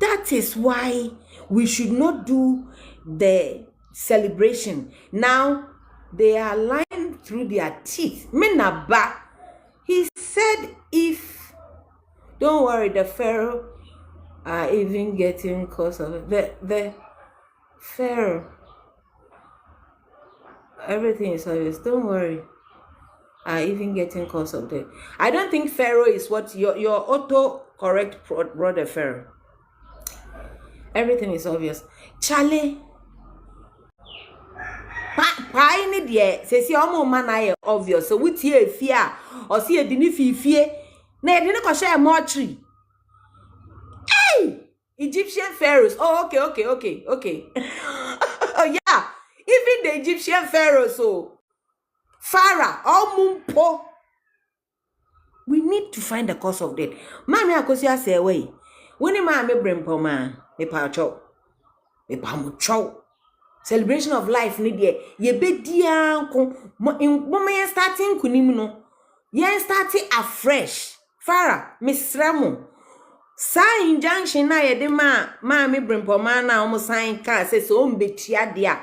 That is why we should not do the celebration. Now they are lying through their teeth. Menaba, he said, if don't worry, the Pharaoh are even getting cause of it. The Pharaoh, everything is obvious. Don't worry, are even getting cause of it. I don't think Pharaoh is what your auto correct brother Pharaoh. Everything is obvious. Charlie. Pa ni de se si omo man aye obvious. So we tie fear or see a dini fie. Na e dini ko share mortuary. Hey! Egyptian pharaohs. Oh, okay. Oh yeah. Even the Egyptian pharaohs, so Pharaoh, Mumpo. We need to find the cause of death. Mami akosia say way. When me bring po man, me pa chow. Me pa mu chow. Celebration of life ni de ye be dia ko mo ye starting kunim no. Ye starting afresh. Farah, Miss Ramo. Sign injunction na ye de ma me bring po man na omo sign car say so mbetia dia.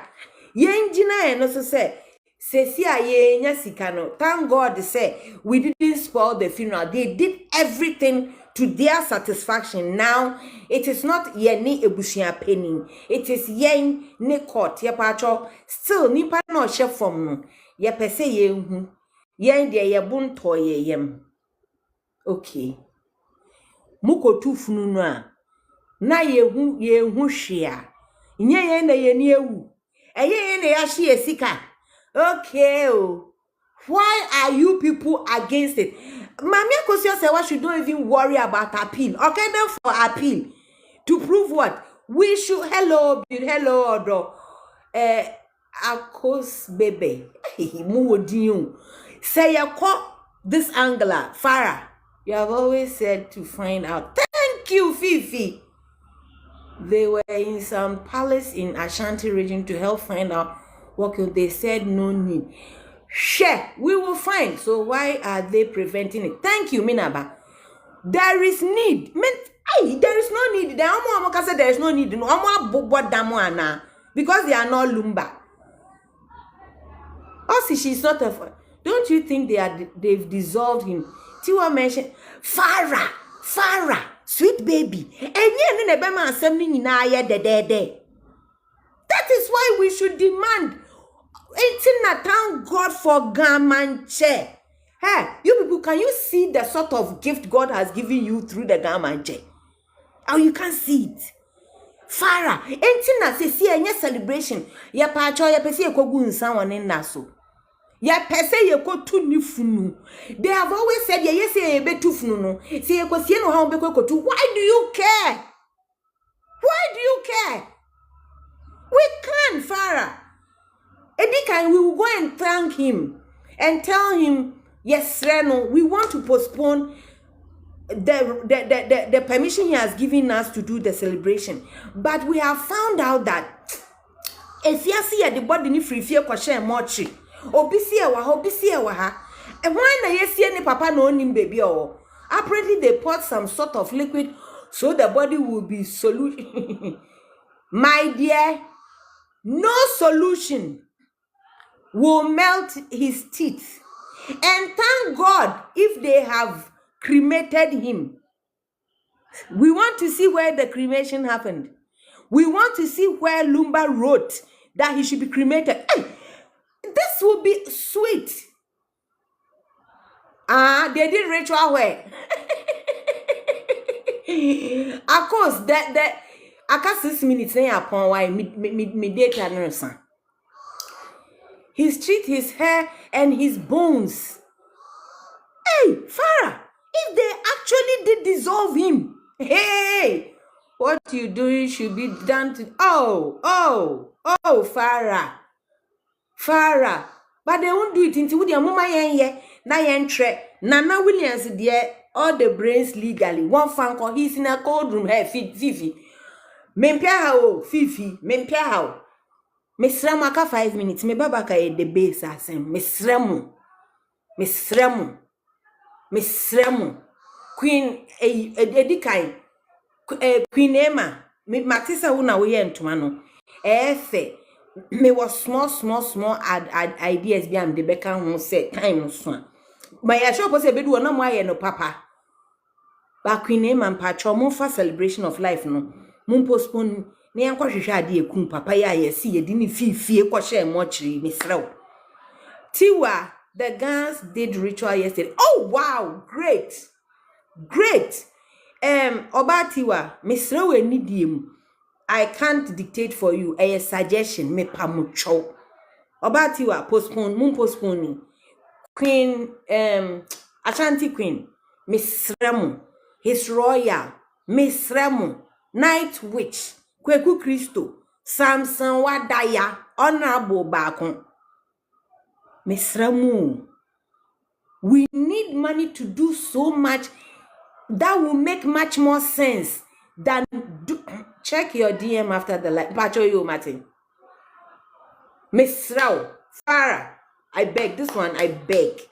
Ye ngina ye no so say si ye nya sika no. Thank God say we didn't spoil the funeral. They did everything to their satisfaction. Now it is not ye ni ebusia penny. It is ye ni court ye pacho. Still nipa no chef from no. Ye pese ye hu. Ye de ye bunto ye yem. Okay. Muko tu funu no a. Na ye hu hwea. Nye ye na ye ni ewu. Eye na ya hye sika. Okay. Oh. Why are you people against it? Mami Akosua said what should don't even worry about appeal. Okay, then for appeal. To prove what? We should hello odo. Akos baby. Say you call this angler, Farah. You have always said to find out. Thank you, Fifi. They were in some palace in Ashanti region to help find out what they said no need. Share, we will find. So why are they preventing it? Thank you, Minaba. There is need. There is no need. There is no need. Because they are not Lumba. Also, she's not a. Don't you think they've dissolved him? Tiwa mentioned Farah, sweet baby. That is why we should demand. Thank God for Gamanche. Hey, you people, can you see the sort of gift God has given you through the Gamanche? Oh, you can't see it. Farah, entina se see any celebration. Ya pacho ya pesi ekogu nsan woni naso. Ya pese ye ko tu ni funu. They have always said ye say ye be tu funu no. Say ye ko sie no ha be ko tu. Why do you care? Why do you care? We can, Farah. Edikan, we will go and thank him and tell him, yes, Reno, we want to postpone the permission he has given us to do the celebration. But we have found out that if you see the body ni free fear kwashe mochi, obisi ewa ha. And why na yes any papa no nim baby or apparently they poured some sort of liquid so the body will be solution. My dear, no solution will melt his teeth. And thank God if they have cremated him. We want to see where the cremation happened. We want to see where Lumba wrote that he should be cremated. Hey, this will be sweet. They did ritual where? Of course, that I got 6 minutes upon why me data nurse. His teeth, his hair, and his bones. Hey, Farah, if they actually did dissolve him, hey, what you doing should be done to. Oh, Farah. But they won't do it until with your mama yen na yen tre. Nana Williams there, all the brains legally. One fan call, he's in a cold room. Hey, Fifi. Mempia how, Fifi, mempia how. Mesremu aka 5 minutes. Me baba ka the base asem. Mesremu. Queen Edikai. Queen Emma. Me matisa una we ntoma no. Efe. Me was small ideas bi am de beka ho say time so. My shop say bedu na mo aye no papa. Ba Queen Emma mpacho mo fa celebration of life no. Mo postpone ne yankwohwehwe ade ekum papa ya yesi yedi ni fifie kwoshe mochiri misrew. Tiwa, the guns did ritual yesterday. Oh wow, great. Obatiwa, misrew enidiem. I can't dictate for you a suggestion me pamucho. Obatiwa postpone. Queen Ashanti Queen Misremu, His Royal Misremu, Night Witch Kweku Christo, Samson Wadaya, Honorable Bakon. Misremu. We need money to do so much that will make much more sense than check your DM after the live. Pacho you, Martin. Misrao, Farah, I beg. This one, I beg.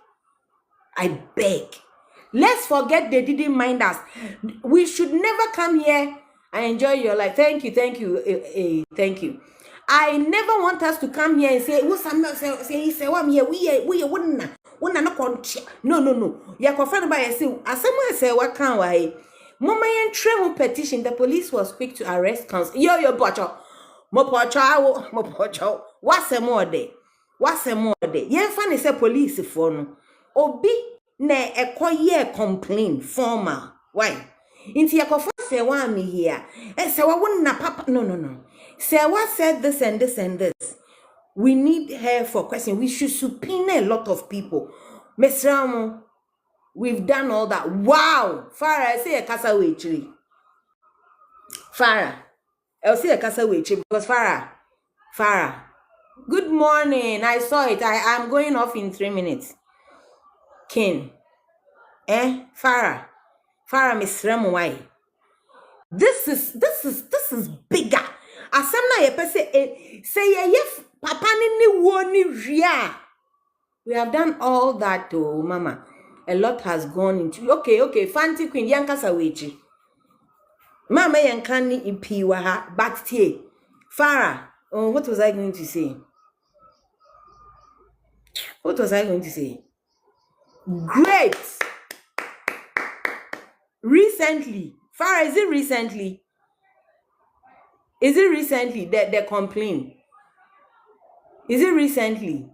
Let's forget they didn't mind us. We should never come here and enjoy your life. Thank you. Thank you. I never want us to come here and say, what's I'm here? We wouldn't no concha. No. Ya confirmed by say, as someone say, what can why? Mama yen tremor petition. The police was quick to arrest counsel. Yo, pocho. Mo pocho. What's a more day? Yen funny say police for no. Obi ne ekoye complain formal. Why? Inti yakofa say wa me here. Say wa wonna papa. No. Say what said this and this. We need her for question. We should subpoena a lot of people. Miss Ramo, we've done all that. Wow! Farah, I say a casa waitree. Farah, I'll say a casa waitree because Farah. Good morning. I saw it. I'm going off in 3 minutes. King. Farah, Miss Ramo, why? This is bigger. Asamna ye pese say ye papa ni woni ria. We have done all that to mama. A lot has gone into. Okay, Fancy Queen Yankasa Wechi. Mama Yankani ipi waha, but tie. Farah, what was I going to say? Great. Recently, Farah, is it recently? The complaint? Is it recently?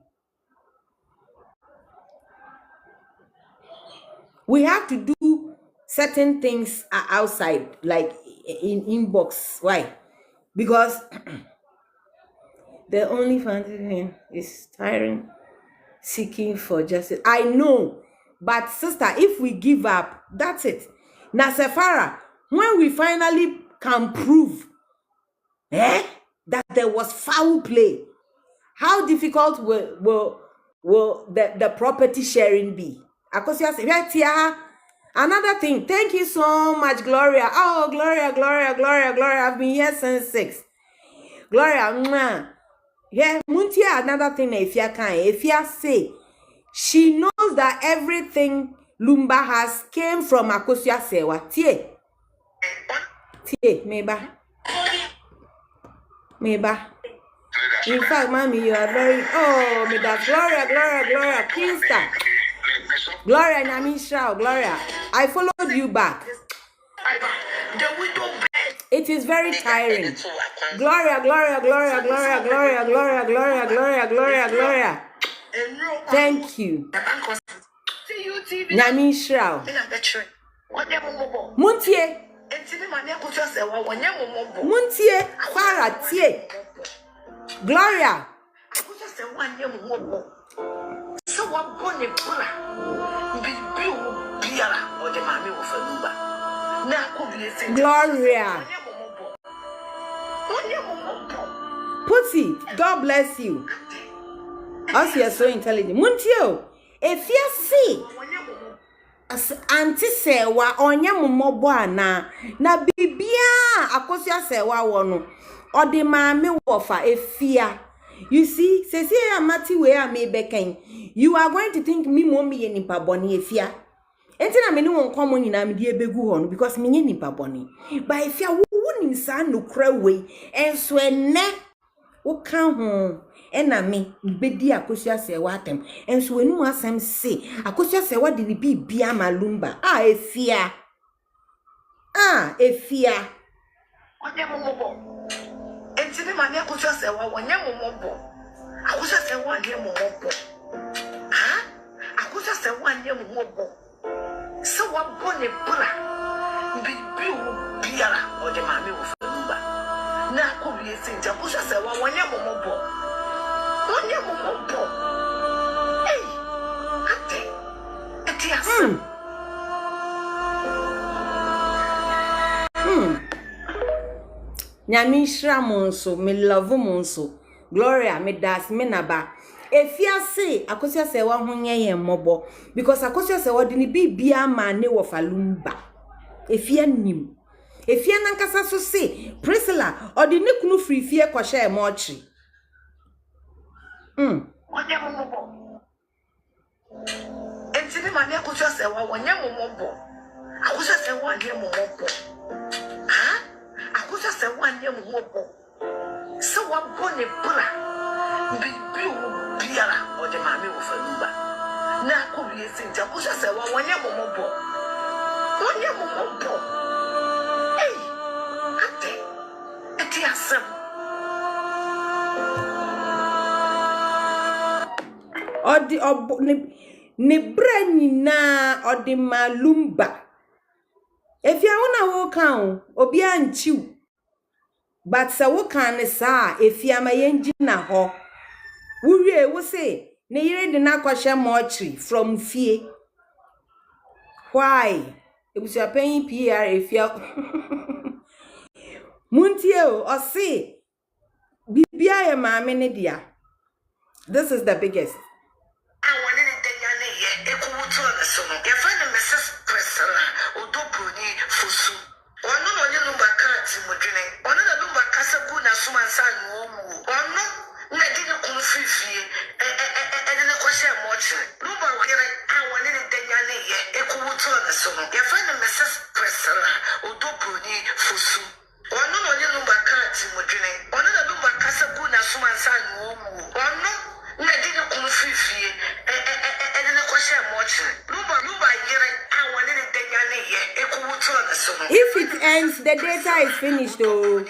We have to do certain things outside, like in inbox. Why? Because the only fancy thing is tiring. seeking for justice. I know, but sister, if we give up, that's it. Now, Sephara, when we finally can prove that there was foul play, how difficult will the property sharing be? Another thing, thank you so much, Gloria. Oh, Gloria. I've been here since 6. Gloria, yeah, Muntia, another thing, if you say, she knows that everything Lumba has came from Akosua Sewa. Tie, Meba. In fact, mommy, you are very, oh, me that Gloria, Queensta. Gloria, Namisha, Gloria, I followed you back. It is very tiring. Gloria. Thank you. Namisha. Muntie, Farah, tie. Gloria. So what bonny pulla be biara or the mammy of a lumba. Now could be a thing. Gloria. Pussy, God bless you. Us, you are so intelligent. Muntio, if you see Auntie Sewa onya mumobo na bibia Akosua Sewa wono or the mammy wofa efia. You see, say amati we are me beken. You are going to think me mommy and nipa boni efia. Entina me no won common nyina me die begu ho no because me nye nipa boni. But efia wo nim sa no kra we enso ene wo kan ho ena me bedi Akosua Sewa atem. Enso enu asem se Akosua Sewa de bi bia malumba. Efia. Efia. Onye momobo. Entini mani Akosua Sewa onye momobo. Akosua Sewa onye momobo. Akosua Sewa onye momobo. So what bonny pulla be biara or the mammy of a lumba. Now could be a thing. Akosua Sewa onye momobo. Onye momobo. Hey, ate. Etiasa. Nyamishra monso, me love monso. Gloria, me das me naba. If you say Akosua Sewa hunye ye mobo, because Akosua Sewa dini bia mane wofalumba. If you nim. If you nankasa so say, Priscilla, or the nekunu free fear kwa share mochi. Onye momobo. Entini mani Akosua Sewa onye momobo. Akosua Sewa onye momobo. Akosua Sewa onye momobo. So what bonny pulla be biara or the mammy of a lumba. Now could be a thing. Akosua Sewa onye momobo. Onye momobo. Hey, ate. Etiasem. Odi ne brani na odi malumba. If you wanna walk out, obi anchiu. But sa wokan sa if you ma yenji na ho. Wurie wo say ne yire de na kwahye mochi from fie. Why? It was your paying PR if you Muntie o say bibia ye maame ne dia. This is the biggest. I wanted the Yane, a quarter of the summer. You find a Mrs. Priscilla, Udopuni, Fusu. One no lumba cards in Mudrine. One of the lumba Casabuna, Suman San Womu. One no, I didn't come free, and then a question watch. Lumba, I wanted the Yane, a quarter of the summer. You find a Mrs. Priscilla, Udopuni, Fusu. One no lumba cards in Mudrine. One of the lumba Casabuna, Suman San Womu. One no. If it ends, the data is finished though.